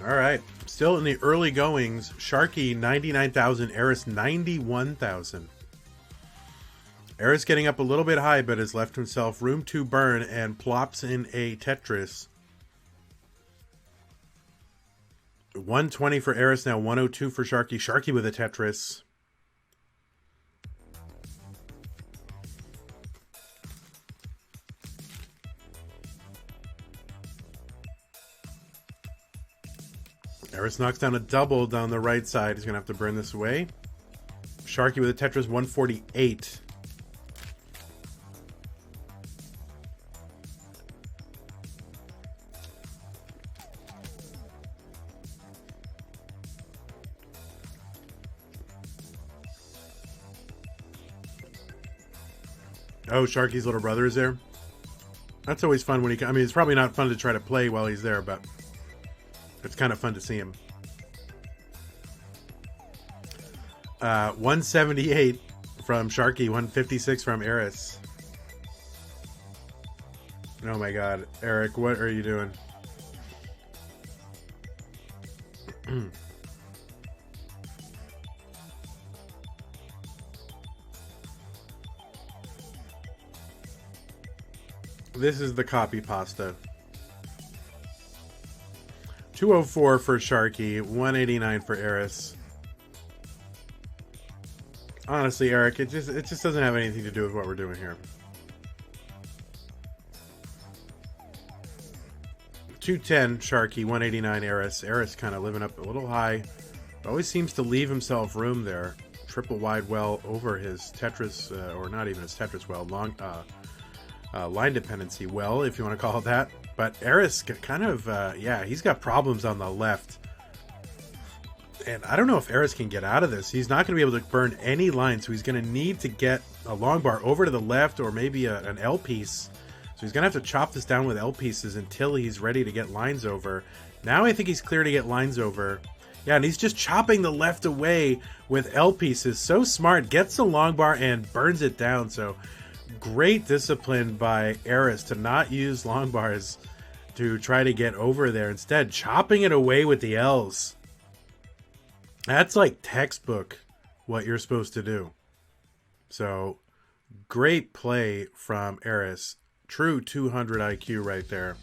All right, still in the early goings. Sharky 99,000, Eris 91,000. Eris getting up a little bit high, but has left himself room to burn and plops in a Tetris. 120 for Eris now, 102 for Sharky. Sharky with a Tetris. Eris knocks down a double down the right side. He's going to have to burn this away. Sharky with a Tetris, 148. Oh, Sharky's little brother is there. That's always fun when he... I mean, it's probably not fun to try to play while he's there, but... it's kind of fun to see him. 178 from Sharky, 156 from Eris. Oh my god. Eric, what are you doing? This is the copy pasta. 204 for Sharky, 189 for Eris. Honestly, Eric, it just doesn't have anything to do with what we're doing here. 210 Sharky, 189 Eris. Eris kind of living up a little high. Always seems to leave himself room there. Triple wide well over his Tetris, or not even his Tetris well, long line dependency well, if you want to call it that. But Eris kind of, yeah, he's got problems on the left. And I don't know if Eris can get out of this. He's not going to be able to burn any line, so he's going to need to get a long bar over to the left or maybe an L piece. So he's going to have to chop this down with L pieces until he's ready to get lines over. Now I think he's clear to get lines over. Yeah, and he's just chopping the left away with L pieces. So smart. Gets the long bar and burns it down. So great discipline by Eris to not use long bars to try to get over there. Instead, chopping it away with the L's. That's like textbook what you're supposed to do. So great play from Eris. True 200 IQ right there.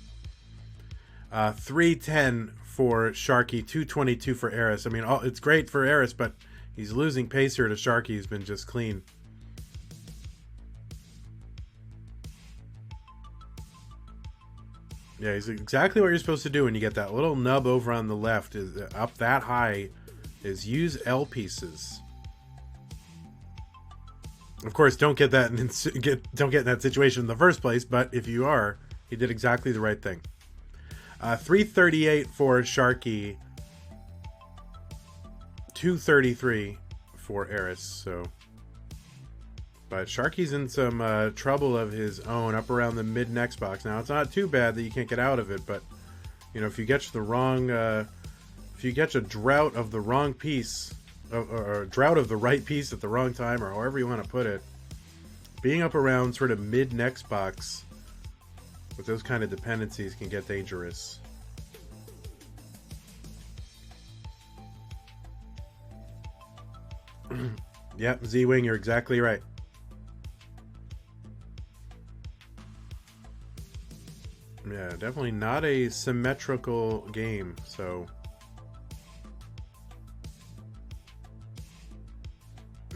310 for Sharky, 222 for Eris. I mean, it's great for Eris, but he's losing pace here to Sharky. He's been just clean. Yeah, he's exactly what you're supposed to do when you get that little nub over on the left. Is up that high, is use L pieces. Of course, don't get that don't get in that situation in the first place. But if you are, he did exactly the right thing. 338 for Sharky, 233 for Eris. So, but Sharky's in some trouble of his own up around the mid next box. Now it's not too bad that you can't get out of it, but you know, if you get the wrong, if you get a drought of the wrong piece, or a drought of the right piece at the wrong time, or however you want to put it, being up around sort of mid next box with those kind of dependencies can get dangerous. Yep, Z-Wing, you're exactly right. Yeah, definitely not a symmetrical game, so...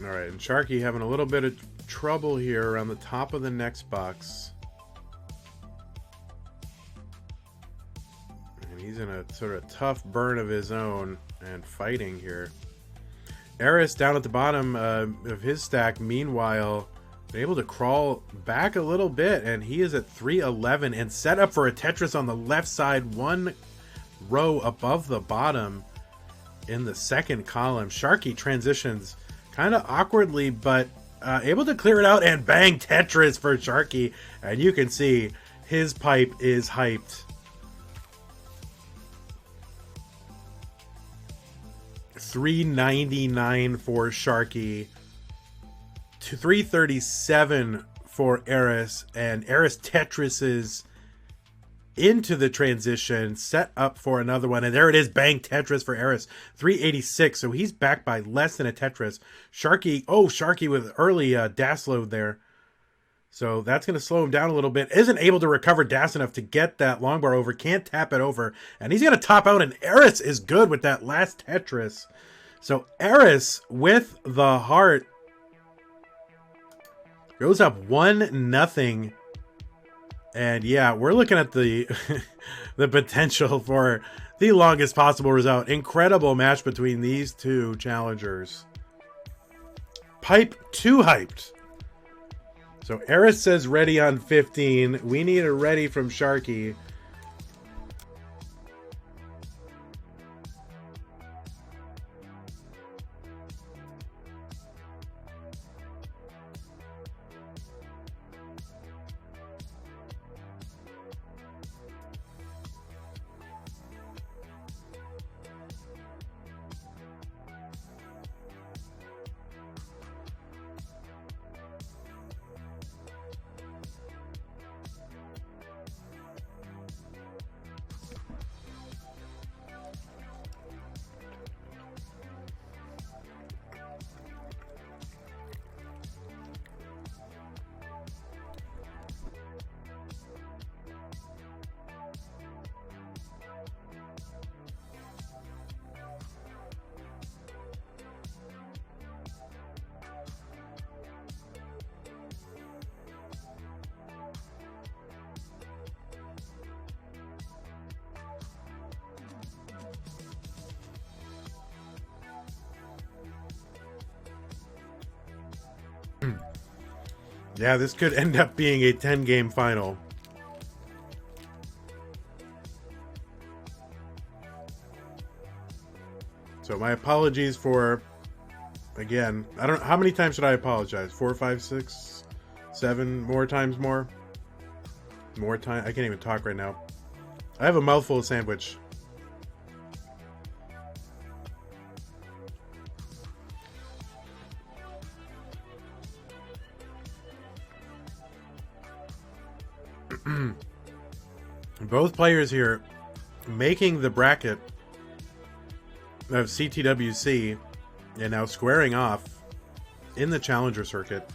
Alright, and Sharky having a little bit of trouble here around the top of the next box. And he's in a sort of tough burn of his own and fighting here. Eris down at the bottom of his stack, meanwhile, been able to crawl back a little bit, and he is at 311 and set up for a Tetris on the left side, one row above the bottom in the second column. Sharky transitions kind of awkwardly, but able to clear it out and bang Tetris for Sharky, and you can see his pipe is hyped. 399 for Sharky, 337 for Eris, and Eris Tetrises into the transition, set up for another one, and there it is, bang Tetris for Eris, 386, so he's back by less than a Tetris. Sharky, Sharky with early DAS load there, so that's going to slow him down a little bit. Isn't able to recover DAS enough to get that long bar over, can't tap it over, and he's going to top out, and Eris is good with that last Tetris. So Eris with the heart goes up 1-0. And yeah, we're looking at the the potential for the longest possible result. Incredible match between these two challengers. Pipe too hyped. So Eris says ready on 15. We need a ready from Sharky. Yeah, this could end up being a 10-game final. So my apologies for, again, I don't know, how many times should I apologize? 4, 5, 6, 7 more times more? More time? I can't even talk right now. I have a mouthful of sandwich. Both players here making the bracket of CTWC and now squaring off in the Challenger circuit.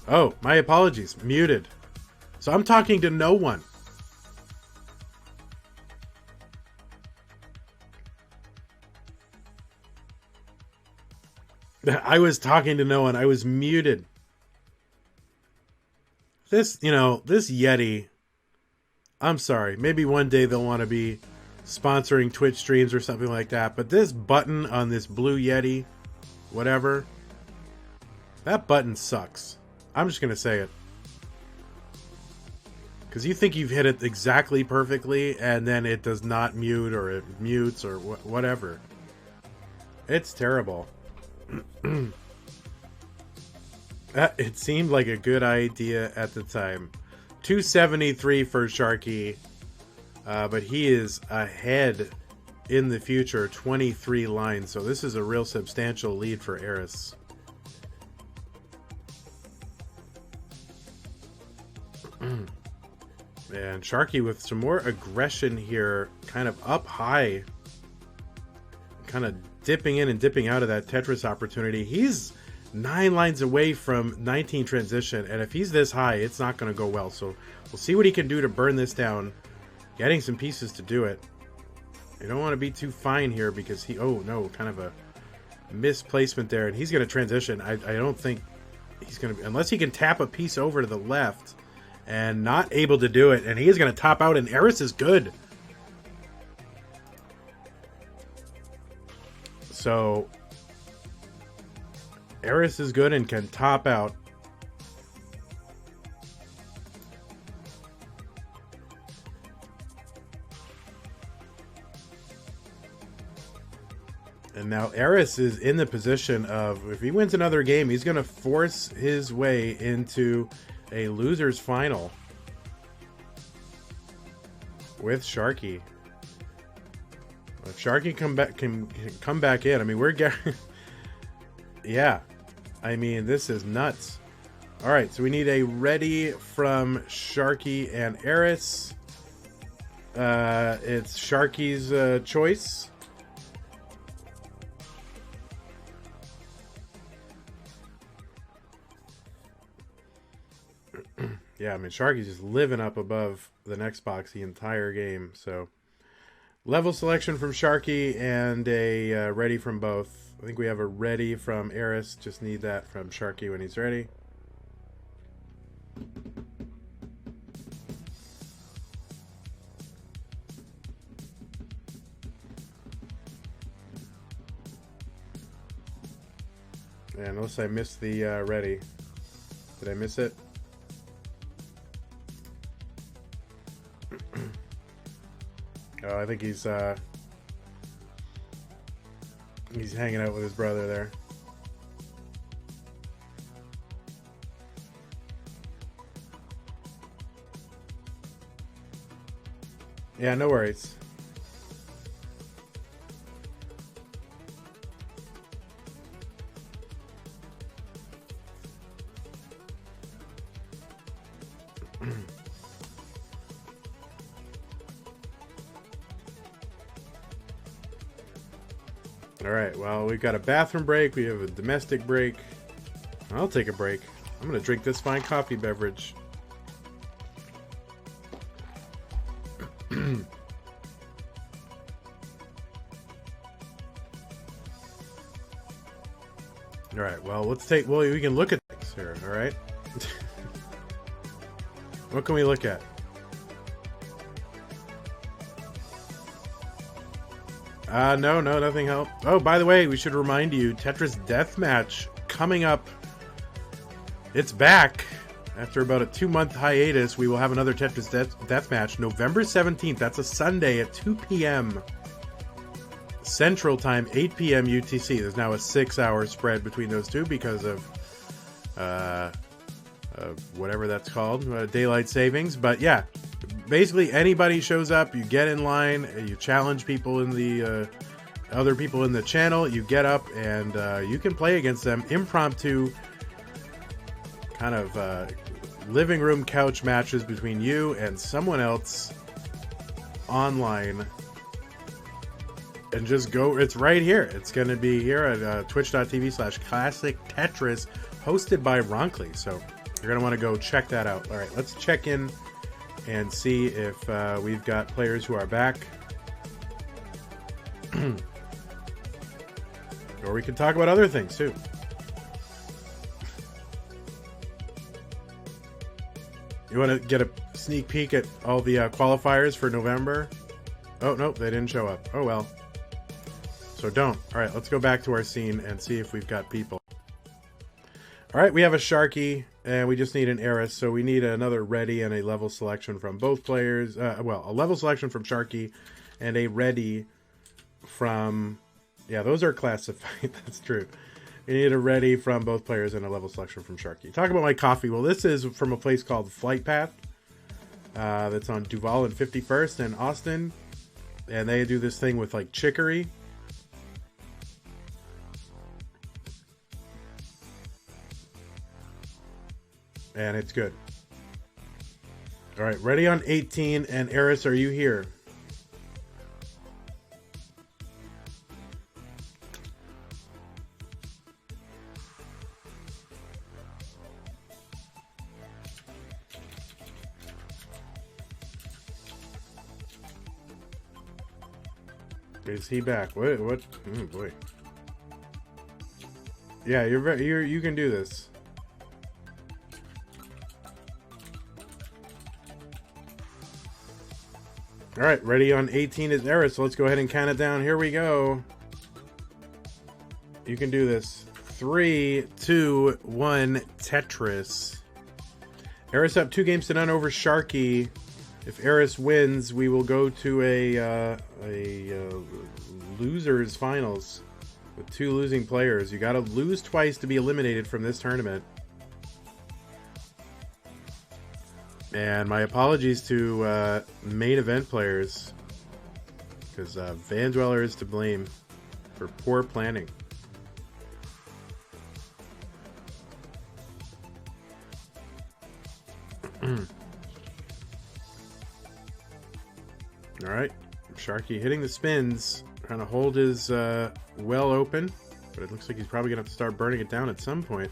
Oh, my apologies. Muted. So I'm talking to no one. I was talking to no one. I was muted. This, this Yeti, I'm sorry. Maybe one day they'll want to be sponsoring Twitch streams or something like that. But this button on this blue Yeti, whatever, that button sucks. I'm just going to say it. Because you think you've hit it exactly perfectly, and then it does not mute, or it mutes, or whatever. It's terrible. It seemed like a good idea at the time. 273 for Sharky. But he is ahead in the future, 23 lines. So this is a real substantial lead for Eris. And Sharky with some more aggression here, kind of up high, kind of dipping in and dipping out of that Tetris opportunity. He's 9 lines away from 19 transition, and if he's this high, it's not going to go well. So we'll see what he can do to burn this down, getting some pieces to do it. You don't want to be too fine here because oh no, kind of a misplacement there, and he's going to transition. I don't think he's going to, unless he can tap a piece over to the left. And not able to do it. And he is going to top out. And Eris is good. So Eris is good and can top out. And now Eris is in the position of, if he wins another game, he's going to force his way into a loser's final with Sharky. If Sharky can come back in, I mean, we're yeah, I mean, this is nuts. All right, so we need a ready from Sharky and Eris. It's Sharky's choice. Yeah, I mean, Sharky's just living up above the next box the entire game. So, level selection from Sharky and a ready from both. I think we have a ready from Eris. Just need that from Sharky when he's ready. And unless I missed the ready. Did I miss it? Oh, I think he's hanging out with his brother there. Yeah, no worries. Alright, well, we've got a bathroom break, we have a domestic break. I'll take a break. I'm gonna drink this fine coffee beverage. Alright, well, we can look at things here, alright? What can we look at? No, nothing helped. Oh, by the way, we should remind you, Tetris Deathmatch coming up. It's back. After about a 2-month hiatus, we will have another Tetris Deathmatch, November 17th. That's a Sunday at 2 p.m. Central Time, 8 p.m. UTC. There's now a 6-hour spread between those two because of whatever that's called, daylight savings. But yeah, basically anybody shows up, you get in line, you challenge people in the other people in the channel, you get up and you can play against them. Impromptu kind of living room couch matches between you and someone else online. And just go, it's right here. It's going to be here at twitch.tv/classic Tetris, hosted by Ronkley. So you're going to want to go check that out. All right, let's check in and see if we've got players who are back. Or we can talk about other things too. You want to get a sneak peek at all the qualifiers for November? Oh, nope, they didn't show up. Oh, well. So don't. All right, let's go back to our scene and see if we've got people. All right, we have a Sharky, and we just need an Eris, so we need another ready and a level selection from both players. Well, a level selection from Sharky and a ready from... Yeah, those are classified. That's true. We need a ready from both players and a level selection from Sharky. Talk about my coffee. Well, this is from a place called Flight Path. That's on Duval and 51st in Austin. And they do this thing with, like, chicory. And it's good. All right, ready on 18. And Eris, are you here? Is he back? What? Oh boy. Yeah, you can do this. All right, ready on 18 is Eris. So let's go ahead and count it down. Here we go. You can do this. 3, 2, 1, Tetris. Eris up 2-0 over Sharky. If Eris wins, we will go to a losers finals. with 2 losing players. You gotta lose twice to be eliminated from this tournament. And my apologies to main event players, because Vandweller is to blame for poor planning. Alright, Sharky hitting the spins, trying to hold his well open, but it looks like he's probably going to have to start burning it down at some point.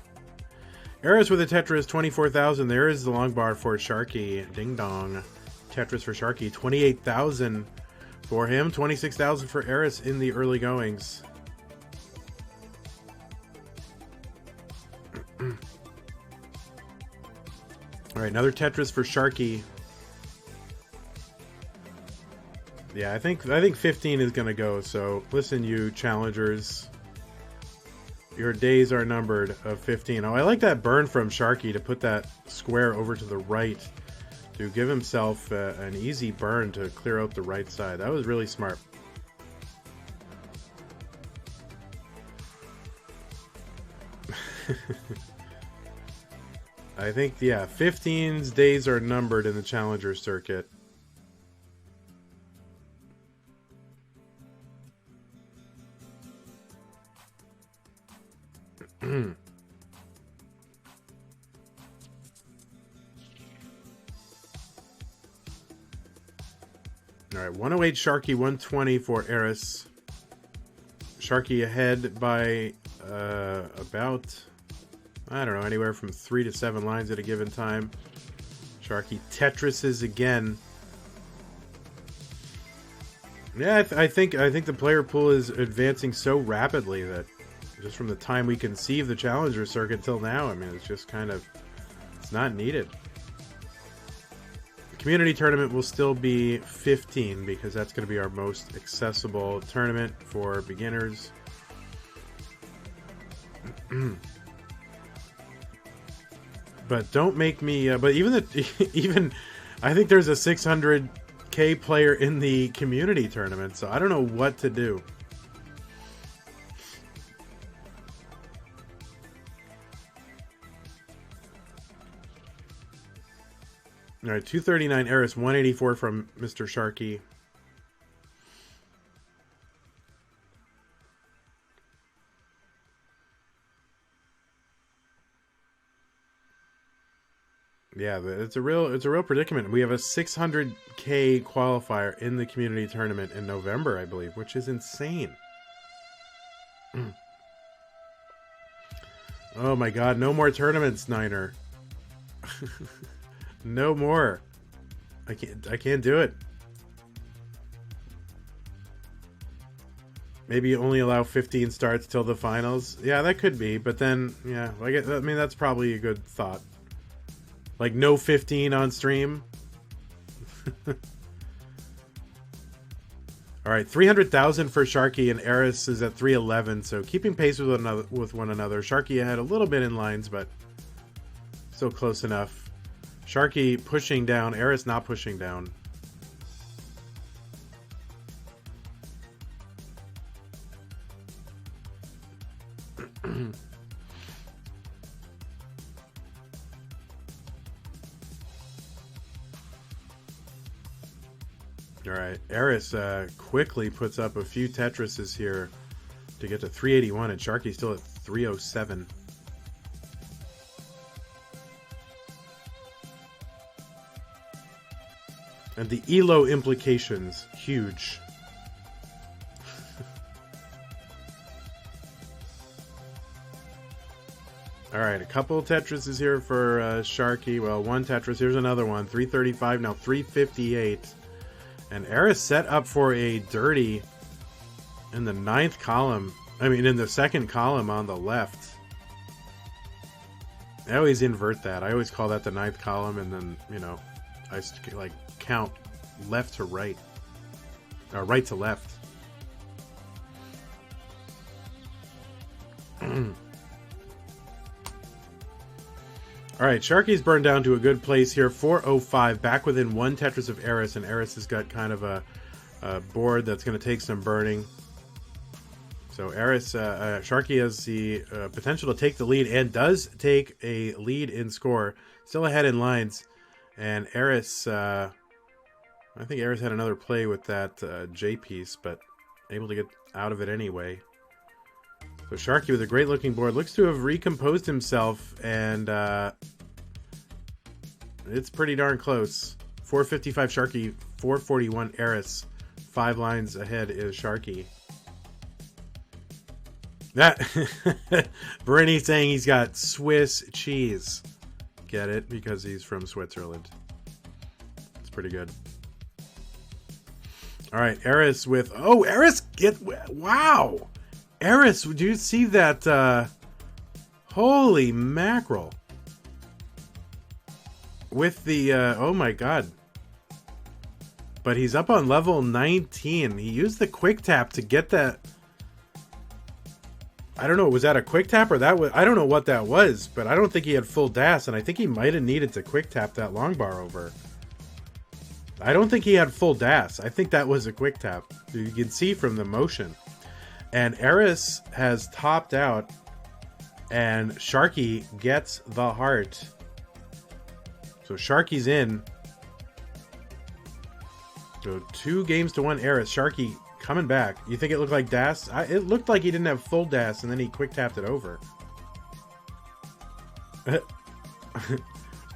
Eris with a Tetris, 24,000. There is the long bar for Sharky. Ding dong. Tetris for Sharky, 28,000 for him. 26,000 for Eris in the early goings. Alright, another Tetris for Sharky. Yeah, I think 15 is going to go, so listen, you challengers. Your days are numbered of 15. Oh, I like that burn from Sharky to put that square over to the right to give himself an easy burn to clear out the right side. That was really smart. I think, yeah, 15's days are numbered in the Challenger circuit. Alright, 108 Sharky, 120 for Eris. Sharky ahead by about, I don't know, anywhere from 3 to 7 lines at a given time. Sharky Tetrises again. Yeah, I think the player pool is advancing so rapidly that just from the time we conceive the Challenger circuit till now, I mean, it's just kind of, it's not needed. The community tournament will still be 15 because that's going to be our most accessible tournament for beginners. But don't make me, but even, I think there's a 600K player in the community tournament, so I don't know what to do. All right, 239 Eris, 184 from Mr. Sharky. Yeah, it's a real predicament. We have a 600K qualifier in the community tournament in November, I believe, which is insane. Oh my God, no more tournaments, Niner. No more. I can't do it. Maybe only allow 15 starts till the finals. Yeah, that could be, but then yeah, I mean that's probably a good thought. Like no 15 on stream. All right, 300,000 for Sharky, and Eris is at 311, so keeping pace with one another. Sharky ahead a little bit in lines, but still close enough. Sharky pushing down, Eris not pushing down. Alright, Eris quickly puts up a few Tetrises here to get to 381, and Sharky's still at 307. And the ELO implications, huge. Alright, a couple Tetrises here for Sharky. Well, one Tetris, here's another one. 335, now 358. And Eris set up for a dirty in the ninth column. I mean, in the second column on the left. I always invert that. I always call that the ninth column, and then, you know, I like count left to right. Or right to left. Alright, Sharky's burned down to a good place here. 405, back within one Tetris of Eris, and Eris has got kind of a board that's going to take some burning. So Eris, Sharky has the potential to take the lead and does take a lead in score. Still ahead in lines. And Eris, I think Eris had another play with that J piece, but able to get out of it anyway. So Sharky with a great looking board. Looks to have recomposed himself, and it's pretty darn close. 455 Sharky, 441 Eris. 5 lines ahead is Sharky. That Bernie saying he's got Swiss cheese. Get it? Because he's from Switzerland. It's pretty good. All right, Eris with... Oh, Eris get... Wow! Eris, do you see that? Holy mackerel. With the... oh my god. But he's up on level 19. He used the quick tap to get that... I don't know, was that a quick tap or that was... I don't know what that was, but I don't think he had full dash, and I think he might have needed to quick tap that long bar over. I don't think he had full dash. I think that was a quick tap. You can see from the motion. And Eris has topped out, and Sharky gets the heart. So Sharky's in. So 2 games to 1 Eris. Sharky coming back. You think it looked like dash? It looked like he didn't have full dash, and then he quick tapped it over.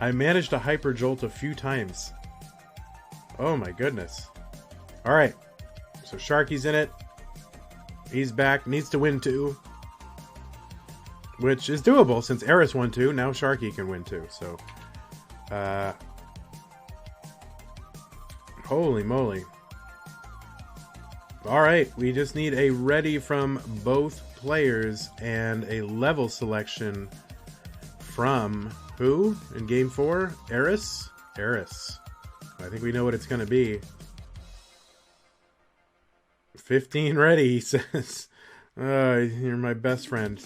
I managed to hyper jolt a few times. Oh my goodness. Alright. So Sharky's in it. He's back. Needs to win 2. Which is doable since Eris won 2. Now Sharky can win 2. So, holy moly. Alright, we just need a ready from both players and a level selection from who in game 4? Eris? Eris. I think we know what it's going to be. 15 ready, he says. You're my best friend.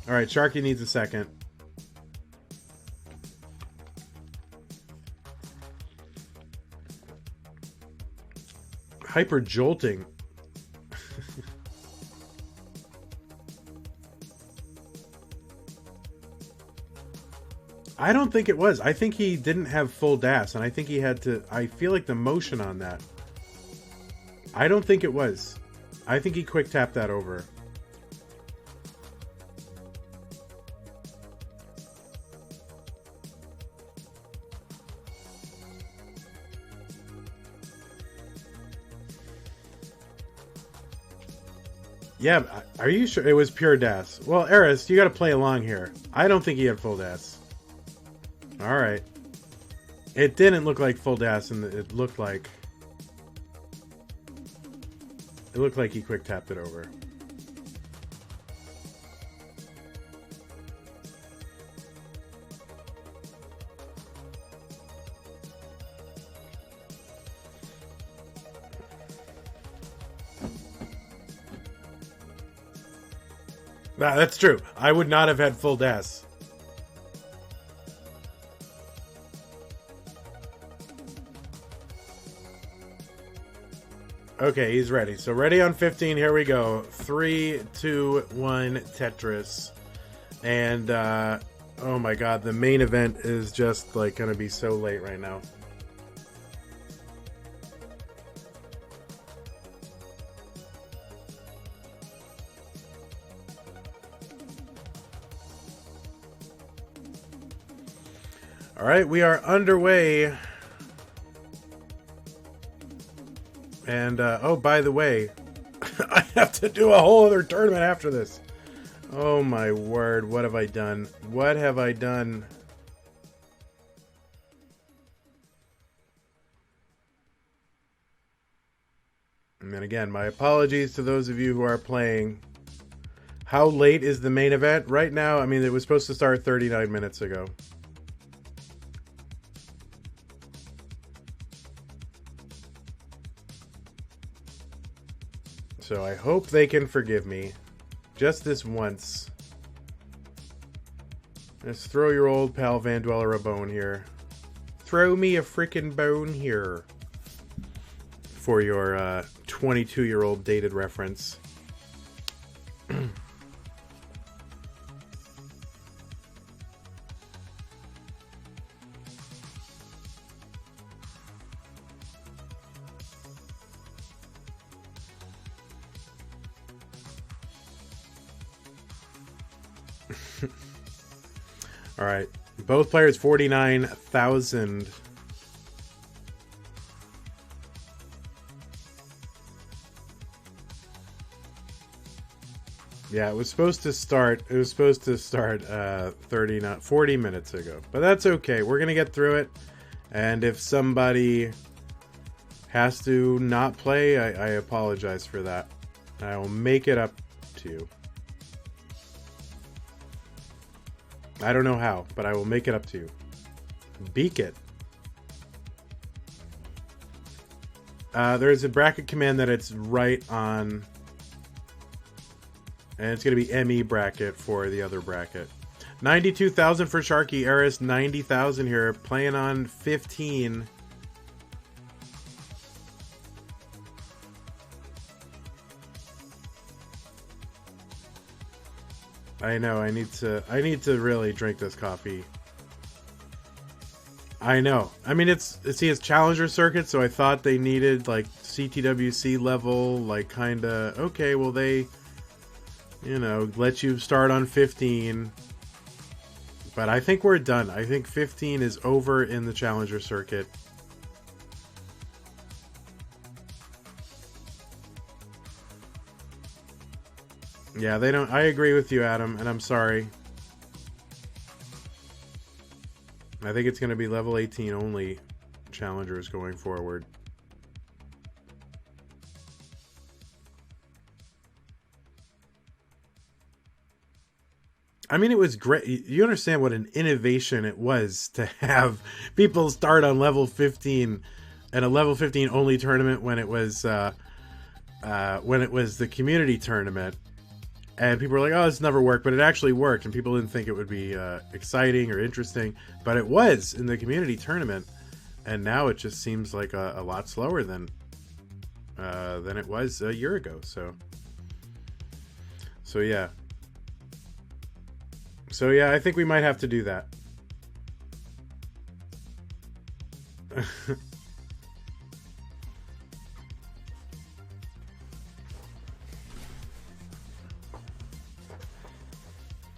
Alright, Sharky needs a second. Hyper jolting. I don't think it was. I think he didn't have full dash, and I think he had to... I feel like the motion on that. I don't think it was. I think he quick tapped that over. Yeah, are you sure it was pure dash? Well, Eris, you got to play along here. I don't think he had full dash. All right. It didn't look like full dash, and it looked like he quick tapped it over. Nah, that's true. I would not have had full dash. Okay, he's ready. So ready on 15. Here we go. 3, 2, 1, Tetris. And, oh my god, the main event is just, like, gonna be so late right now. Alright, we are underway. And, oh, by the way, I have to do a whole other tournament after this. Oh my word, what have I done? What have I done? And then again, my apologies to those of you who are playing. How late is the main event? Right now, I mean, it was supposed to start 39 minutes ago. So I hope they can forgive me. Just this once. Just throw your old pal Vandweller a bone here. Throw me a frickin' bone here. For your 22-year-old dated reference. All right. Both players 49,000. Yeah, it was supposed to start. It was supposed to start 30, not 40 minutes ago. But that's okay. We're gonna get through it. And if somebody has to not play, I apologize for that. I will make it up to you. I don't know how, but I will make it up to you. Beak it. There's a bracket command that it's right on. And it's going to be ME bracket for the other bracket. 92,000 for Sharky. Eris, 90,000 here. Playing on 15. I know, I need to really drink this coffee. I know. I mean, it's Challenger Circuit, so I thought they needed, like, CTWC level, like, kinda, okay, well, they, you know, let you start on 15. But I think we're done. I think 15 is over in the Challenger Circuit. Yeah, they don't... I agree with you, Adam, and I'm sorry. I think it's going to be level 18 only challengers going forward. I mean, it was great. You understand what an innovation it was to have people start on level 15 and a level 15 only tournament when it was the community tournament. And people were like, oh, this never worked. But it actually worked. And people didn't think it would be exciting or interesting. But it was in the community tournament. And now it just seems like a lot slower than it was a year ago. So yeah. So yeah, I think we might have to do that.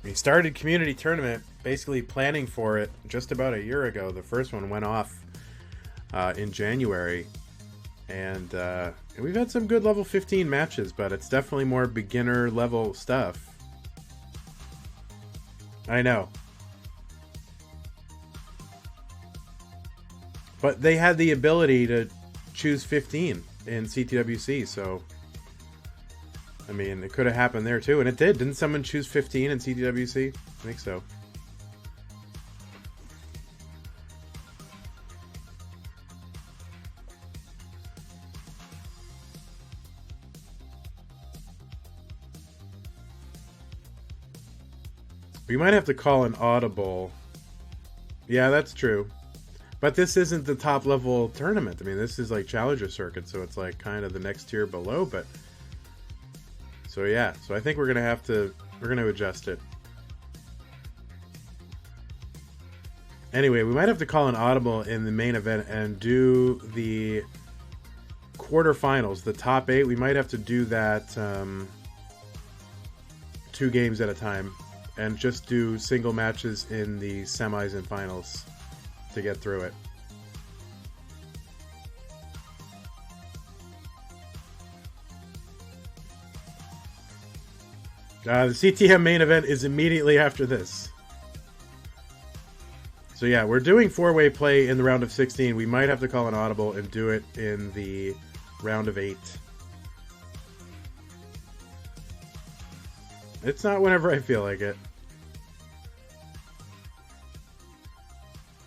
We started community tournament, basically planning for it just about a year ago. The first one went off in January, and we've had some good level 15 matches, but it's definitely more beginner level stuff. I know. But they had the ability to choose 15 in CTWC, so... I mean, it could have happened there too, and it did. Didn't someone choose 15 in CTWC? I think so. We might have to call an audible. Yeah, that's true. But this isn't the top level tournament. I mean, this is like Challenger Circuit, so it's like kind of the next tier below, but... So yeah, so I think we're gonna adjust it. Anyway, we might have to call an audible in the main event and do the quarterfinals, the top 8. We might have to do that 2 games at a time and just do single matches in the semis and finals to get through it. The CTM main event is immediately after this. So yeah, we're doing 4-way play in the round of 16. We might have to call an audible and do it in the round of 8. It's not whenever I feel like it.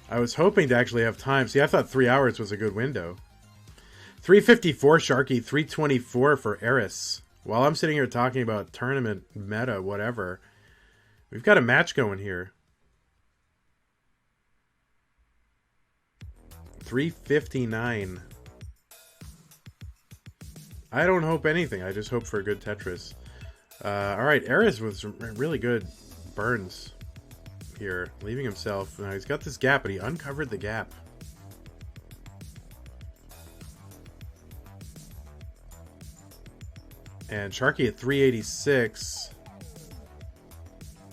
I was hoping to actually have time. See, I thought 3 hours was a good window. 354 Sharky, 324 for Eris. While I'm sitting here talking about tournament, meta, whatever, we've got a match going here. 359. I don't hope anything. I just hope for a good Tetris. Alright, Eris with some really good burns here. Leaving himself. Now he's got this gap, but he uncovered the gap. And Sharky at 386.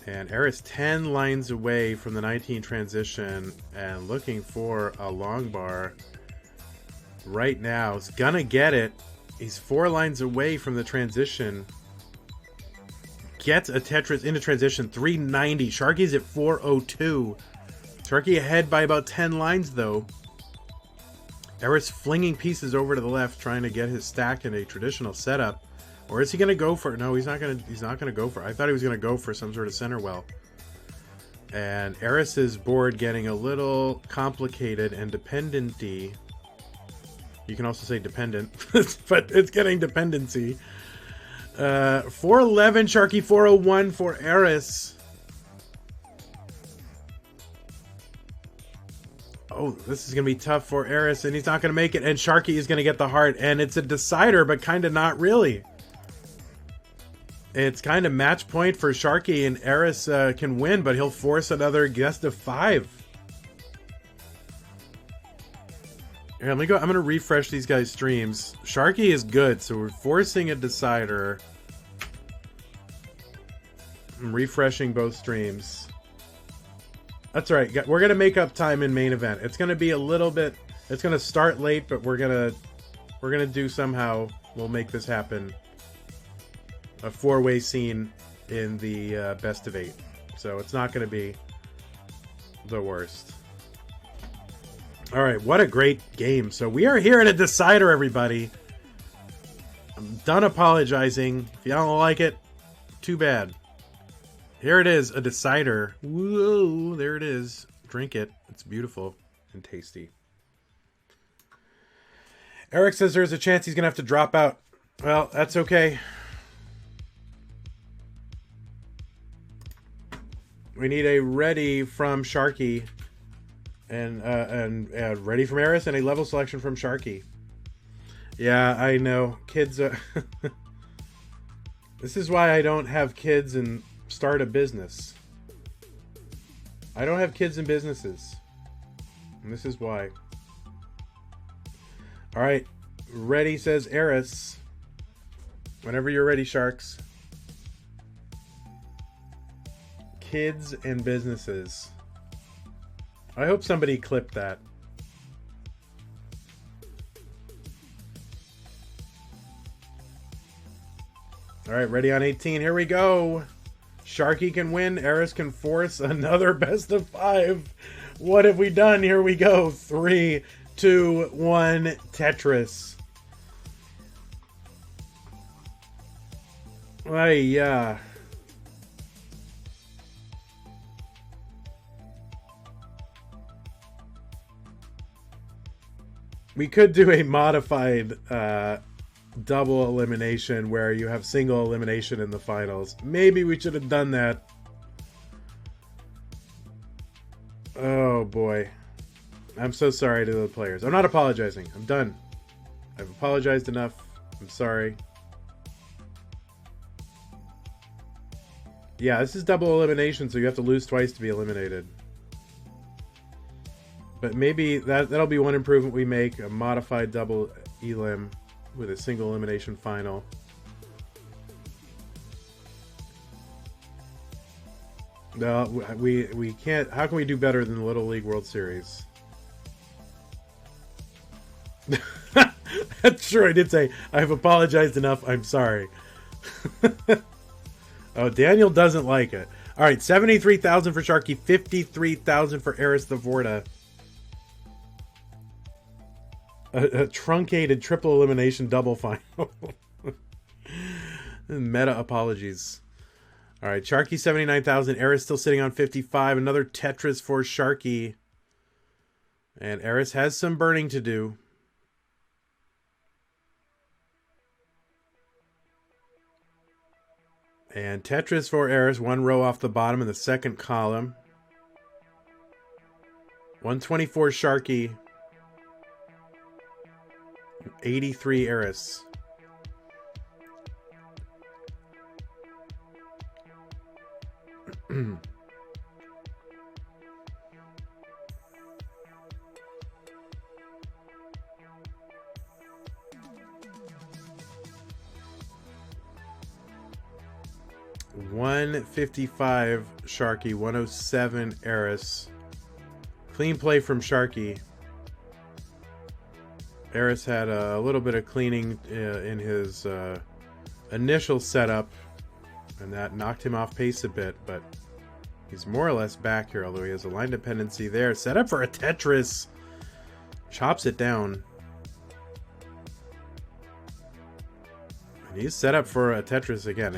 And Eris 10 lines away from the 19 transition and looking for a long bar right now. He's gonna get it. He's 4 lines away from the transition. Gets a Tetris into transition. 390. Sharky's at 402. Sharky ahead by about 10 lines though. Eris flinging pieces over to the left, trying to get his stack in a traditional setup. Or is he going to go for it? No, he's not going to go for it. I thought he was going to go for some sort of center well. And Eris's board getting a little complicated and dependency. You can also say dependent, but it's getting dependency. 411 Sharky, 401 for Eris. Oh, this is going to be tough for Eris, and he's not going to make it. And Sharky is going to get the heart, and it's a decider, but kind of not really. It's kind of match point for Sharky, and Eris can win, but he'll force another guest of 5. Here, let me go. I'm going to refresh these guys' streams. Sharky is good, so we're forcing a decider. I'm refreshing both streams. That's all right. We're going to make up time in main event. It's going to be a little bit... It's going to start late, but we're going to do somehow. We'll make this happen. A 4-way scene in the best of 8. So it's not going to be the worst. All right. What a great game. So we are here at a decider, everybody. I'm done apologizing. If you don't like it, too bad. Here it is, a decider. Whoa, there it is. Drink it. It's beautiful and tasty. Eric says there's a chance he's going to have to drop out. Well, that's okay. We need a ready from Sharky and ready from Eris and a level selection from Sharky. Yeah, I know. Kids This is why I don't have kids and start a business. I don't have kids in businesses. And this is why. Alright. Ready, says Eris. Whenever you're ready, Sharks. Kids and businesses. I hope somebody clipped that. Alright, ready on 18. Here we go. Sharky can win. Eris can force another best of 5. What have we done? Here we go. 3, 2, 1. Tetris. Yeah. We could do a modified double elimination where you have single elimination in the finals. Maybe we should have done that. Oh boy. I'm so sorry to the players. I'm not apologizing. I'm done. I've apologized enough. I'm sorry. Yeah, this is double elimination, so you have to lose twice to be eliminated. But maybe that'll be one improvement we make. A modified double elim with a single elimination final. No, we can't. How can we do better than the Little League World Series? That's true. I did say I've apologized enough. I'm sorry. Oh, Daniel doesn't like it. All right, 73,000 for Sharky, 53,000 for Eris the Vorta. A truncated triple elimination double final. Meta apologies. All right, Sharky 79,000. Eris still sitting on 55. Another Tetris for Sharky. And Eris has some burning to do. And Tetris for Eris. One row off the bottom in the second column. 124 Sharky. 83 Eris. 155 Sharky, 107 Eris. Clean play from Sharky. Eris had a little bit of cleaning in his initial setup, and that knocked him off pace a bit, but he's more or less back here, although he has a line dependency there. Set up for a Tetris. Chops it down. And he's set up for a Tetris again.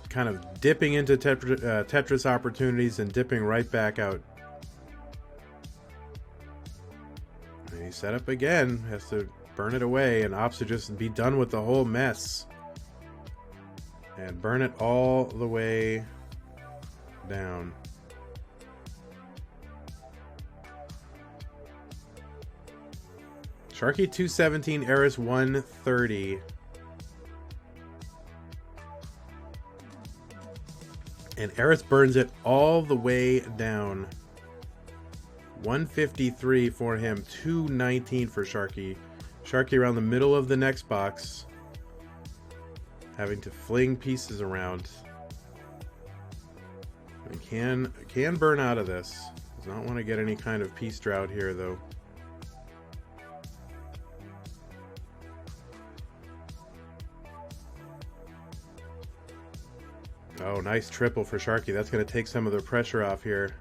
Kind of dipping into Tetris opportunities and dipping right back out. And he's set up again. Has to burn it away and opts to just be done with the whole mess. And burn it all the way down. Sharky 217, Eris 130. And Eris burns it all the way down. 153 for him, 219 for Sharky. Sharky around the middle of the next box, having to fling pieces around. And can burn out of this. Does not want to get any kind of piece drought here, though. Oh, nice triple for Sharky. That's going to take some of the pressure off here.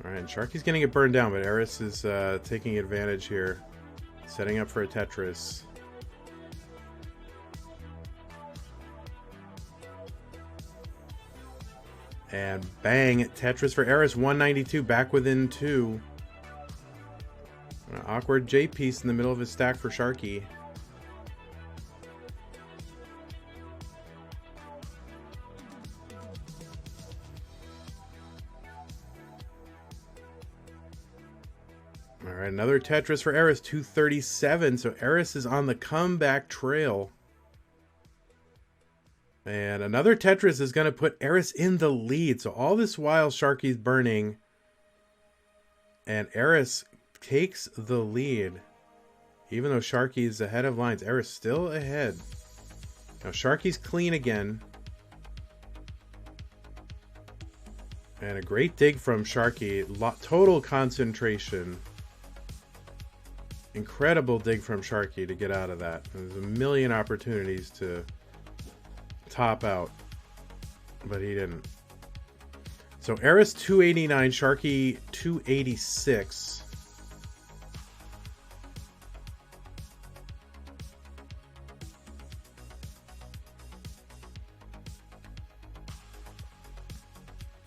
Alright, and Sharky's getting it burned down, but Eris is taking advantage here. Setting up for a Tetris. And bang, Tetris for Eris, 192, back within 2. An awkward J piece in the middle of his stack for Sharky. Alright, another Tetris for Eris, 237. So Eris is on the comeback trail. And another Tetris is going to put Eris in the lead. So all this while, Sharky's burning. And Eris takes the lead. Even though Sharky's ahead of lines, Eris still ahead. Now Sharky's clean again. And a great dig from Sharky. Total concentration. Incredible dig from Sharky to get out of that. There's a million opportunities to top out, but he didn't. So Eris 289, Sharky 286.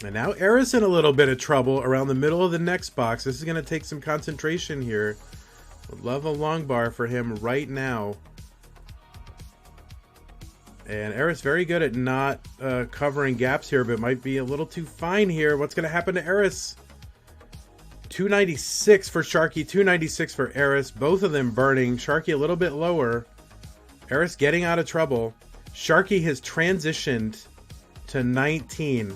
And now Eris in a little bit of trouble around the middle of the next box. This is going to take some concentration here. Would love a long bar for him right now. And Eris very good at not covering gaps here, but might be a little too fine here. What's going to happen to Eris? 296 for Sharky, 296 for Eris. Both of them burning. Sharky a little bit lower. Eris getting out of trouble. Sharky has transitioned to 19.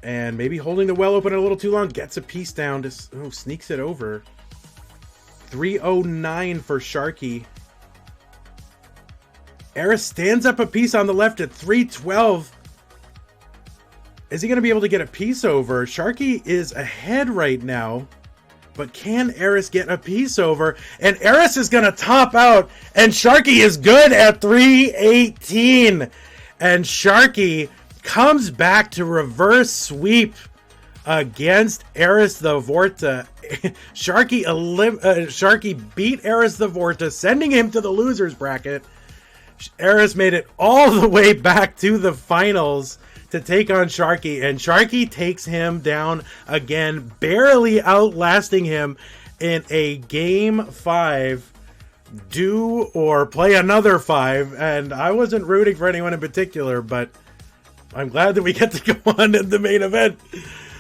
And maybe holding the well open a little too long. Gets a piece down. Just sneaks it over. 309 for Sharky. Eris stands up a piece on the left at 312. Is he going to be able to get a piece over? Sharky is ahead right now. But can Eris get a piece over? And Eris is going to top out. And Sharky is good at 318. And Sharky comes back to reverse sweep against Eris the Vorta. Sharky beat Eris the Vorta, sending him to the losers bracket. Eris made it all the way back to the finals to take on Sharky, and Sharky takes him down again, barely outlasting him in a game 5. Do or play another 5, and I wasn't rooting for anyone in particular, but I'm glad that we get to go on in the main event.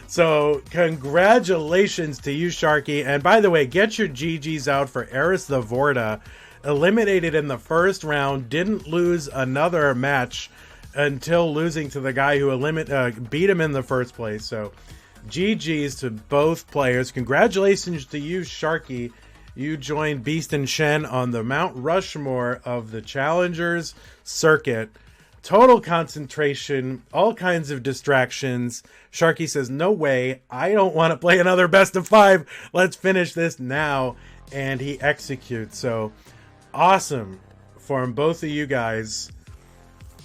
So congratulations to you, Sharky. And by the way, get your GGs out for Eris the Vorta. Eliminated in the first round, didn't lose another match until losing to the guy who beat him in the first place. So GGs to both players. Congratulations to you, Sharky. You join Beast and Shen on the Mount Rushmore of the Challengers circuit. Total concentration, all kinds of distractions. Sharky says, no way, I don't want to play another best of 5. Let's finish this now. And he executes. So awesome from both of you guys.